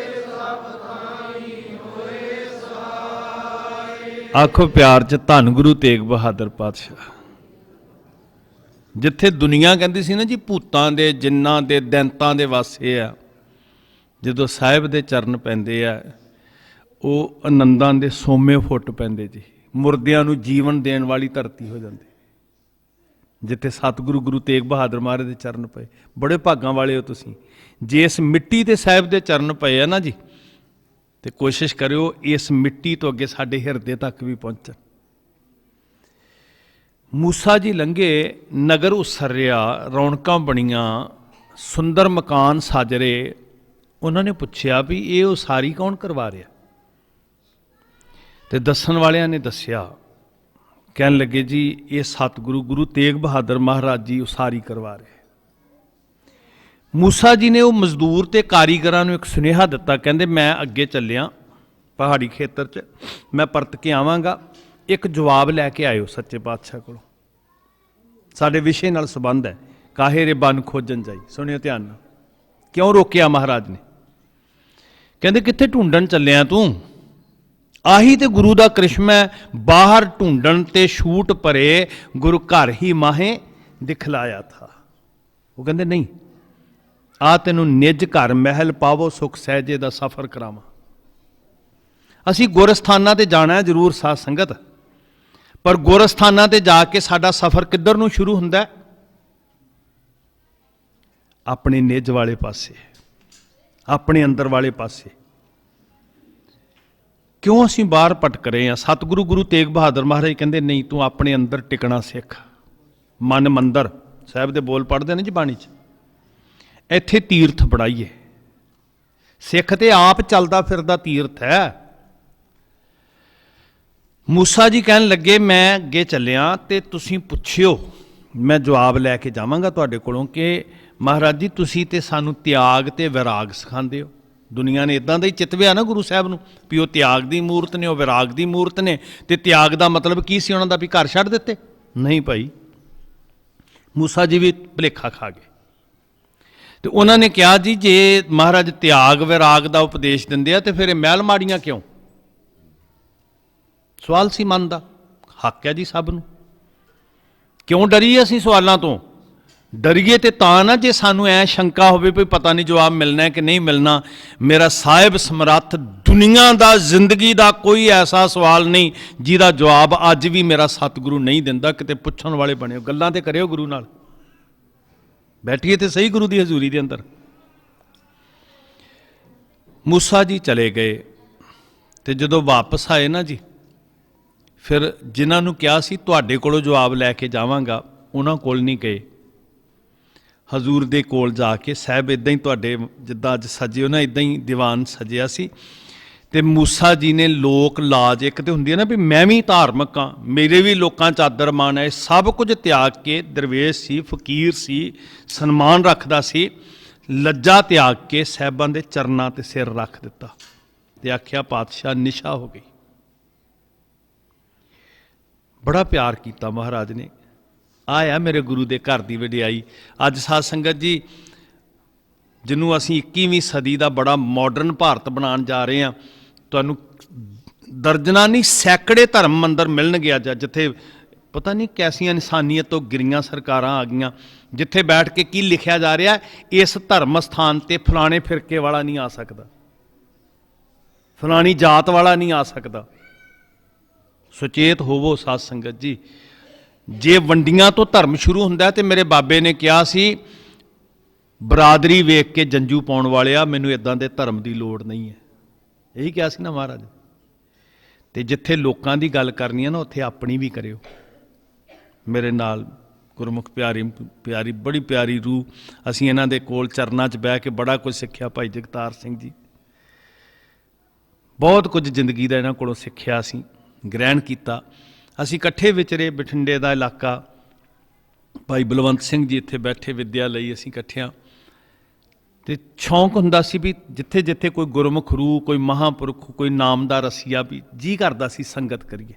Speaker 1: आखो प्यार च धन गुरु तेग बहादुर पातशाह। जिथे दुनिया कहती सी ना जी भूतां दे, जिन्नां दे, दैंतां दे वासे आ, जदों साहिब दे चरण पैंदे आ, ਉਹ ਆਨੰਦਾਂ ਦੇ ਸੋਮੇ ਫੁੱਟ ਪੈਂਦੇ ਜੀ। ਮੁਰਦਿਆਂ ਨੂੰ ਜੀਵਨ ਦੇਣ ਵਾਲੀ ਧਰਤੀ ਹੋ ਜਾਂਦੀ ਜਿੱਥੇ ਸਤਿਗੁਰੂ ਗੁਰੂ ਤੇਗ ਬਹਾਦਰ ਮਹਾਰਾਜ ਦੇ ਚਰਨ ਪਏ। ਬੜੇ ਭਾਗਾਂ ਵਾਲੇ ਹੋ ਤੁਸੀਂ ਜੇ ਇਸ ਮਿੱਟੀ ਤੇ ਸਾਹਿਬ ਦੇ ਚਰਨ ਪਏ ਆ ਨਾ ਜੀ, ਤੇ ਕੋਸ਼ਿਸ਼ ਕਰਿਓ ਇਸ ਮਿੱਟੀ ਤੋਂ ਅੱਗੇ ਸਾਡੇ ਹਿਰਦੇ ਤੱਕ ਵੀ ਪਹੁੰਚਣ। ਮੂਸਾ ਜੀ ਲੰਘੇ, ਨਗਰ ਉਸਰਿਆ, ਰੌਣਕਾਂ ਬਣੀਆਂ, ਸੁੰਦਰ ਮਕਾਨ ਸਜ ਰਹੇ। ਉਹਨਾਂ ਨੇ ਪੁੱਛਿਆ ਵੀ ਇਹ ਉਸਾਰੀ ਕੌਣ ਕਰਵਾ ਰਿਹਾ? ਤੇ ਦੱਸਣ ਵਾਲਿਆਂ ਨੇ ਦੱਸਿਆ, ਕਹਿਣ ਲੱਗੇ ਜੀ ਇਹ ਸਤਿਗੁਰੂ ਗੁਰੂ ਤੇਗ ਬਹਾਦਰ ਮਹਾਰਾਜ ਜੀ ਉਸਾਰੀ ਕਰਵਾ ਰਹੇ। ਮੂਸਾ ਜੀ ਨੇ ਉਹ ਮਜ਼ਦੂਰ ਤੇ ਕਾਰੀਗਰਾਂ ਨੂੰ ਇੱਕ ਸੁਨੇਹਾ ਦਿੱਤਾ, ਕਹਿੰਦੇ ਮੈਂ ਅੱਗੇ ਚੱਲਿਆ ਪਹਾੜੀ ਖੇਤਰ 'ਚ, ਮੈਂ ਪਰਤ ਕੇ ਆਵਾਂਗਾ, ਇੱਕ ਜਵਾਬ ਲੈ ਕੇ ਆਇਓ ਸੱਚੇ ਪਾਤਸ਼ਾਹ ਕੋਲੋਂ, ਸਾਡੇ ਵਿਸ਼ੇ ਨਾਲ ਸੰਬੰਧ ਹੈ। ਕਾਹੇ ਰੇ ਬਨ ਖੋਜਣ ਜਾਈ। ਸੁਣਿਓ ਧਿਆਨ ਨਾਲ, ਕਿਉਂ ਰੋਕਿਆ ਮਹਾਰਾਜ ਨੇ? ਕਹਿੰਦੇ ਕਿੱਥੇ ਢੂੰਡਣ ਚੱਲਿਆ ਤੂੰ? ਆਹੀ ਤੇ ਗੁਰੂ ਦਾ ਕ੍ਰਿਸ਼ਮਾ, ਬਾਹਰ ਢੂੰਡਣ ਤੇ ਛੂਟ ਭਰੇ, ਗੁਰੂ ਘਰ ਹੀ ਮਾਹੇ ਦਿਖਲਾਇਆ ਥਾ। ਉਹ ਕਹਿੰਦੇ ਨਹੀਂ, ਆ ਤੈਨੂੰ ਨਿੱਜ ਘਰ ਮਹਿਲ ਪਾਵੋ, ਸੁਖ ਸਹਿਜੇ ਦਾ ਸਫ਼ਰ ਕਰਾਵਾਂ। ਅਸੀਂ ਗੁਰਸਥਾਨਾਂ ਤੇ ਜਾਣਾ ਹੈ ਜ਼ਰੂਰ ਸਾਧ ਸੰਗਤ, ਪਰ ਗੁਰਸਥਾਨਾਂ ਤੇ ਜਾ ਕੇ ਸਾਡਾ ਸਫ਼ਰ ਕਿੱਧਰ ਨੂੰ ਸ਼ੁਰੂ ਹੁੰਦਾ? ਆਪਣੇ ਨਿੱਜ ਵਾਲੇ ਪਾਸੇ, ਆਪਣੇ ਅੰਦਰ ਵਾਲੇ ਪਾਸੇ। ਕਿਉਂ ਅਸੀਂ ਬਾਹਰ ਭਟਕ ਰਹੇ ਹਾਂ? ਸਤਿਗੁਰੂ ਗੁਰੂ ਤੇਗ ਬਹਾਦਰ ਮਹਾਰਾਜ ਕਹਿੰਦੇ ਨਹੀਂ, ਤੂੰ ਆਪਣੇ ਅੰਦਰ ਟਿਕਣਾ ਸਿੱਖ। ਮਨ ਮੰਦਰ ਸਾਹਿਬ ਦੇ ਬੋਲ ਪੜ੍ਹਦੇ ਨੇ ਜੀ ਬਾਣੀ 'ਚ, ਇੱਥੇ ਤੀਰਥ ਬਣਾਈਏ। ਸਿੱਖ ਤੇ ਆਪ ਚੱਲਦਾ ਫਿਰਦਾ ਤੀਰਥ ਹੈ। ਮੂਸਾ ਜੀ ਕਹਿਣ ਲੱਗੇ ਮੈਂ ਅੱਗੇ ਚੱਲਿਆ ਤੇ ਤੁਸੀਂ ਪੁੱਛਿਓ, ਮੈਂ ਜਵਾਬ ਲੈ ਕੇ ਜਾਵਾਂਗਾ ਤੁਹਾਡੇ ਕੋਲੋਂ ਕਿ ਮਹਾਰਾਜ ਜੀ ਤੁਸੀਂ ਤੇ ਸਾਨੂੰ ਤਿਆਗ ਤੇ ਵਿਰਾਗ ਸਿਖਾਉਂਦੇ ਹੋ। ਦੁਨੀਆ ਨੇ ਇਦਾਂ ਦਾ ਹੀ ਚਿਤਵਿਆ ਨਾ ਗੁਰੂ ਸਾਹਿਬ ਨੂੰ ਵੀ ਉਹ ਤਿਆਗ ਦੀ ਮੂਰਤ ਨੇ, ਉਹ ਵਿਰਾਗ ਦੀ ਮੂਰਤ ਨੇ। ਤੇ ਤਿਆਗ ਦਾ ਮਤਲਬ ਕੀ ਸੀ ਉਹਨਾਂ ਦਾ, ਵੀ ਘਰ ਛੱਡ ਦਿੱਤੇ? ਨਹੀਂ ਭਾਈ, ਮੂਸਾ ਜੀ ਵੀ ਭੁਲੇਖਾ ਖਾ ਗਏ। ਤੇ ਉਹਨਾਂ ਨੇ ਕਿਹਾ ਜੀ ਜੇ ਮਹਾਰਾਜ ਤਿਆਗ ਵਿਰਾਗ ਦਾ ਉਪਦੇਸ਼ ਦਿੰਦੇ ਆ ਤੇ ਫਿਰ ਇਹ ਮਹਿਲ ਮਾੜੀਆਂ ਕਿਉਂ? ਸਵਾਲ ਸੀ ਮਨ ਦਾ, ਹੱਕ ਹੈ ਜੀ ਸਭ ਨੂੰ। ਕਿਉਂ ਡਰੀਏ ਅਸੀਂ ਸਵਾਲਾਂ ਤੋਂ? ਡਰੀਏ ਤੇ ਤਾਂ ਨਾ ਜੇ ਸਾਨੂੰ ਐ ਸ਼ੰਕਾ ਹੋਵੇ ਵੀ ਪਤਾ ਨਹੀਂ ਜਵਾਬ ਮਿਲਣਾ ਕਿ ਨਹੀਂ ਮਿਲਣਾ। ਮੇਰਾ ਸਾਹਿਬ ਸਮਰੱਥ, ਦੁਨੀਆ ਦਾ, ਜ਼ਿੰਦਗੀ ਦਾ ਕੋਈ ਐਸਾ ਸਵਾਲ ਨਹੀਂ ਜਿਹਦਾ ਜਵਾਬ ਅੱਜ ਵੀ ਮੇਰਾ ਸਤਿਗੁਰੂ ਨਹੀਂ ਦਿੰਦਾ। ਕਿਤੇ ਪੁੱਛਣ ਵਾਲੇ ਬਣਿਓ, ਗੱਲਾਂ ਤੇ ਕਰਿਓ ਗੁਰੂ ਨਾਲ, ਬੈਠੀਏ ਤੇ ਸਹੀ ਗੁਰੂ ਦੀ ਹਜ਼ੂਰੀ ਦੇ ਅੰਦਰ। ਮੂਸਾ ਜੀ ਚਲੇ ਗਏ ਤੇ ਜਦੋਂ ਵਾਪਸ ਆਏ ਨਾ ਜੀ, ਫਿਰ ਜਿਨ੍ਹਾਂ ਨੂੰ ਕਿਹਾ ਸੀ ਤੁਹਾਡੇ ਕੋਲੋਂ ਜਵਾਬ ਲੈ ਕੇ ਜਾਵਾਂਗਾ, ਉਹਨਾਂ ਕੋਲ ਨਹੀਂ ਗਏ। ਹਜ਼ੂਰ ਦੇ ਕੋਲ ਜਾ ਕੇ, ਸਾਹਿਬ ਇੱਦਾਂ ਹੀ ਤੁਹਾਡੇ ਜਿੱਦਾਂ ਅੱਜ ਸਜੇ ਹੋ ਨਾ, ਇੱਦਾਂ ਹੀ ਦੀਵਾਨ ਸਜਿਆ ਸੀ। ਤੇ ਮੂਸਾ ਜੀ ਨੇ ਲੋਕ ਲਾਜ, ਇੱਕ ਤੇ ਹੁੰਦੀ ਹੈ ਨਾ ਵੀ ਮੈਂ ਵੀ ਧਾਰਮਿਕ ਹਾਂ, ਮੇਰੇ ਵੀ ਲੋਕਾਂ 'ਚ ਆਦਰ ਮਾਣ ਹੈ, ਸਭ ਕੁਝ ਤਿਆਗ ਕੇ, ਦਰਵੇਸ਼ ਸੀ, ਫਕੀਰ ਸੀ, ਸਨਮਾਨ ਰੱਖਦਾ ਸੀ, ਲੱਜਾ ਤਿਆਗ ਕੇ ਸਾਹਿਬਾਂ ਦੇ ਚਰਨਾਂ ਤੇ ਸਿਰ ਰੱਖ ਦਿੱਤਾ ਤੇ ਆਖਿਆ ਪਾਤਸ਼ਾਹ ਨਿਸ਼ਾ ਹੋ ਗਈ। ਬੜਾ ਪਿਆਰ ਕੀਤਾ ਮਹਾਰਾਜ ਨੇ। ਆਇਆ ਮੇਰੇ ਗੁਰੂ ਦੇ ਘਰ ਦੀ ਵਡਿਆਈ। ਅੱਜ ਸਾਧ ਸੰਗਤ ਜੀ, ਜਿਹਨੂੰ ਅਸੀਂ 21ਵੀਂ ਸਦੀ ਦਾ ਬੜਾ ਮਾਡਰਨ ਭਾਰਤ ਬਣਾਉਣ ਜਾ ਰਹੇ ਹਾਂ, ਤੁਹਾਨੂੰ ਦਰਜਨਾਂ ਨਹੀਂ ਸੈਂਕੜੇ ਧਰਮ ਮੰਦਰ ਮਿਲਣਗੇ ਅੱਜ, ਜਿੱਥੇ ਪਤਾ ਨਹੀਂ ਕੈਸੀਆਂ ਇਨਸਾਨੀਅਤ ਤੋਂ ਗਿਰੀਆਂ ਸਰਕਾਰਾਂ ਆ ਗਈਆਂ, ਜਿੱਥੇ ਬੈਠ ਕੇ ਕੀ ਲਿਖਿਆ ਜਾ ਰਿਹਾ, ਇਸ ਧਰਮ ਸਥਾਨ ਤੇ ਫਲਾਣੇ ਫਿਰਕੇ ਵਾਲਾ ਨਹੀਂ ਆ ਸਕਦਾ, ਫਲਾਣੀ ਜਾਤ ਵਾਲਾ ਨਹੀਂ ਆ ਸਕਦਾ। ਸੁਚੇਤ ਹੋਵੋ ਸਾਧ ਸੰਗਤ ਜੀ। ਜੇ ਵੰਡੀਆਂ ਤੋਂ ਧਰਮ ਸ਼ੁਰੂ ਹੁੰਦਾ ਤੇ ਮੇਰੇ ਬਾਬੇ ਨੇ ਕਿਹਾ ਸੀ, ਬਰਾਦਰੀ ਵੇਖ ਕੇ ਜੰਜੂ ਪਾਉਣ ਵਾਲਿਆ, ਮੈਨੂੰ ਇਦਾਂ ਦੇ ਧਰਮ ਦੀ ਲੋੜ ਨਹੀਂ ਹੈ। ਇਹੀ ਕਿਹਾ ਸੀ ਨਾ ਮਹਾਰਾਜ। ਤੇ ਜਿੱਥੇ ਲੋਕਾਂ ਦੀ ਗੱਲ ਕਰਨੀ ਹੈ ਨਾ, ਉੱਥੇ ਆਪਣੀ ਵੀ ਕਰਿਓ। ਮੇਰੇ ਨਾਲ ਗੁਰਮੁਖ ਪਿਆਰੀ ਬੜੀ ਪਿਆਰੀ ਰੂਹ, ਅਸੀਂ ਇਹਨਾਂ ਦੇ ਕੋਲ ਚਰਨਾਂ 'ਚ ਬਹਿ ਕੇ ਬੜਾ ਕੁਝ ਸਿੱਖਿਆ। ਭਾਈ ਜਗਤਾਰ ਸਿੰਘ ਜੀ, ਬਹੁਤ ਕੁਝ ਜ਼ਿੰਦਗੀ ਦਾ ਇਹਨਾਂ ਕੋਲੋਂ ਸਿੱਖਿਆ, ਅਸੀਂ ਗ੍ਰਹਿਣ ਕੀਤਾ। ਅਸੀਂ ਇਕੱਠੇ ਵਿਚਰੇ, ਬਠਿੰਡੇ ਦਾ ਇਲਾਕਾ, ਭਾਈ ਬਲਵੰਤ ਸਿੰਘ ਜੀ ਇੱਥੇ ਬੈਠੇ ਵਿੱਦਿਆ ਲਈ, ਅਸੀਂ ਇਕੱਠਿਆਂ। ਤੇ ਸ਼ੌਂਕ ਹੁੰਦਾ ਸੀ ਵੀ ਜਿੱਥੇ ਜਿੱਥੇ ਕੋਈ ਗੁਰਮੁਖ ਰੂਹ, ਕੋਈ ਮਹਾਂਪੁਰਖ, ਕੋਈ ਨਾਮਦਾਰ ਰਸੀਆ, ਵੀ ਜੀ ਕਰਦਾ ਸੀ ਸੰਗਤ ਕਰੀਏ।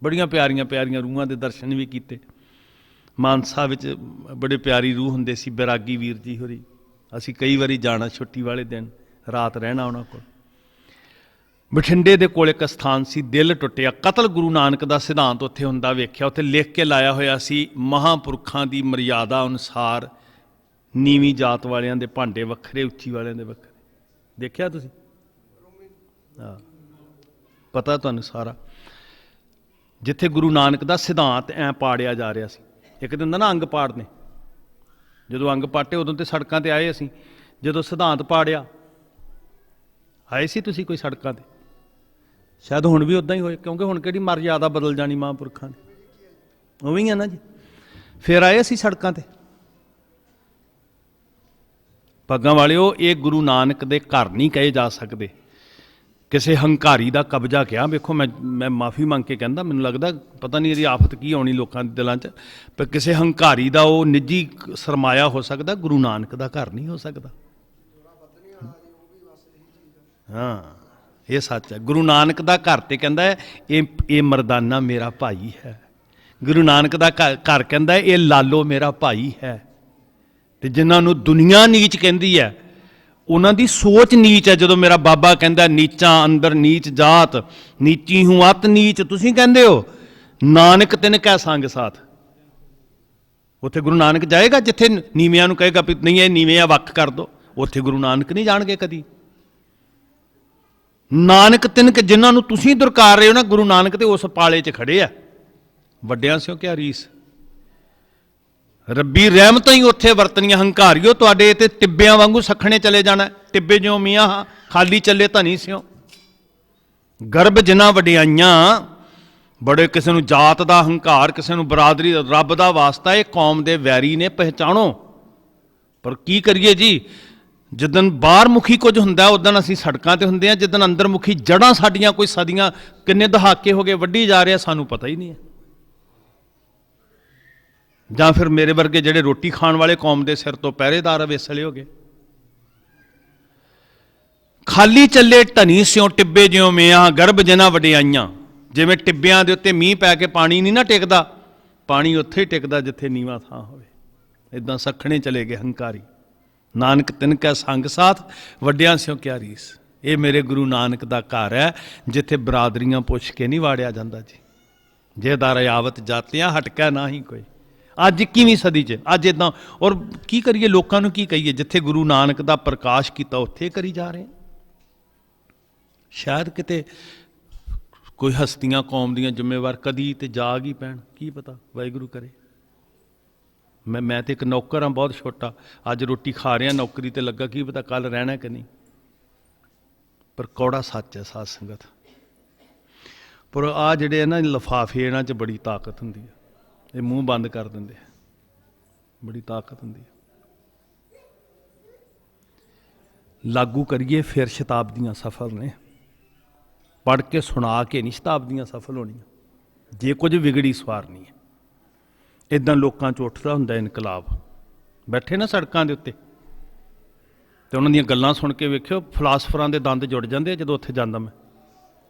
Speaker 1: ਬੜੀਆਂ ਪਿਆਰੀਆਂ ਪਿਆਰੀਆਂ ਰੂਹਾਂ ਦੇ ਦਰਸ਼ਨ ਵੀ ਕੀਤੇ। ਮਾਨਸਾ ਵਿੱਚ ਬੜੇ ਪਿਆਰੀ ਰੂਹ ਹੁੰਦੇ ਸੀ, ਬੈਰਾਗੀ ਵੀਰ ਜੀ ਹੋਰੀ। ਅਸੀਂ ਕਈ ਵਾਰੀ ਜਾਣਾ, ਛੁੱਟੀ ਵਾਲੇ ਦਿਨ ਰਾਤ ਰਹਿਣਾ ਉਹਨਾਂ ਕੋਲ। ਬਠਿੰਡੇ ਦੇ ਕੋਲ ਇੱਕ ਸਥਾਨ ਸੀ, ਦਿਲ ਟੁੱਟਿਆ, ਕਤਲ ਗੁਰੂ ਨਾਨਕ ਦਾ ਸਿਧਾਂਤ ਉੱਥੇ ਹੁੰਦਾ ਵੇਖਿਆ। ਉੱਥੇ ਲਿਖ ਕੇ ਲਾਇਆ ਹੋਇਆ ਸੀ, ਮਹਾਂਪੁਰਖਾਂ ਦੀ ਮਰਿਆਦਾ ਅਨੁਸਾਰ ਨੀਵੀਂ ਜਾਤ ਵਾਲਿਆਂ ਦੇ ਭਾਂਡੇ ਵੱਖਰੇ, ਉੱਚੀ ਵਾਲਿਆਂ ਦੇ ਵੱਖਰੇ। ਦੇਖਿਆ ਤੁਸੀਂ? ਹਾਂ, ਪਤਾ ਤੁਹਾਨੂੰ ਸਾਰਾ। ਜਿੱਥੇ ਗੁਰੂ ਨਾਨਕ ਦਾ ਸਿਧਾਂਤ ਐਂ ਪਾੜਿਆ ਜਾ ਰਿਹਾ ਸੀ। ਇੱਕ ਦਿਨ ਹੁੰਦਾ ਨਾ ਅੰਗ ਪਾੜਨੇ, ਜਦੋਂ ਅੰਗ ਪਾਟੇ ਉਦੋਂ ਤੇ ਸੜਕਾਂ ਤੇ ਆਏ ਅਸੀਂ। ਜਦੋਂ ਸਿਧਾਂਤ ਪਾੜਿਆ, ਆਏ ਸੀ ਤੁਸੀਂ ਕੋਈ ਸੜਕਾਂ ਤੇ? ਸ਼ਾਇਦ ਹੁਣ ਵੀ ਉੱਦਾਂ ਹੀ ਹੋਏ, ਕਿਉਂਕਿ ਹੁਣ ਕਿਹੜੀ ਮਰਿਆਦਾ ਬਦਲ ਜਾਣੀ ਮਹਾਂਪੁਰਖਾਂ ਦੀ, ਉਵੇਂ ਹੀ ਆ ਨਾ ਜੀ। ਫਿਰ ਆਏ ਅਸੀਂ ਸੜਕਾਂ ਤੇ। ਪੱਗਾਂ ਵਾਲਿਓ, ਇਹ ਗੁਰੂ ਨਾਨਕ ਦੇ ਘਰ ਨਹੀਂ ਕਹੇ ਜਾ ਸਕਦੇ। ਕਿਸੇ ਹੰਕਾਰੀ ਦਾ ਕਬਜ਼ਾ ਕਿਹਾ। ਵੇਖੋ, ਮੈਂ ਮਾਫੀ ਮੰਗ ਕੇ ਕਹਿੰਦਾ, ਮੈਨੂੰ ਲੱਗਦਾ ਪਤਾ ਨਹੀਂ ਇਹਦੀ ਆਫਤ ਕੀ ਆਉਣੀ ਲੋਕਾਂ ਦੇ ਦਿਲਾਂ 'ਚ, ਪਰ ਕਿਸੇ ਹੰਕਾਰੀ ਦਾ ਉਹ ਨਿੱਜੀ ਸਰਮਾਇਆ ਹੋ ਸਕਦਾ, ਗੁਰੂ ਨਾਨਕ ਦਾ ਘਰ ਨਹੀਂ ਹੋ ਸਕਦਾ। ਹਾਂ, ਇਹ ਸੱਚ ਹੈ। ਗੁਰੂ ਨਾਨਕ ਦਾ ਘਰ ਤੇ ਕਹਿੰਦਾ ਇਹ ਮਰਦਾਨਾ ਮੇਰਾ ਭਾਈ ਹੈ। ਗੁਰੂ ਨਾਨਕ ਦਾ ਘਰ ਕਹਿੰਦਾ ਇਹ ਲਾਲੋ ਮੇਰਾ ਭਾਈ ਹੈ। ਤੇ ਜਿਨ੍ਹਾਂ ਨੂੰ ਦੁਨੀਆ ਨੀਚ ਕਹਿੰਦੀ ਹੈ, ਉਹਨਾਂ ਦੀ ਸੋਚ ਨੀਚ ਹੈ। ਜਦੋਂ ਮੇਰਾ ਬਾਬਾ ਕਹਿੰਦਾ ਨੀਚਾਂ ਅੰਦਰ ਨੀਚ ਜਾਤ, ਨੀਚੀ ਹੂੰ ਅਤ ਨੀਚ, ਤੁਸੀਂ ਕਹਿੰਦੇ ਹੋ ਨਾਨਕ ਤਿਨ ਕੈ ਸੰਗ ਸਾਥ। ਉੱਥੇ ਗੁਰੂ ਨਾਨਕ ਜਾਏਗਾ ਜਿੱਥੇ ਨੀਵਿਆਂ ਨੂੰ ਕਹੇਗਾ ਵੀ ਨਹੀਂ ਇਹ ਨੀਵੇਂ ਆ, ਵੱਖ ਕਰ ਦੋ? ਉੱਥੇ ਗੁਰੂ ਨਾਨਕ ਨਹੀਂ ਜਾਣਗੇ ਕਦੀ। ਨਾਨਕ ਤਿਨਕ ਜਿਨ੍ਹਾਂ ਨੂੰ ਤੁਸੀਂ ਦੁਰਕਾਰ ਰਹੇ ਹੋ ਨਾ, ਗੁਰੂ ਨਾਨਕ ਤੇ ਉਸ ਪਾਲੇ 'ਚ ਖੜੇ ਆ। ਵੱਡਿਆਂ ਸਿਓ ਕਿਆ ਰੀਸ, ਰੱਬੀ ਰਹਿਮਤਾਂ ਹੀ ਉੱਥੇ ਵਰਤਣੀਆਂ। ਹੰਕਾਰੀਓ, ਤੁਹਾਡੇ ਤੇ ਟਿੱਬਿਆਂ ਵਾਂਗੂ ਸਖਣੇ ਚਲੇ ਜਾਣਾ। ਟਿੱਬੇ ਜਿਉਂ ਮੀਆਂ ਖਾਲੀ ਚੱਲੇ ਧਨੀ ਸਿਓ। ਗਰਭ ਜਿਨ੍ਹਾਂ ਵਡਿਆਈਆਂ, ਬੜੇ ਕਿਸੇ ਨੂੰ ਜਾਤ ਦਾ ਹੰਕਾਰ, ਕਿਸੇ ਨੂੰ ਬਰਾਦਰੀ, ਰੱਬ ਦਾ ਵਾਸਤਾ ਇਹ ਕੌਮ ਦੇ ਵੈਰੀ ਨੇ, ਪਹਿਚਾਣੋ। ਪਰ ਕੀ ਕਰੀਏ ਜੀ, ਜਿੱਦਣ ਬਾਹਰ ਮੁਖੀ ਕੁਝ ਹੁੰਦਾ ਉਦੋਂ ਅਸੀਂ ਸੜਕਾਂ ਤੇ ਹੁੰਦੇ ਹਾਂ, ਜਿੱਦਣ ਅੰਦਰ ਮੁਖੀ ਜੜ੍ਹਾਂ ਸਾਡੀਆਂ ਕੋਈ ਸਦੀਆਂ, ਕਿੰਨੇ ਦਹਾਕੇ ਹੋ ਗਏ ਵੱਢੀ ਜਾ ਰਿਹਾ, ਸਾਨੂੰ ਪਤਾ ਹੀ ਨਹੀਂ ਹੈ। ਜਾਂ ਫਿਰ ਮੇਰੇ ਵਰਗੇ ਜਿਹੜੇ ਰੋਟੀ ਖਾਣ ਵਾਲੇ ਕੌਮ ਦੇ ਸਿਰ ਤੋਂ ਪਹਿਰੇਦਾਰ ਵੇਸਲੇ ਹੋ ਗਏ। ਖਾਲੀ ਚੱਲੇ ਧਨੀ ਸਿਉ ਟਿੱਬੇ ਜਿਉ ਮਿਆਂ ਗਰਭ ਜਿਨਾ ਵਡਿਆਈਆਂ। ਜਿਵੇਂ ਟਿੱਬਿਆਂ ਦੇ ਉੱਤੇ ਮੀਂਹ ਪੈ ਕੇ ਪਾਣੀ ਨਹੀਂ ਨਾ ਟਿਕਦਾ, ਪਾਣੀ ਉੱਥੇ ਹੀ ਟਿਕਦਾ ਜਿੱਥੇ ਨੀਵਾਂ ਥਾਂ ਹੋਵੇ। ਇਦਾਂ ਸਖਣੇ ਚਲੇ ਗਏ ਹੰਕਾਰੀ। ਨਾਨਕ ਤਿਨ ਕੈ ਸੰਗ ਸਾਥ ਵੱਡਿਆਂ ਸਿਉ ਕਿਆ ਰੀਸ। ਇਹ ਮੇਰੇ ਗੁਰੂ ਨਾਨਕ ਦਾ ਘਰ ਹੈ ਜਿੱਥੇ ਬਰਾਦਰੀਆਂ ਪੁੱਛ ਕੇ ਨਹੀਂ ਵਾੜਿਆ ਜਾਂਦਾ ਜੀ। ਜੇ ਦਰ ਆਵਤ ਜਾਤਿਆਂ ਹਟਕਾ ਨਾ ਹੀ ਕੋਈ। ਅੱਜ 21ਵੀਂ ਸਦੀ 'ਚ ਅੱਜ ਇਦਾਂ। ਔਰ ਕੀ ਕਰੀਏ, ਲੋਕਾਂ ਨੂੰ ਕੀ ਕਹੀਏ? ਜਿੱਥੇ ਗੁਰੂ ਨਾਨਕ ਦਾ ਪ੍ਰਕਾਸ਼ ਕੀਤਾ ਉੱਥੇ ਕਰੀ ਜਾ ਰਹੇ। ਸ਼ਾਇਦ ਕਿਤੇ ਕੋਈ ਹਸਤੀਆਂ ਕੌਮ ਦੀਆਂ ਜ਼ਿੰਮੇਵਾਰ ਕਦੀ ਤੇ ਜਾਗ ਹੀ ਪੈਣ, ਕੀ ਪਤਾ, ਵਾਹਿਗੁਰੂ ਕਰੇ। ਮੈਂ ਤੇ ਇੱਕ ਨੌਕਰ ਹਾਂ ਬਹੁਤ ਛੋਟਾ, ਅੱਜ ਰੋਟੀ ਖਾ ਰਿਹਾ, ਨੌਕਰੀ ਤੇ ਲੱਗਾ, ਕੀ ਪਤਾ ਕੱਲ ਰਹਿਣਾ ਕਿ ਨਹੀਂ। ਪਰ ਕੌੜਾ ਸੱਚ ਹੈ ਸਾਧ ਸੰਗਤ। ਪਰ ਆਹ ਜਿਹੜੇ ਆ ਨਾ ਲਿਫਾਫੇ, ਇਹਨਾਂ 'ਚ ਬੜੀ ਤਾਕਤ ਹੁੰਦੀ ਹੈ। ਇਹ ਮੂੰਹ ਬੰਦ ਕਰ ਦਿੰਦੇ ਆ, ਬੜੀ ਤਾਕਤ ਹੁੰਦੀ ਹੈ। ਲਾਗੂ ਕਰੀਏ ਫਿਰ ਸ਼ਤਾਬਦੀਆਂ ਸਫਲ ਨੇ। ਪੜ੍ਹ ਕੇ ਸੁਣਾ ਕੇ ਨਹੀਂ ਸ਼ਤਾਬਦੀਆਂ ਸਫਲ ਹੋਣੀਆਂ। ਜੇ ਕੁਝ ਵਿਗੜੀ ਸਵਾਰਨੀ ਹੈ। ਇੱਦਾਂ ਲੋਕਾਂ 'ਚ ਉੱਠਦਾ ਹੁੰਦਾ ਇਨਕਲਾਬ। ਬੈਠੇ ਨਾ ਸੜਕਾਂ ਦੇ ਉੱਤੇ ਤੇ ਉਹਨਾਂ ਦੀਆਂ ਗੱਲਾਂ ਸੁਣ ਕੇ ਵੇਖਿਓ, ਫਿਲਾਸਫਰਾਂ ਦੇ ਦੰਦ ਜੁੜ ਜਾਂਦੇ ਆ। ਜਦੋਂ ਉੱਥੇ ਜਾਂਦਾ ਮੈਂ,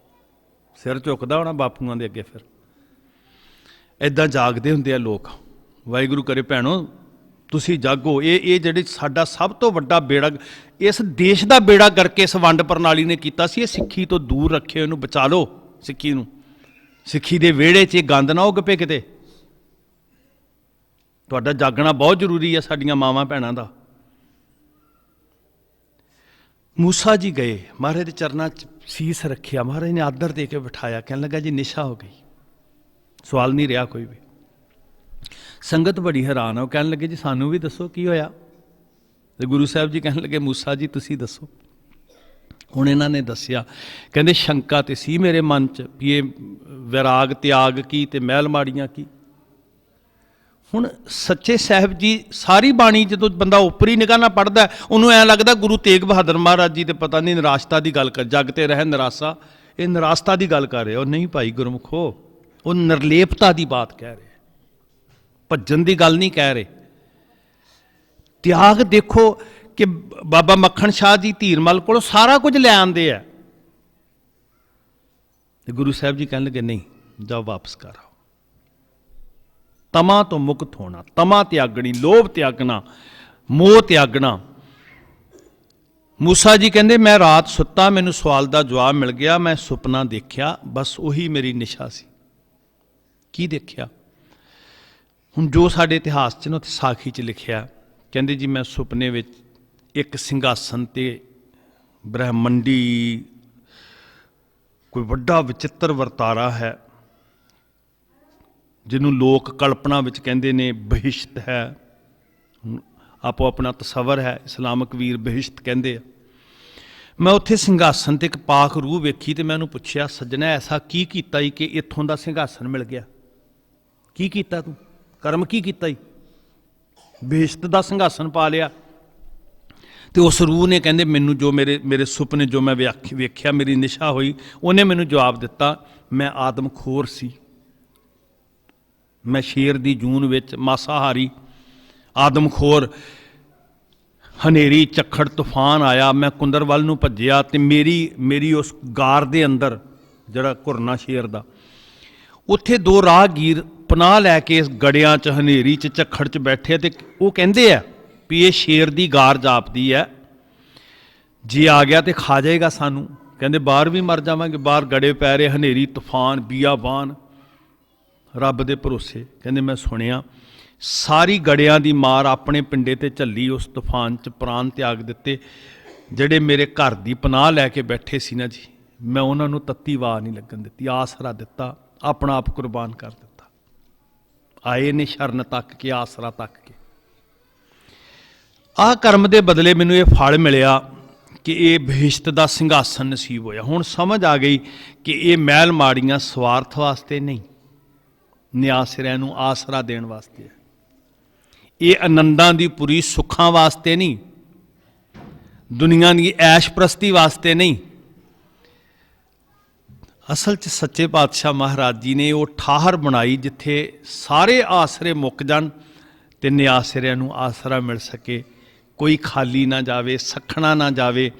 Speaker 1: ਸਿਰ ਝੁਕਦਾ ਹੋਣਾ ਬਾਪੂਆਂ ਦੇ ਅੱਗੇ। ਫਿਰ ਇੱਦਾਂ ਜਾਗਦੇ ਹੁੰਦੇ ਆ ਲੋਕ। ਵਾਹਿਗੁਰੂ ਕਰੇ ਭੈਣੋ ਤੁਸੀਂ ਜਾਗੋ। ਇਹ ਜਿਹੜੇ ਸਾਡਾ ਸਭ ਤੋਂ ਵੱਡਾ ਬੇੜਾ, ਇਸ ਦੇਸ਼ ਦਾ ਬੇੜਾ ਕਰਕੇ ਇਸ ਵੰਡ ਪ੍ਰਣਾਲੀ ਨੇ ਕੀਤਾ ਸੀ। ਇਹ ਸਿੱਖੀ ਤੋਂ ਦੂਰ ਰੱਖੇ, ਇਹਨੂੰ ਬਚਾ ਲਓ ਸਿੱਖੀ ਨੂੰ। ਸਿੱਖੀ ਦੇ ਵਿਹੜੇ 'ਚ ਇਹ ਗੰਦ ਨਾ ਉੱਗ ਪਏ ਕਿਤੇ। ਤੁਹਾਡਾ ਜਾਗਣਾ ਬਹੁਤ ਜ਼ਰੂਰੀ ਹੈ, ਸਾਡੀਆਂ ਮਾਵਾਂ ਭੈਣਾਂ ਦਾ। ਮੂਸਾ ਜੀ ਗਏ, ਮਹਾਰਾਜ ਦੇ ਚਰਨਾਂ 'ਚ ਸੀਸ ਰੱਖਿਆ, ਮਹਾਰਾਜ ਨੇ ਆਦਰ ਦੇ ਕੇ ਬਿਠਾਇਆ। ਕਹਿਣ ਲੱਗਾ ਜੀ ਨਿਸ਼ਾ ਹੋ ਗਈ। ਸਵਾਲ ਨਹੀਂ ਰਿਹਾ ਕੋਈ ਵੀ। ਸੰਗਤ ਬੜੀ ਹੈਰਾਨ ਆ। ਉਹ ਕਹਿਣ ਲੱਗੇ ਜੀ ਸਾਨੂੰ ਵੀ ਦੱਸੋ ਕੀ ਹੋਇਆ। ਤੇ ਗੁਰੂ ਸਾਹਿਬ ਜੀ ਕਹਿਣ ਲੱਗੇ ਮੂਸਾ ਜੀ ਤੁਸੀਂ ਦੱਸੋ। ਹੁਣ ਇਹਨਾਂ ਨੇ ਦੱਸਿਆ। ਕਹਿੰਦੇ ਸ਼ੰਕਾ ਤੇ ਸੀ ਮੇਰੇ ਮਨ 'ਚ ਵੀ ਇਹ ਵਿਰਾਗ ਤਿਆਗ ਕੀ ਤੇ ਮਹਿਲ ਮਾੜੀਆਂ ਕੀ। ਹੁਣ ਸੱਚੇ ਸਾਹਿਬ ਜੀ ਸਾਰੀ ਬਾਣੀ ਜਦੋਂ ਬੰਦਾ ਉੱਪਰੀ ਨਿਗਾਹ ਨਾਲ ਪੜ੍ਹਦਾ, ਉਹਨੂੰ ਐਂ ਲੱਗਦਾ ਗੁਰੂ ਤੇਗ ਬਹਾਦਰ ਮਹਾਰਾਜ ਜੀ ਤੇ ਪਤਾ ਨਹੀਂ ਨਿਰਾਸ਼ਤਾ ਦੀ ਗੱਲ ਕਰ, ਜਗ ਤੇ ਰਹਿ ਨਿਰਾਸ਼ਾ, ਇਹ ਨਿਰਾਸ਼ਤਾ ਦੀ ਗੱਲ ਕਰ ਰਹੇ। ਉਹ ਨਹੀਂ ਭਾਈ ਗੁਰਮੁਖੋ, ਉਹ ਨਿਰਲੇਪਤਾ ਦੀ ਬਾਤ ਕਹਿ ਰਹੇ, ਭੱਜਣ ਦੀ ਗੱਲ ਨਹੀਂ ਕਹਿ ਰਹੇ। ਤਿਆਗ ਦੇਖੋ ਕਿ ਬਾਬਾ ਮੱਖਣ ਸ਼ਾਹ ਜੀ ਧੀਰਮਲ ਕੋਲੋਂ ਸਾਰਾ ਕੁਝ ਲੈ ਆਉਂਦੇ ਆ ਤੇ ਗੁਰੂ ਸਾਹਿਬ ਜੀ ਕਹਿਣ ਲੱਗੇ ਨਹੀਂ, ਜਾਓ ਵਾਪਸ ਕਰ ਆਓ। ਤਮਾ ਤੋਂ ਮੁਕਤ ਹੋਣਾ, ਤਮਾ ਤਿਆਗਣੀ, ਲੋਭ ਤਿਆਗਣਾ, ਮੋਹ ਤਿਆਗਣਾ। ਮੂਸਾ ਜੀ ਕਹਿੰਦੇ ਮੈਂ ਰਾਤ ਸੁੱਤਾ, ਮੈਨੂੰ ਸਵਾਲ ਦਾ ਜਵਾਬ ਮਿਲ ਗਿਆ। ਮੈਂ ਸੁਪਨਾ ਦੇਖਿਆ, ਬਸ ਉਹੀ ਮੇਰੀ ਨਿਸ਼ਾ ਸੀ। ਕੀ ਦੇਖਿਆ? ਹੁਣ ਜੋ ਸਾਡੇ ਇਤਿਹਾਸ 'ਚ ਨਾ ਉੱਥੇ ਸਾਖੀ 'ਚ ਲਿਖਿਆ, ਕਹਿੰਦੇ ਜੀ ਮੈਂ ਸੁਪਨੇ ਵਿੱਚ ਇੱਕ ਸਿੰਘਾਸਨ ਤੇ ਬ੍ਰਹਮੰਡੀ ਕੋਈ ਵੱਡਾ ਵਿਚਿੱਤਰ ਵਰਤਾਰਾ ਹੈ, ਜਿਹਨੂੰ ਲੋਕ ਕਲਪਨਾ ਵਿੱਚ ਕਹਿੰਦੇ ਨੇ ਬਹਿਸ਼ਤ ਹੈ। ਆਪੋ ਆਪਣਾ ਤਸਵਰ ਹੈ, ਇਸਲਾਮਕ ਵੀਰ ਬਹਿਸ਼ਤ ਕਹਿੰਦੇ ਆ। ਮੈਂ ਉੱਥੇ ਸਿੰਘਾਸਨ ਤੇ ਇੱਕ ਪਾਕ ਰੂਹ ਵੇਖੀ ਤੇ ਮੈਂ ਉਹਨੂੰ ਪੁੱਛਿਆ ਸੱਜਣਾ ਐਸਾ ਕੀ ਕੀਤਾ ਈ ਕਿ ਇੱਥੋਂ ਦਾ ਸਿੰਘਾਸਨ ਮਿਲ ਗਿਆ? ਕੀ ਕੀਤਾ ਤੂੰ? ਕਰਮ ਕੀ ਕੀਤਾ ਈ? ਬਹਿਸ਼ਤ ਦਾ ਸਿੰਘਾਸਨ ਪਾ ਲਿਆ। ਤੇ ਉਸ ਰੂਹ ਨੇ ਕਹਿੰਦੇ ਮੈਨੂੰ ਜੋ ਮੇਰੇ ਸੁਪਨੇ ਜੋ ਮੈਂ ਵੇਖਿਆ, ਮੇਰੀ ਨਿਸ਼ਾ ਹੋਈ, ਉਹਨੇ ਮੈਨੂੰ ਜਵਾਬ ਦਿੱਤਾ ਮੈਂ ਆਦਮਖੋਰ ਸੀ। ਮੈਂ ਸ਼ੇਰ ਦੀ ਜੂਨ ਵਿੱਚ ਮਾਸਾਹਾਰੀ, ਆਦਮਖੋਰ। ਹਨੇਰੀ ਝੱਖੜ ਤੂਫਾਨ ਆਇਆ, ਮੈਂ ਕੁੰਦਰ ਵੱਲ ਨੂੰ ਭੱਜਿਆ ਤੇ ਮੇਰੀ ਉਸ ਗਾਰ ਦੇ ਅੰਦਰ ਜਿਹੜਾ ਘੁਰਨਾ ਸ਼ੇਰ ਦਾ, ਉੱਥੇ ਦੋ ਰਾਹਗੀਰ ਪਨਾਹ ਲੈ ਕੇ ਇਸ ਗੜਿਆਂ 'ਚ ਹਨੇਰੀ 'ਚ ਝੱਖੜ 'ਚ ਬੈਠੇ ਤੇ ਉਹ ਕਹਿੰਦੇ ਆ ਵੀ ਇਹ ਸ਼ੇਰ ਦੀ ਗਾਰ ਜਾਪਦੀ ਹੈ, ਜੇ ਆ ਗਿਆ ਤੇ ਖਾ ਜਾਏਗਾ ਸਾਨੂੰ। ਕਹਿੰਦੇ ਬਾਹਰ ਵੀ ਮਰ ਜਾਵਾਂਗੇ, ਬਾਹਰ ਗੜੇ ਪੈ ਰਹੇ, ਹਨੇਰੀ ਤੂਫਾਨ, ਬੀਆਬਾਨ, ਰੱਬ ਦੇ ਭਰੋਸੇ। ਕਹਿੰਦੇ ਮੈਂ ਸੁਣਿਆ ਸਾਰੀ ਗੜਿਆਂ ਦੀ ਮਾਰ ਆਪਣੇ ਪਿੰਡੇ ਤੇ ਝੱਲੀ, ਉਸ ਤੂਫਾਨ 'ਚ ਪ੍ਰਾਣ ਤਿਆਗ ਦਿੱਤੇ। ਜਿਹੜੇ ਮੇਰੇ ਘਰ ਦੀ ਪਨਾਹ ਲੈ ਕੇ ਬੈਠੇ ਸੀ ਨਾ ਜੀ, ਮੈਂ ਉਹਨਾਂ ਨੂੰ ਤੱਤੀ ਵਾਹ ਨਹੀਂ ਲੱਗਣ ਦਿੱਤੀ, ਆਸਰਾ ਦਿੱਤਾ, ਆਪਣਾ ਆਪ ਕੁਰਬਾਨ ਕਰ ਦਿੱਤਾ। ਆਏ ਨੇ ਸ਼ਰਨ ਤੱਕ ਕੇ, ਆਸਰਾ ਤੱਕ ਕੇ। ਆਹ ਕਰਮ ਦੇ ਬਦਲੇ ਮੈਨੂੰ ਇਹ ਫਲ ਮਿਲਿਆ ਕਿ ਇਹ ਬਹਿਸ਼ਤ ਦਾ ਸਿੰਘਾਸਨ ਨਸੀਬ ਹੋਇਆ। ਹੁਣ ਸਮਝ ਆ ਗਈ ਕਿ ਇਹ ਮਹਿਲ ਮਾੜੀਆਂ ਸਵਾਰਥ ਵਾਸਤੇ ਨਹੀਂ, ਨਿਆਸਰਿਆਂ ਨੂੰ ਆਸਰਾ ਦੇਣ ਵਾਸਤੇ ਹੈ। ਇਹ ਆਨੰਦਾਂ ਦੀ ਪੁਰੀ ਸੁੱਖਾਂ ਵਾਸਤੇ ਨਹੀਂ, ਦੁਨੀਆ ਦੀ ਐਸ਼ ਪ੍ਰਸਤੀ ਵਾਸਤੇ ਨਹੀਂ। ਅਸਲ 'ਚ ਸੱਚੇ ਪਾਤਸ਼ਾਹ ਮਹਾਰਾਜ ਜੀ ਨੇ ਉਹ ਠਾਹਰ ਬਣਾਈ ਜਿੱਥੇ ਸਾਰੇ ਆਸਰੇ ਮੁੱਕ ਜਾਣ ਤੇ ਨਿਆਸਰਿਆਂ ਨੂੰ ਆਸਰਾ ਮਿਲ ਸਕੇ, ਕੋਈ ਖਾਲੀ ਨਾ ਜਾਵੇ, ਸੱਖਣਾ ਨਾ ਜਾਵੇ।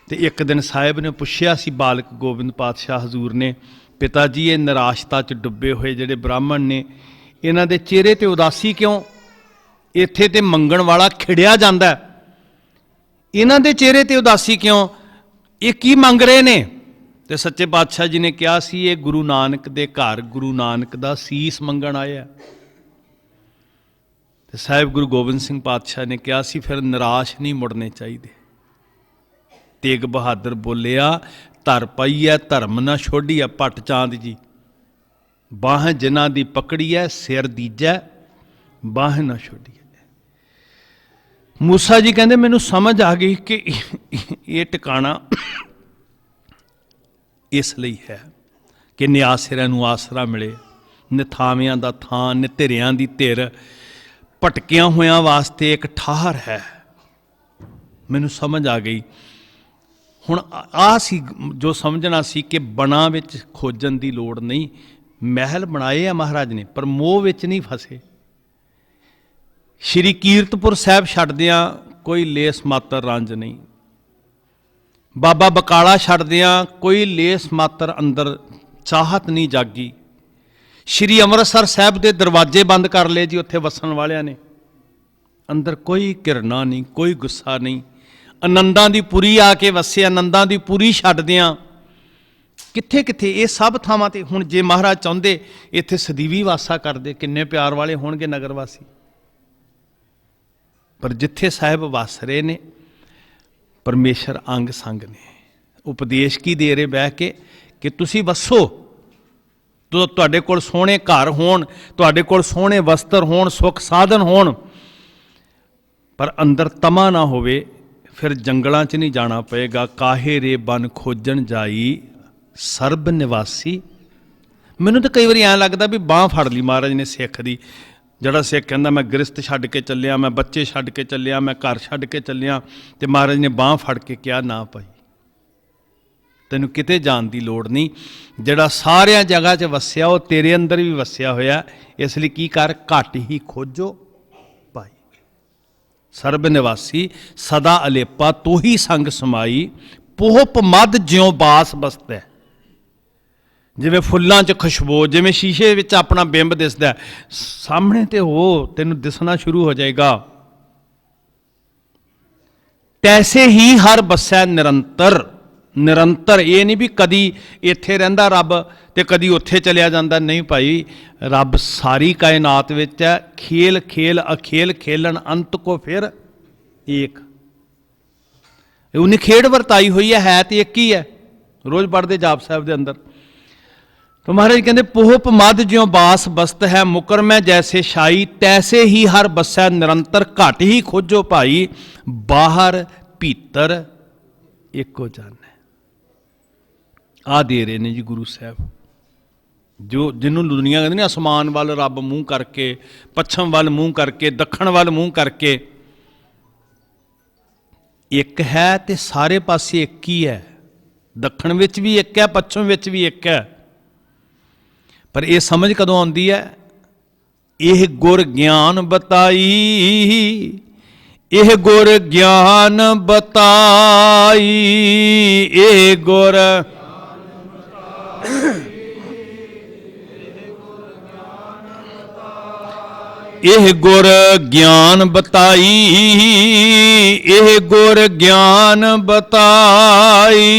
Speaker 1: ਤੇ ਇੱਕ ਦਿਨ ਸਾਹਿਬ ਨੇ ਪੁੱਛਿਆ ਸੀ ਬਾਲਕ ਗੋਬਿੰਦ ਪਾਤਸ਼ਾਹ ਹਜ਼ੂਰ ਨੇ, ਪਿਤਾ ਜੀ ਇਹ ਨਿਰਾਸ਼ਤਾ 'ਚ ਡੁੱਬੇ ਹੋਏ ਜਿਹੜੇ ਬ੍ਰਾਹਮਣ ਨੇ, ਇਹਨਾਂ ਦੇ ਚਿਹਰੇ ਤੇ ਉਦਾਸੀ ਕਿਉਂ? ਇੱਥੇ ਤੇ ਮੰਗਣ ਵਾਲਾ ਖਿੜਿਆ ਜਾਂਦਾ, ਇਹਨਾਂ ਦੇ ਚਿਹਰੇ ਤੇ ਉਦਾਸੀ ਕਿਉਂ? ਇਹ ਕੀ ਮੰਗ ਰਹੇ ਨੇ? ਤੇ ਸੱਚੇ ਪਾਤਸ਼ਾਹ ਜੀ ਨੇ ਕਿਹਾ ਸੀ ਇਹ ਗੁਰੂ ਨਾਨਕ ਦੇ ਘਰ ਗੁਰੂ ਨਾਨਕ ਦਾ ਸੀਸ ਮੰਗਣ ਆਇਆ। ਤੇ ਸਾਹਿਬ ਗੁਰੂ ਗੋਬਿੰਦ ਸਿੰਘ ਪਾਤਸ਼ਾਹ ਨੇ ਕਿਹਾ ਸੀ ਫਿਰ ਨਿਰਾਸ਼ ਨਹੀਂ ਮੁੜਨੇ ਚਾਹੀਦੇ। ਤੇਗ ਬਹਾਦਰ ਬੋਲਿਆ ਧਰ ਪਈ ਹੈ ਧਰਮ ਨਾ ਛੋੜੀਐ ਭੱਟ ਚਾਂਦ ਜੀ, ਬਾਹ ਜਿਨ੍ਹਾਂ ਦੀ ਪਕੜੀ ਹੈ ਸਿਰ ਦੀਜੈ ਬਾਹ ਨਾ ਛੋੜੀਐ। ਮੂਸਾ ਜੀ ਕਹਿੰਦੇ ਮੈਨੂੰ ਸਮਝ ਆ ਗਈ ਕਿ ਇਹ ਟਿਕਾਣਾ ਇਸ ਲਈ ਹੈ ਕਿ ਨਿਆਸਰਿਆਂ ਨੂੰ ਆਸਰਾ ਮਿਲੇ, ਨਿਥਾਵਿਆਂ ਦਾ ਥਾਂ, ਨਿਧਿਰਿਆਂ ਦੀ ਧਿਰ, ਭਟਕਿਆਂ ਹੋਇਆਂ ਵਾਸਤੇ ਇੱਕ ਠਾਹਰ ਹੈ। ਮੈਨੂੰ ਸਮਝ ਆ ਗਈ। ਹੁਣ ਆਹ ਸੀ ਜੋ ਸਮਝਣਾ ਸੀ ਕਿ ਬਣਾ ਵਿੱਚ ਖੋਜਣ ਦੀ ਲੋੜ ਨਹੀਂ। ਮਹਿਲ ਬਣਾਏ ਆ ਮਹਾਰਾਜ ਨੇ ਪਰ ਮੋਹ ਵਿੱਚ ਨਹੀਂ ਫਸੇ। ਸ਼੍ਰੀ ਕੀਰਤਪੁਰ ਸਾਹਿਬ ਛੱਡਦਿਆਂ ਕੋਈ ਲੇਸ ਮਾਤਰ ਰੰਜ ਨਹੀਂ, ਬਾਬਾ ਬਕਾਲਾ ਛੱਡਦਿਆਂ ਕੋਈ ਲੇਸ ਮਾਤਰ ਅੰਦਰ ਚਾਹਤ ਨਹੀਂ ਜਾਗੀ। ਸ਼੍ਰੀ ਅੰਮ੍ਰਿਤਸਰ ਸਾਹਿਬ ਦੇ ਦਰਵਾਜ਼ੇ ਬੰਦ ਕਰ ਲਏ ਜੀ ਉੱਥੇ ਵਸਣ ਵਾਲਿਆਂ ਨੇ, ਅੰਦਰ ਕੋਈ ਘਿਰਨਾ ਨਹੀਂ, ਕੋਈ ਗੁੱਸਾ ਨਹੀਂ। ਆਨੰਦਾਂ ਦੀ ਪੁਰੀ ਆ ਕੇ ਵਸੇ, ਆਨੰਦਾਂ ਦੀ ਪੁਰੀ ਛੱਡਦਿਆਂ ਕਿੱਥੇ ਕਿੱਥੇ ਇਹ ਸਭ ਥਾਵਾਂ ਤੇ। ਹੁਣ ਜੇ ਮਹਾਰਾਜ ਚਾਹੁੰਦੇ ਇੱਥੇ ਸਦੀਵੀ ਵਾਸਾ ਕਰਦੇ, ਕਿੰਨੇ ਪਿਆਰ ਵਾਲੇ ਹੋਣਗੇ ਨਗਰ ਵਾਸੀ। ਪਰ ਜਿੱਥੇ ਸਾਹਿਬ ਵਸ ਰਹੇ ਨੇ ਪਰਮੇਸ਼ਰ ਅੰਗ ਸੰਗ ਨੇ। ਉਪਦੇਸ਼ ਕੀ ਦੇ ਰਹੇ ਬਹਿ ਕੇ ਕਿ ਤੁਸੀਂ ਵਸੋ, ਤੁਹਾਡੇ ਕੋਲ ਸੋਹਣੇ ਘਰ ਹੋਣ, ਤੁਹਾਡੇ ਕੋਲ ਸੋਹਣੇ ਵਸਤਰ ਹੋਣ, ਸੁੱਖ ਸਾਧਨ ਹੋਣ, ਪਰ ਅੰਦਰ ਤਮਾ ਨਾ ਹੋਵੇ। ਫਿਰ ਜੰਗਲਾਂ 'ਚ ਨਹੀਂ ਜਾਣਾ ਪਏਗਾ। ਕਾਹੇ ਰੇ ਬਨ ਖੋਜਣ ਜਾਈ ਸਰਬ ਨਿਵਾਸੀ। ਮੈਨੂੰ ਤਾਂ ਕਈ ਵਾਰੀ ਐਂ ਲੱਗਦਾ ਵੀ ਬਾਂਹ ਫੜ ਲਈ ਮਹਾਰਾਜ ਨੇ ਸਿੱਖ ਦੀ। ਜਿਹੜਾ ਸਿੱਖ ਕਹਿੰਦਾ ਮੈਂ ਗ੍ਰਸਤ ਛੱਡ ਕੇ ਚੱਲਿਆ, ਮੈਂ ਬੱਚੇ ਛੱਡ ਕੇ ਚੱਲਿਆ, ਮੈਂ ਘਰ ਛੱਡ ਕੇ ਚੱਲਿਆ, ਤੇ ਮਹਾਰਾਜ ਨੇ ਬਾਂਹ ਫੜ ਕੇ ਕਿਹਾ ਨਾ ਭਾਈ ਤੈਨੂੰ ਕਿਤੇ ਜਾਣ ਦੀ ਲੋੜ ਨਹੀਂ। ਜਿਹੜਾ ਸਾਰਿਆਂ ਜਗ੍ਹਾ 'ਚ ਵਸਿਆ ਉਹ ਤੇਰੇ ਅੰਦਰ ਵੀ ਵਸਿਆ ਹੋਇਆ। ਇਸ ਲਈ ਕੀ ਕਰ, ਘੱਟ ਹੀ ਖੋਜੋ ਭਾਈ। ਸਰਬ ਨਿਵਾਸੀ ਸਦਾ ਅਲੇਪਾ ਤੋਹੀ ਸੰਗ ਸਮਾਈ, ਪੋਹਪ ਮਦ ਜਿਉ ਬਾਸ ਬਸਤੈ। ਜਿਵੇਂ ਫੁੱਲਾਂ 'ਚ ਖੁਸ਼ਬੂ, ਜਿਵੇਂ ਸ਼ੀਸ਼ੇ ਵਿੱਚ ਆਪਣਾ ਬਿੰਬ ਦਿਸਦਾ, ਸਾਹਮਣੇ ਤੇ ਹੋ ਤੈਨੂੰ ਦਿਸਣਾ ਸ਼ੁਰੂ ਹੋ ਜਾਏਗਾ। ਤੈਸੇ ਹੀ ਹਰ ਬਸੈ ਨਿਰੰਤਰ। ਨਿਰੰਤਰ ਇਹ ਨਹੀਂ ਵੀ ਕਦੀ ਇੱਥੇ ਰਹਿੰਦਾ ਰੱਬ ਤੇ ਕਦੀ ਉੱਥੇ ਚਲਿਆ ਜਾਂਦਾ, ਨਹੀਂ ਭਾਈ। ਰੱਬ ਸਾਰੀ ਕਾਇਨਾਤ ਵਿੱਚ ਹੈ। ਖੇਲ ਖੇਲ ਅਖੇਲ ਖੇਲਣ ਅੰਤ ਕੋ ਫਿਰ ਏਕ। ਉਹਨੇ ਖੇਡ ਵਰਤਾਈ ਹੋਈ ਹੈ ਤੇ ਇੱਕ ਹੀ ਹੈ। ਰੋਜ਼ ਪੜ੍ਹਦੇ ਜਾਪ ਸਾਹਿਬ ਦੇ ਅੰਦਰ तो महाराज कहते पोहप मद ज्यों बास बस्त है, मुकरमै जैसे शाई, तैसे ही हर बसै निरंतर। घट ही खोजो भाई, बाहर भीतर एको जान है। आ दे रहे ने जी गुरु साहब, जो जिन्होंने दुनिया कहते ने आसमान वाल रब मूँह करके, पच्छम वाल मूँह करके, दखण वाल मूँह करके। एक है ते सारे पासे एक ही है। दखण विच भी एक है, पच्छम विच भी एक है। पर यह समझ कदों आती है? यह गुर ज्ञान बताई, यह गुर ज्ञान बताई, यह गुर यह गुर ज्ञान बताई, यह गुर ज्ञान बताई।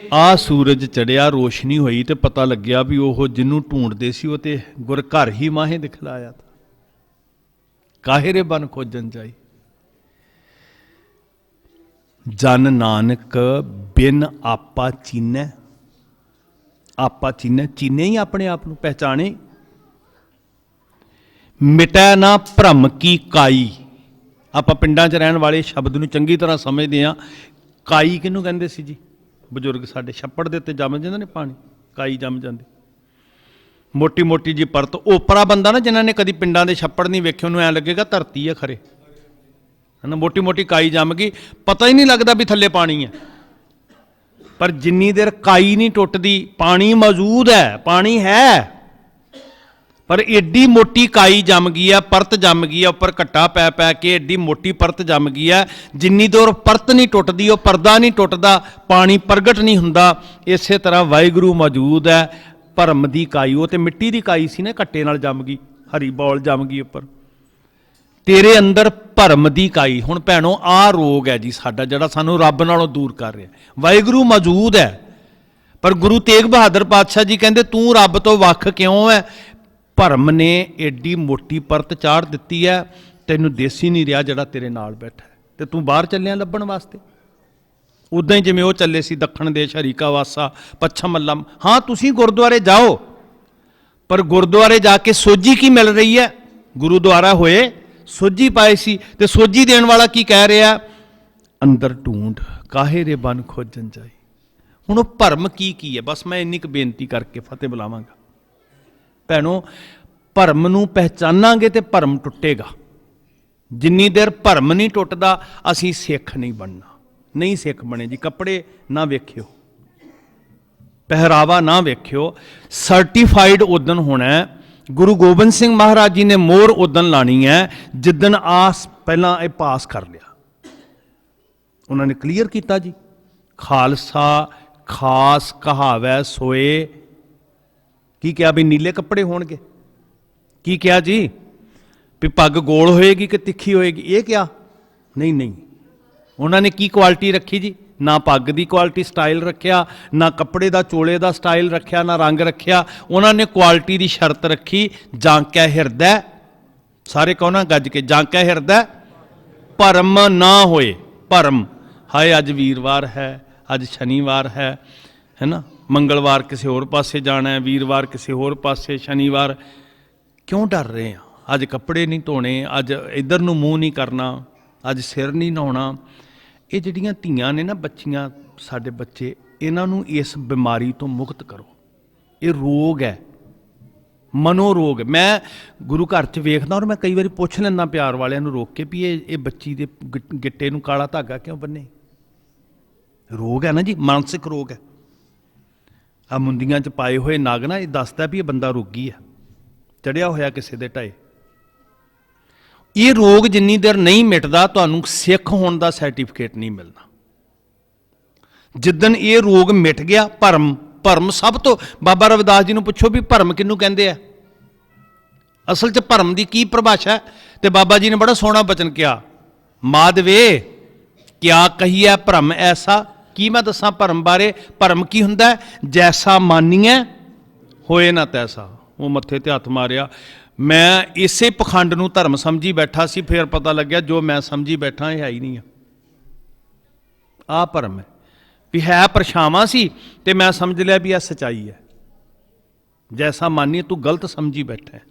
Speaker 1: आ सूरज चढ़िया, रोशनी हुई तो पता लग्या भी वह जिन्हों ढूंढते सी वो तो गुर घर ही माहे दिखलाया था। काहे रे बन खोजन जाई, जन नानक बिन आपा चीनै। आपा चीनै, चीने ही अपने आप को पहचाने। मिटै ना भ्रम की काई। आप पिंडां च रहन वाले शब्द नूं चंगी तरह समझते हैं। काई किहनूं कहंदे सी जी? बजुर्ग साडे छप्पड़ दे उत्ते जम जांदा ने पानी, काई जम जाती, मोटी मोटी जी परत। ओपरा बंदा ना जिन्होंने कभी पिंडां दे छप्पड़ नहीं वेखे, उन्होंने ऐ लगेगा धरती है खरे। है ना, मोटी मोटी काई जम गई, पता ही नहीं लगता भी थल्ले पानी है। पर जिन्नी देर काई नहीं टुटदी, पानी मौजूद है, पानी है, पर एडी मोटी काई जम गई है, परत जम गई है, उपर घट्टा पै पै के एडी मोटी परत जम गई है, जिन्नी देर परत नहीं टुटदी, वो परदा नहीं टुटदा, पानी प्रगट नहीं हुंदा। इस तरह वाहिगुरू मौजूद है, भरम की काई, वो तो मिट्टी की काई सी ना, घट्टे नाल जम गई, हरी बॉल जम गई उपर, तेरे अंदर भरम की काई। हुण भैणों आ रोग है जी साडा, जिहड़ा सानू रब नालों दूर कर रहा है। वाहिगुरू मौजूद है, पर गुरु तेग बहादुर पातशाह जी कहते तू रब तो वख क्यों है? भरम ने एडी मोटी परत चाढ़ दी है, तैनूं देसी नहीं रहा जिहड़ा तेरे नाल बैठा है, ते तू बाहर चलिया लभण वास्ते। उदां ही जिवें वो चले सी दक्षिण देश, हरीका वासा, पच्छम मल्लम। हाँ तुसीं गुरुद्वारे जाओ, पर गुरुद्वारे जाके सोझी की मिल रही है? गुरुद्वारा होए सोझी पाए सी, ते सोझी देण वाला की कह रहा? अंदर ढूंढ काहे रे बन खोजन जाई। हुण ओह भरम की है? बस मैं इन्नी क बेनती करके फतेह बुलावांगा। भैणों भरम नूं पहचानांगे ते भरम टुटेगा। जिन्नी देर भरम नहीं टुटदा असीं सिख नहीं बनना। नहीं सिख बने जी। कपड़े ना वेखियो, पहरावा ना वेखियो, सर्टिफाइड उदन होना है। गुरु गोबिंद सिंह महाराज जी ने मोहर उदन लानी है जिदन आस पहला ये पास कर लिया। उन्होंने क्लीयर किया जी, खालसा खास कहावै सोए, की क्या भी नीले कपड़े होणगे, की क्या जी भी पग गोल होएगी कि तिखी होएगी, ये क्या? नहीं नहीं, उन्होंने की क्वालिटी रखी जी? ना पग की क्वालिटी स्टाइल रखिया, ना कपड़े का चोले का स्टाइल रखिया, ना रंग रखिया। उन्होंने क्वालिटी की शर्त रखी, जांकै हिरदै, सारे कहो ना गज के, जांकै हिरदै भरम ना होए। भरम हाय अज वीरवार है, अज शनिवार है ना, मंगलवार किसी होर पासे जाना है, वीरवार किसी होर पासे, शनिवार क्यों डर रहे हैं? अज कपड़े नहीं धोने, अज इधर नूं मूँह नहीं करना, अज सिर नहीं नहाउणा। ये जिहड़ियां धीआं ने ना, बच्चियां, साडे बच्चे, इन्हां नूं इस बीमारी तो मुक्त करो। ये रोग है, मनोरोग। मैं गुरु घर च वेखदा और मैं कई बार पुछ लैंदा प्यार वालियां नूं रोक के भी ये बच्ची दे गिट्टे नूं काला धागा क्यों बन्ने? रोग है ना जी, मानसिक रोग है। आ मुंदियां च पाए हुए नग ना, ये दसदा भी ये बंदा रोगी है, चढ़िया होया किसी दे ढाए। ये रोग जिन्नी देर नहीं मिटदा तुहानूं सिख होने का सर्टिफिकेट नहीं मिलना। जिदन ये रोग मिट गया, भरम, भरम सब तो, बाबा रविदास जी नूं पुछो भी भरम किनूं कहंदे आ? असल च भरम की की परिभाषा है? तो बाबा जी ने बड़ा सोहना बचन किया, माधवे क्या कहिए भरम ऐसा। की मैं दसां भरम बारे? भरम की हुंदा है? जैसा मानीए होए ना तैसा। वो मत्थे ते हत्थ मारिया। मैं इसे पखंड नूं धर्म समझी बैठा सी, फिर पता लग्या जो मैं समझी बैठा है ही नहीं है। आ भरम है भी है परछावां सी ते मैं समझ लिया भी यह सच्चाई है। जैसा मानिए तू गलत समझी बैठा है।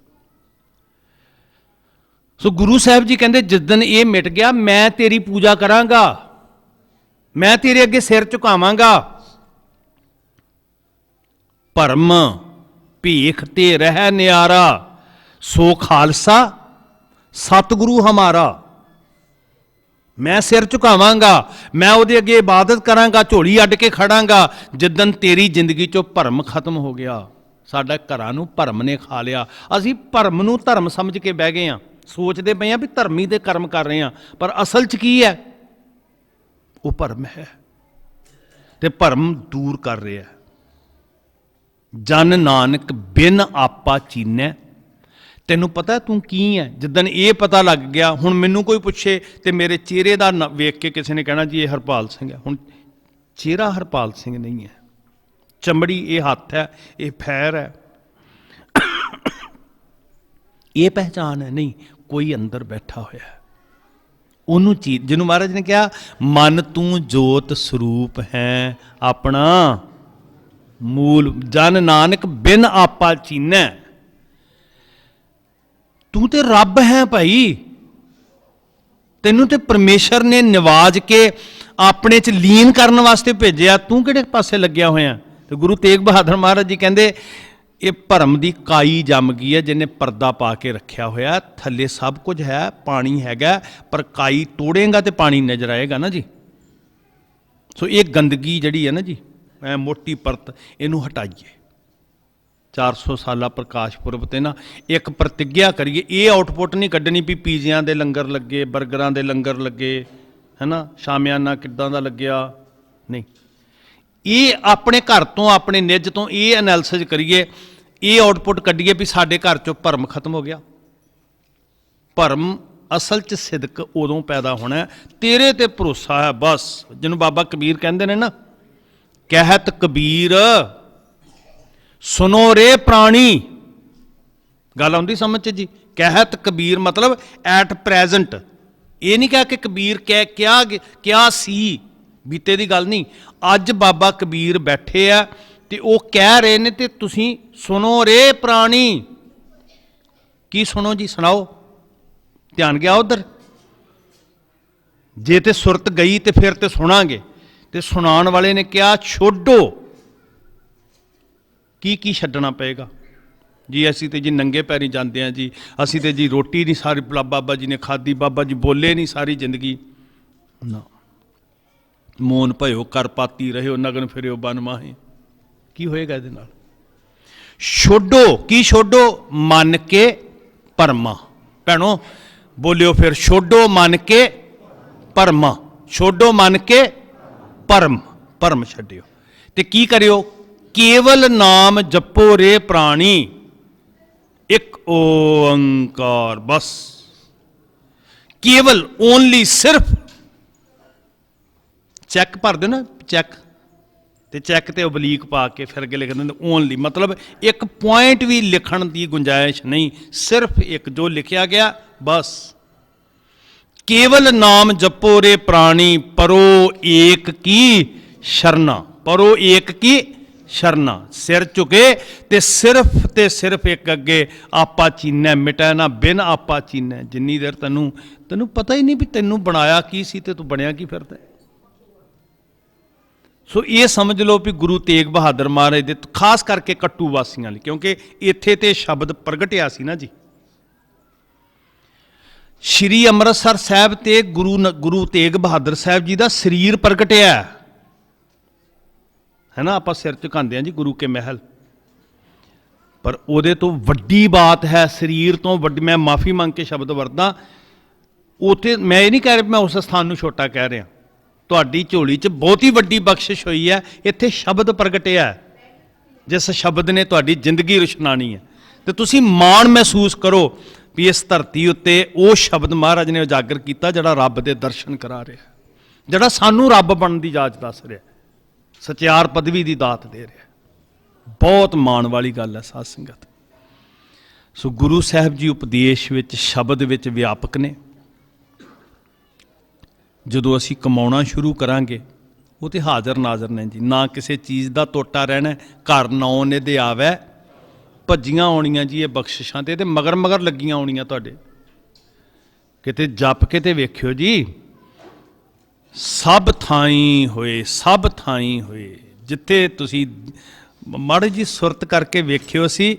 Speaker 1: सो गुरु साहब जी कहते जिस दिन ये मिट गया मैं तेरी पूजा करांगा, मैं तेरे अगे सिर झुकावांगा। भरम भीख ते रह न्यारा, सो खालसा सतगुरु हमारा। मैं सिर झुकावांगा, मैं उहदे अगे इबादत करांगा, झोली अड्ड के खड़ांगा। जिदन तेरी जिंदगी चों भरम खत्म हो गया, साडा घरां नूं भरम ने खा लिया। असीं भरम नूं धर्म समझ के बह गए हां, सोचते पे हां भी धर्मी दे कर्म कर रहे हां, पर असल च की है? वो भरम है ते भरम दूर कर रहा है। जन नानक बिन आपा चीनै। तैनूं पता तू की है? जिदन ये पता लग गया, हुण मैनूं कोई पुछे तो मेरे चेहरे का वेख के किसी ने कहना जी ये हरपाल सिंह है। हुण चेहरा हरपाल सिंह नहीं है, चमड़ी ये हथ है, ये पैर है, ये पहचान है नहीं। कोई अंदर बैठा होया है, उन्होंने चीज जिन्होंने महाराज ने कहा मन तू जोत स्वरूप है अपना मूल। जन नानक बिन आपा चीनै। तू तो रब है भाई, तेनू तो परमेश्वर ने निवाज के अपने च लीन करने वास्ते भेजा। तू किहड़े पासे लग्या होया? तो गुरु तेग बहादुर महाराज जी कहते ਇਹ ਭਰਮ ਦੀ ਕਾਈ ਜੰਮ ਗਈ ਹੈ, ਜਿਹਨੇ ਪਰਦਾ ਪਾ ਕੇ ਰੱਖਿਆ ਹੋਇਆ। ਥੱਲੇ ਸਭ ਕੁਝ ਹੈ, ਪਾਣੀ ਹੈਗਾ, ਪਰ ਕਾਈ ਤੋੜੇਗਾ ਤੇ ਪਾਣੀ ਨਜ਼ਰ ਆਏਗਾ ਨਾ ਜੀ। ਸੋ ਇਹ ਗੰਦਗੀ ਜਿਹੜੀ ਹੈ ਨਾ ਜੀ, ਮੈਂ ਮੋਟੀ ਪਰਤ, ਇਹਨੂੰ ਹਟਾਈਏ। 400 ਸਾਲਾ ਪ੍ਰਕਾਸ਼ ਪੁਰਬ ਤੇ ਨਾ ਇੱਕ ਪ੍ਰਤਿੱਗਿਆ ਕਰੀਏ। ਇਹ ਆਊਟਪੁੱਟ ਨਹੀਂ ਕੱਢਣੀ ਵੀ ਪੀਜ਼ਿਆਂ ਦੇ ਲੰਗਰ ਲੱਗੇ, ਬਰਗਰਾਂ ਦੇ ਲੰਗਰ ਲੱਗੇ, ਹੈ ਨਾ, ਸ਼ਾਮਿਆਨਾ ਕਿੱਦਾਂ ਦਾ ਲੱਗਿਆ, ਨਹੀਂ। ਇਹ ਆਪਣੇ ਘਰ ਤੋਂ, ਆਪਣੇ ਨਿੱਜ ਤੋਂ ਇਹ ਐਨਾਲਿਸਿਸ ਕਰੀਏ, ਇਹ ਆਊਟਪੁੱਟ ਕੱਢੀਏ ਵੀ ਸਾਡੇ ਘਰ 'ਚੋਂ ਭਰਮ ਖਤਮ ਹੋ ਗਿਆ। ਭਰਮ ਅਸਲ 'ਚ ਸਿਦਕ ਉਦੋਂ ਪੈਦਾ ਹੋਣਾ, ਤੇਰੇ ਤੇ ਭਰੋਸਾ ਹੈ ਬਸ। ਜਿਹਨੂੰ ਬਾਬਾ ਕਬੀਰ ਕਹਿੰਦੇ ਨੇ ਨਾ, ਕਹਿਤ ਕਬੀਰ ਸੁਨੋ ਰੇ ਪ੍ਰਾਣੀ। ਗੱਲ ਆਉਂਦੀ ਸਮਝ 'ਚ ਜੀ। ਕਹਿਤ ਕਬੀਰ ਮਤਲਬ ਐਟ ਪ੍ਰੈਜ਼ੈਂਟ। ਇਹ ਨਹੀਂ ਕਹਿ ਕੇ ਕਬੀਰ ਕਿਆ ਸੀ, ਬੀਤੇ ਦੀ ਗੱਲ ਨਹੀਂ। ਅੱਜ ਬਾਬਾ ਕਬੀਰ ਬੈਠੇ ਆ ਤੇ ਉਹ ਕਹਿ ਰਹੇ ਨੇ ਤੇ ਤੁਸੀਂ ਸੁਣੋ ਰੇ ਪ੍ਰਾਣੀ। ਕੀ ਸੁਣੋ ਜੀ, ਸੁਣਾਓ। ਧਿਆਨ ਗਿਆ ਉਧਰ। ਜੇ ਤੇ ਸੁਰਤ ਗਈ ਤੇ ਫਿਰ ਤੇ ਸੁਣਾਂਗੇ। ਤੇ ਸੁਣਾਉਣ ਵਾਲੇ ਨੇ ਕਿਹਾ ਛੋਡੋ। ਕੀ ਛੱਡਣਾ ਪਏਗਾ ਜੀ? ਅਸੀਂ ਤੇ ਜੀ ਨੰਗੇ ਪੈਰੀ ਜਾਂਦੇ ਹਾਂ ਜੀ। ਅਸੀਂ ਤੇ ਜੀ ਰੋਟੀ ਨਹੀਂ ਸਾਰੀ ਬਾਬਾ ਜੀ ਨੇ ਖਾਧੀ, ਬਾਬਾ ਜੀ ਬੋਲੇ ਨਹੀਂ ਸਾਰੀ ਜ਼ਿੰਦਗੀ ਨਾ। ਮੋਨ ਭਇਓ ਕਰ ਪਾਤੀ ਰਹਿਓ, ਨਗਨ ਫਿਰਿਓ ਬਨ ਮਾਹੇ। ਕੀ ਹੋਏਗਾ ਇਹਦੇ ਨਾਲ? ਛੋਡੋ। ਕੀ ਛੋਡੋ? ਮੰਨ ਕੇ ਭਰਮਾਂ। ਭੈਣੋ ਬੋਲਿਓ ਫਿਰ, ਛੋਡੋ ਮੰਨ ਕੇ ਭਰਮਾਂ। ਛੋਡੋ ਮੰਨ ਕੇ ਭਰਮ ਛੱਡਿਓ। ਤੇ ਕੀ ਕਰਿਓ? ਕੇਵਲ ਨਾਮ ਜਪੋ ਰੇ ਪ੍ਰਾਣੀ, ਇੱਕ ਓੰਕਾਰ। ਬਸ ਕੇਵਲ, ਓਨਲੀ, ਸਿਰਫ। ਚੈੱਕ ਭਰ ਦਿਓ ਨਾ, ਚੈੱਕ, ਤੇ ਚੈੱਕ ਤੇ ਓਬਲੀਕ ਪਾ ਕੇ ਫਿਰ ਅੱਗੇ ਲਿਖ ਦਿੰਦੇ ਓਨਲੀ। ਮਤਲਬ ਇੱਕ ਪੁਆਇੰਟ ਵੀ ਲਿਖਣ ਦੀ ਗੁੰਜਾਇਸ਼ ਨਹੀਂ, ਸਿਰਫ ਇੱਕ ਜੋ ਲਿਖਿਆ ਗਿਆ ਬਸ। ਕੇਵਲ ਨਾਮ ਜਪੋ ਰੇ ਪ੍ਰਾਣੀ, ਪਰੋ ਏਕ ਕੀ ਸ਼ਰਨਾ। ਪਰੋ ਏਕ ਕੀ ਸ਼ਰਨਾ। ਸਿਰ ਝੁਕੇ ਤੇ ਸਿਰਫ ਇੱਕ ਅੱਗੇ ਆਪਾ ਚੀਨੈ, ਮਿਟੈ ਨਾ ਬਿਨ ਆਪਾ ਚੀਨੈ। ਜਿੰਨੀ ਦੇਰ ਤੈਨੂੰ ਪਤਾ ਹੀ ਨਹੀਂ ਵੀ ਤੈਨੂੰ ਬਣਾਇਆ ਕੀ ਸੀ ਤੇ ਤੂੰ ਬਣਿਆ ਕੀ ਫਿਰਦਾ। ਸੋ ਇਹ ਸਮਝ ਲਓ ਵੀ ਗੁਰੂ ਤੇਗ ਬਹਾਦਰ ਮਹਾਰਾਜ ਦੇ ਖਾਸ ਕਰਕੇ ਕੱਟੂ ਵਾਸੀਆਂ ਲਈ, ਕਿਉਂਕਿ ਇੱਥੇ ਤੇ ਸ਼ਬਦ ਪ੍ਰਗਟਿਆ ਸੀ ਨਾ ਜੀ। ਸ਼੍ਰੀ ਅੰਮ੍ਰਿਤਸਰ ਸਾਹਿਬ ਤੇ ਗੁਰੂ ਤੇਗ ਬਹਾਦਰ ਸਾਹਿਬ ਜੀ ਦਾ ਸਰੀਰ ਪ੍ਰਗਟਿਆ ਹੈ ਨਾ। ਆਪਾਂ ਸਿਰ ਝੁਕਾਉਂਦੇ ਹਾਂ ਜੀ ਗੁਰੂ ਕੇ ਮਹਿਲ, ਪਰ ਉਹਦੇ ਤੋਂ ਵੱਡੀ ਬਾਤ ਹੈ, ਸਰੀਰ ਤੋਂ ਵੱਡੀ। ਮੈਂ ਮਾਫੀ ਮੰਗ ਕੇ ਸ਼ਬਦ ਵਰਤਾਂ ਉੱਥੇ। ਮੈਂ ਇਹ ਨਹੀਂ ਕਹਿ ਰਿਹਾ ਮੈਂ ਉਸ ਸਥਾਨ ਨੂੰ ਛੋਟਾ ਕਹਿ ਰਿਹਾ। ਤੁਹਾਡੀ ਝੋਲੀ 'ਚ ਬਹੁਤ ਹੀ ਵੱਡੀ ਬਖਸ਼ਿਸ਼ ਹੋਈ ਹੈ। ਇੱਥੇ ਸ਼ਬਦ ਪ੍ਰਗਟਿਆ, ਜਿਸ ਸ਼ਬਦ ਨੇ ਤੁਹਾਡੀ ਜ਼ਿੰਦਗੀ ਰੁਸ਼ਨਾਣੀ ਹੈ। ਤੇ ਤੁਸੀਂ ਮਾਣ ਮਹਿਸੂਸ ਕਰੋ ਵੀ ਇਸ ਧਰਤੀ ਉੱਤੇ ਉਹ ਸ਼ਬਦ ਮਹਾਰਾਜ ਨੇ ਉਜਾਗਰ ਕੀਤਾ ਜਿਹੜਾ ਰੱਬ ਦੇ ਦਰਸ਼ਨ ਕਰਾ ਰਿਹਾ, ਜਿਹੜਾ ਸਾਨੂੰ ਰੱਬ ਬਣਨ ਦੀ ਜਾਚ ਦੱਸ ਰਿਹਾ, ਸਚਿਆਰ ਪਦਵੀ ਦੀ ਦਾਤ ਦੇ ਰਿਹਾ। ਬਹੁਤ ਮਾਣ ਵਾਲੀ ਗੱਲ ਹੈ ਸਾਧ ਸੰਗਤ। ਸੋ ਗੁਰੂ ਸਾਹਿਬ ਜੀ ਉਪਦੇਸ਼ ਵਿੱਚ, ਸ਼ਬਦ ਵਿੱਚ ਵਿਆਪਕ ਨੇ। ਜਦੋਂ ਅਸੀਂ ਕਮਾਉਣਾ ਸ਼ੁਰੂ ਕਰਾਂਗੇ ਉਹ ਤੇ ਹਾਜ਼ਰ ਨਾਜ਼ਰ ਨੇ ਜੀ। ਨਾ ਕਿਸੇ ਚੀਜ਼ ਦਾ ਟੋਟਾ ਰਹਿਣਾ। ਘਰ ਨੌ ਨਿਧ ਆਵੈ, ਭੱਜੀਆਂ ਆਉਣੀਆਂ ਜੀ ਇਹ ਬਖਸ਼ਿਸ਼ਾਂ ਤੇ ਮਗਰ ਲੱਗੀਆਂ ਆਉਣੀਆਂ ਤੁਹਾਡੇ। ਕਿਤੇ ਜਪ ਕੇ ਤੇ ਵੇਖਿਓ ਜੀ, ਸਭ ਥਾਈਂ ਹੋਏ, ਸਭ ਥਾਈਂ ਹੋਏ। ਜਿੱਥੇ ਤੁਸੀਂ ਮਾੜੀ ਜੀ ਸੁਰਤ ਕਰਕੇ ਵੇਖਿਓ ਸੀ।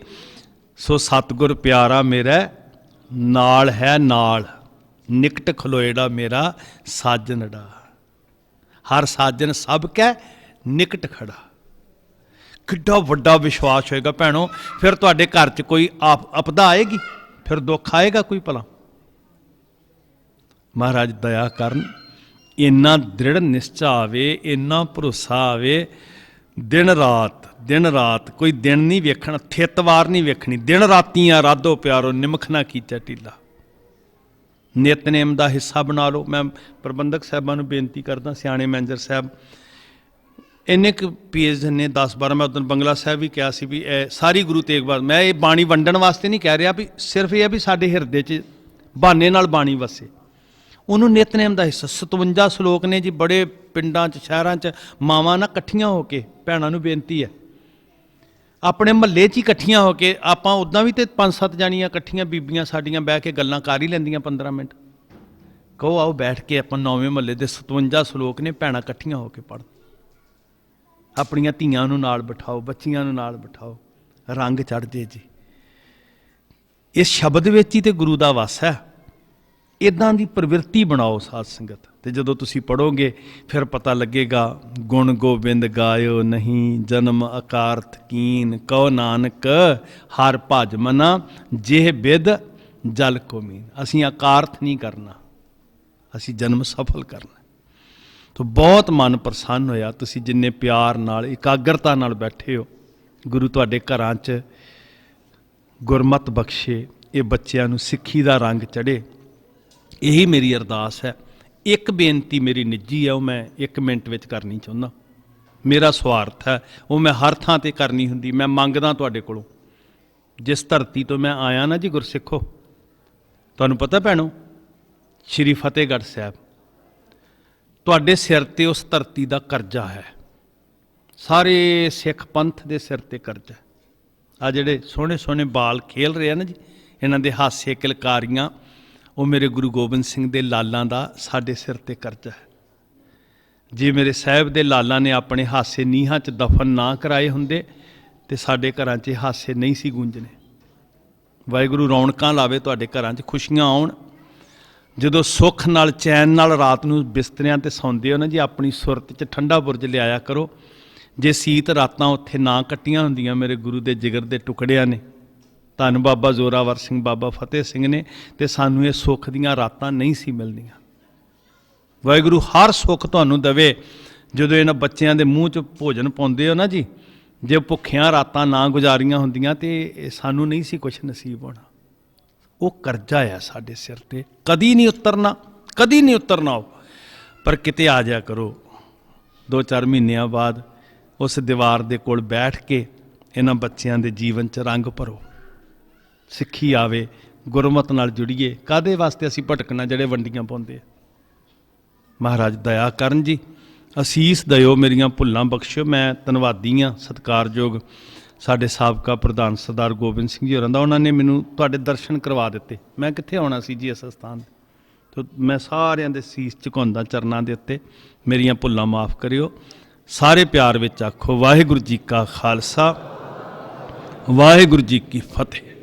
Speaker 1: ਸੋ ਸਤਿਗੁਰ ਪਿਆਰਾ ਮੇਰਾ ਨਾਲ ਹੈ, ਨਾਲ ਨਿਕਟ ਖਲੋਏੜਾ ਮੇਰਾ ਸਾਜਨੜਾ। ਹਰ ਸਾਜਨ ਸਭ ਕੈ ਨਿਕਟ ਖੜਾ। ਕਿੱਡਾ ਵੱਡਾ ਵਿਸ਼ਵਾਸ ਹੋਏਗਾ ਭੈਣੋ। ਫਿਰ ਤੁਹਾਡੇ ਘਰ 'ਚ ਕੋਈ ਆਪਦਾ ਆਏਗੀ, ਫਿਰ ਦੁੱਖ ਆਏਗਾ ਕੋਈ ਭਲਾ। ਮਹਾਰਾਜ ਦਇਆ ਕਰਨ, ਇੰਨਾ ਦ੍ਰਿੜ ਨਿਸ਼ਚਾ ਆਵੇ, ਇੰਨਾ ਭਰੋਸਾ ਆਵੇ। ਦਿਨ ਰਾਤ ਕੋਈ ਦਿਨ ਨਹੀਂ ਵੇਖਣਾ, ਥਿੱਤਵਾਰ ਨਹੀਂ ਵੇਖਣੀ। ਦਿਨ ਰਾਤੀਆਂ ਰਾਧੋ ਪਿਆਰੋ, ਨਿਮਖ ਨਾ ਕੀਚਾ ਟੀਲਾ। ਨਿਤਨੇਮ ਦਾ ਹਿੱਸਾ ਬਣਾ ਲਓ। ਮੈਂ ਪ੍ਰਬੰਧਕ ਸਾਹਿਬਾਂ ਨੂੰ ਬੇਨਤੀ ਕਰਦਾ, ਸਿਆਣੇ ਮੈਨੇਜਰ ਸਾਹਿਬ, ਇੰਨੇ ਕੁ ਪੇਜ ਨੇ 10-12। ਮੈਂ ਉਦੋਂ ਬੰਗਲਾ ਸਾਹਿਬ ਵੀ ਕਿਹਾ ਸੀ ਵੀ ਇਹ ਸਾਰੀ ਗੁਰੂ ਤੇਗ ਬਹਾਦਰ, ਮੈਂ ਇਹ ਬਾਣੀ ਵੰਡਣ ਵਾਸਤੇ ਨਹੀਂ ਕਹਿ ਰਿਹਾ, ਵੀ ਸਿਰਫ ਇਹ ਆ ਵੀ ਸਾਡੇ ਹਿਰਦੇ 'ਚ ਬਹਾਨੇ ਨਾਲ ਬਾਣੀ ਵਸੇ। ਉਹਨੂੰ ਨਿਤਨੇਮ ਦਾ ਹਿੱਸਾ 57 ਸ਼ਲੋਕ ਨੇ ਜੀ। ਬੜੇ ਪਿੰਡਾਂ 'ਚ, ਸ਼ਹਿਰਾਂ 'ਚ ਮਾਵਾਂ ਨਾ ਇਕੱਠੀਆਂ ਹੋ ਕੇ, ਭੈਣਾਂ ਨੂੰ ਬੇਨਤੀ ਹੈ, ਆਪਣੇ ਮਹੱਲੇ 'ਚ ਹੀ ਇਕੱਠੀਆਂ ਹੋ ਕੇ, ਆਪਾਂ ਉੱਦਾਂ ਵੀ ਤੇ 5-7 ਜਾਣੀਆਂ ਇਕੱਠੀਆਂ ਬੀਬੀਆਂ ਸਾਡੀਆਂ ਬਹਿ ਕੇ ਗੱਲਾਂ ਕਰ ਹੀ ਲੈਂਦੀਆਂ 15 ਮਿੰਟ। ਕਹੋ ਆਓ ਬੈਠ ਕੇ ਆਪਾਂ 9ਵੇਂ ਮਹੱਲੇ ਦੇ 57 ਸ਼ਲੋਕ ਨੇ, ਭੈਣਾਂ ਇਕੱਠੀਆਂ ਹੋ ਕੇ ਪੜ੍ਹੋ। ਆਪਣੀਆਂ ਧੀਆਂ ਨੂੰ ਨਾਲ ਬਿਠਾਓ, ਬੱਚੀਆਂ ਨੂੰ ਨਾਲ ਬਿਠਾਓ, ਰੰਗ ਚੜ੍ਹ ਜੇ ਜੀ। ਇਸ ਸ਼ਬਦ ਵਿੱਚ ਹੀ ਤੇ ਗੁਰੂ ਦਾ ਵਸ ਹੈ। ਇੱਦਾਂ ਦੀ ਪ੍ਰਵਿਰਤੀ ਬਣਾਓ ਸਾਧ ਸੰਗਤ, ਤੇ ਜਦੋਂ ਤੁਸੀਂ ਪੜ੍ਹੋਗੇ ਫਿਰ ਪਤਾ ਲੱਗੇਗਾ। ਗੁਣ ਗੋਬਿੰਦ ਗਾਇਓ ਨਹੀਂ, ਜਨਮ ਅਕਾਰਥ ਕੀਨ, ਕਉ ਨਾਨਕ ਹਰ ਭਜ ਮਨਾ, ਜਿਹ ਬਿਦ ਜਲ ਕੋ ਮੀਨ। ਅਸੀਂ ਅਕਾਰਥ ਨਹੀਂ ਕਰਨਾ, ਅਸੀਂ ਜਨਮ ਸਫਲ ਕਰਨਾ। ਤਾਂ ਬਹੁਤ ਮਨ ਪ੍ਰਸੰਨ ਹੋਇਆ, ਤੁਸੀਂ ਜਿੰਨੇ ਪਿਆਰ ਨਾਲ ਇਕਾਗਰਤਾ ਨਾਲ ਬੈਠੇ ਹੋ। ਗੁਰੂ ਤੁਹਾਡੇ ਘਰਾਂ 'ਚ ਗੁਰਮਤ ਬਖਸ਼ੇ, ਇਹ ਬੱਚਿਆਂ ਨੂੰ ਸਿੱਖੀ ਦਾ ਰੰਗ ਚੜ੍ਹੇ, ਇਹੀ ਮੇਰੀ ਅਰਦਾਸ ਹੈ। ਇੱਕ ਬੇਨਤੀ ਮੇਰੀ ਨਿੱਜੀ ਹੈ, ਉਹ ਮੈਂ 1 ਮਿੰਟ ਵਿੱਚ ਕਰਨੀ ਚਾਹੁੰਦਾ। ਮੇਰਾ ਸਵਾਰਥ ਹੈ, ਉਹ ਮੈਂ ਹਰ ਥਾਂ 'ਤੇ ਕਰਨੀ ਹੁੰਦੀ। ਮੈਂ ਮੰਗਦਾ ਤੁਹਾਡੇ ਕੋਲੋਂ, ਜਿਸ ਧਰਤੀ ਤੋਂ ਮੈਂ ਆਇਆ ਨਾ ਜੀ ਗੁਰਸਿੱਖੋ, ਤੁਹਾਨੂੰ ਪਤਾ ਭੈਣੋ, ਸ਼੍ਰੀ ਫਤਿਹਗੜ੍ਹ ਸਾਹਿਬ ਤੁਹਾਡੇ ਸਿਰ 'ਤੇ ਉਸ ਧਰਤੀ ਦਾ ਕਰਜ਼ਾ ਹੈ। ਸਾਰੇ ਸਿੱਖ ਪੰਥ ਦੇ ਸਿਰ 'ਤੇ ਕਰਜ਼ਾ। ਆ ਜਿਹੜੇ ਸੋਹਣੇ ਸੋਹਣੇ ਬਾਲ ਖੇਲ ਰਹੇ ਆ ਨਾ ਜੀ, ਇਹਨਾਂ ਦੇ ਹਾਸੇ ਕਿਲਕਾਰੀਆਂ, ਉਹ ਮੇਰੇ ਗੁਰੂ ਗੋਬਿੰਦ ਸਿੰਘ ਦੇ ਲਾਲਾਂ ਦਾ ਸਾਡੇ ਸਿਰ 'ਤੇ ਕਰਜ਼ਾ ਹੈ। ਜੇ ਮੇਰੇ ਸਾਹਿਬ ਦੇ ਲਾਲਾਂ ਨੇ ਆਪਣੇ ਹਾਸੇ ਨੀਹਾਂ 'ਚ ਦਫਨ ਨਾ ਕਰਾਏ ਹੁੰਦੇ ਤੇ ਸਾਡੇ ਘਰਾਂ 'ਚ ਹਾਸੇ ਨਹੀਂ ਸੀ ਗੂੰਜਣੇ। ਵਾਹਿਗੁਰੂ ਰੌਣਕਾਂ ਲਾਵੇ ਤੁਹਾਡੇ ਘਰਾਂ 'ਚ, ਖੁਸ਼ੀਆਂ ਆਉਣ। ਜਦੋਂ ਸੁੱਖ ਨਾਲ ਚੈਨ ਨਾਲ ਰਾਤ ਨੂੰ ਬਿਸਤਰਿਆਂ 'ਤੇ ਸੌਂਦੇ ਹੋ ਨਾ ਜੀ, ਆਪਣੀ ਸੁਰਤ 'ਚ ਠੰਡਾ ਬੁਰਜ ਲਿਆਇਆ ਕਰੋ। ਜੇ ਸੀਤ ਰਾਤਾਂ ਉੱਥੇ ਨਾ ਕੱਟੀਆਂ ਹੁੰਦੀਆਂ ਮੇਰੇ ਗੁਰੂ ਦੇ ਜਿਗਰ ਦੇ ਟੁਕੜਿਆਂ ਨੇ, ਧੰਨ ਬਾਬਾ ਜ਼ੋਰਾਵਰ ਸਿੰਘ, ਬਾਬਾ ਫਤਿਹ ਸਿੰਘ ਨੇ, ਤੇ ਸਾਨੂੰ ਇਹ ਸੁੱਖ ਦੀਆਂ ਰਾਤਾਂ ਨਹੀਂ ਸੀ ਮਿਲਦੀਆਂ। ਵਾਹਿਗੁਰੂ ਹਰ ਸੁੱਖ ਤੁਹਾਨੂੰ ਦੇਵੇ। ਜਦੋਂ ਇਹਨਾਂ ਬੱਚਿਆਂ ਦੇ ਮੂੰਹ 'ਚ ਭੋਜਨ ਪਾਉਂਦੇ ਹੋ ਨਾ ਜੀ, ਜੇ ਭੁੱਖਿਆਂ ਰਾਤਾਂ ਨਾ ਗੁਜ਼ਾਰੀਆਂ ਹੁੰਦੀਆਂ ਤੇ ਸਾਨੂੰ ਨਹੀਂ ਸੀ ਕੁਛ ਨਸੀਬ ਹੋਣਾ। ਉਹ ਕਰਜ਼ਾ ਆ ਸਾਡੇ ਸਿਰ 'ਤੇ, ਕਦੀ ਨਹੀਂ ਉਤਰਨਾ, ਕਦੀ ਨਹੀਂ ਉਤਰਨਾ ਉਹ। ਪਰ ਕਿਤੇ ਆ ਜਾਇਆ ਕਰੋ 2-4 ਮਹੀਨਿਆਂ ਬਾਅਦ, ਉਸ ਦੀਵਾਰ ਦੇ ਕੋਲ ਬੈਠ ਕੇ ਇਹਨਾਂ ਬੱਚਿਆਂ ਦੇ ਜੀਵਨ 'ਚ ਰੰਗ ਭਰੋ, ਸਿੱਖੀ ਆਵੇ, ਗੁਰਮਤ ਨਾਲ ਜੁੜੀਏ। ਕਾਹਦੇ ਵਾਸਤੇ ਅਸੀਂ ਭਟਕਣਾ ਜਿਹੜੇ ਵੰਡੀਆਂ ਪਾਉਂਦੇ ਆ। ਮਹਾਰਾਜ ਦਇਆ ਕਰਨ ਜੀ, ਅਸੀਸ ਦਿਓ, ਮੇਰੀਆਂ ਭੁੱਲਾਂ ਬਖਸ਼ਿਓ। ਮੈਂ ਧੰਨਵਾਦੀ ਹਾਂ ਸਤਿਕਾਰਯੋਗ ਸਾਡੇ ਸਾਬਕਾ ਪ੍ਰਧਾਨ ਸਰਦਾਰ ਗੋਬਿੰਦ ਸਿੰਘ ਜੀ ਹੋਰਾਂ ਦਾ। ਉਹਨਾਂ ਨੇ ਮੈਨੂੰ ਤੁਹਾਡੇ ਦਰਸ਼ਨ ਕਰਵਾ ਦਿੱਤੇ। ਮੈਂ ਕਿੱਥੇ ਆਉਣਾ ਸੀ ਜੀ ਇਸ ਸਥਾਨ 'ਤੇ। ਮੈਂ ਸਾਰਿਆਂ ਦੇ ਸੀਸ ਝੁਕਾਉਂਦਾ ਚਰਨਾਂ ਦੇ ਉੱਤੇ। ਮੇਰੀਆਂ ਭੁੱਲਾਂ ਮਾਫ ਕਰਿਓ। ਸਾਰੇ ਪਿਆਰ ਵਿੱਚ ਆਖੋ ਵਾਹਿਗੁਰੂ ਜੀ ਕਾ ਖਾਲਸਾ, ਵਾਹਿਗੁਰੂ ਜੀ ਕੀ ਫਤਿਹ।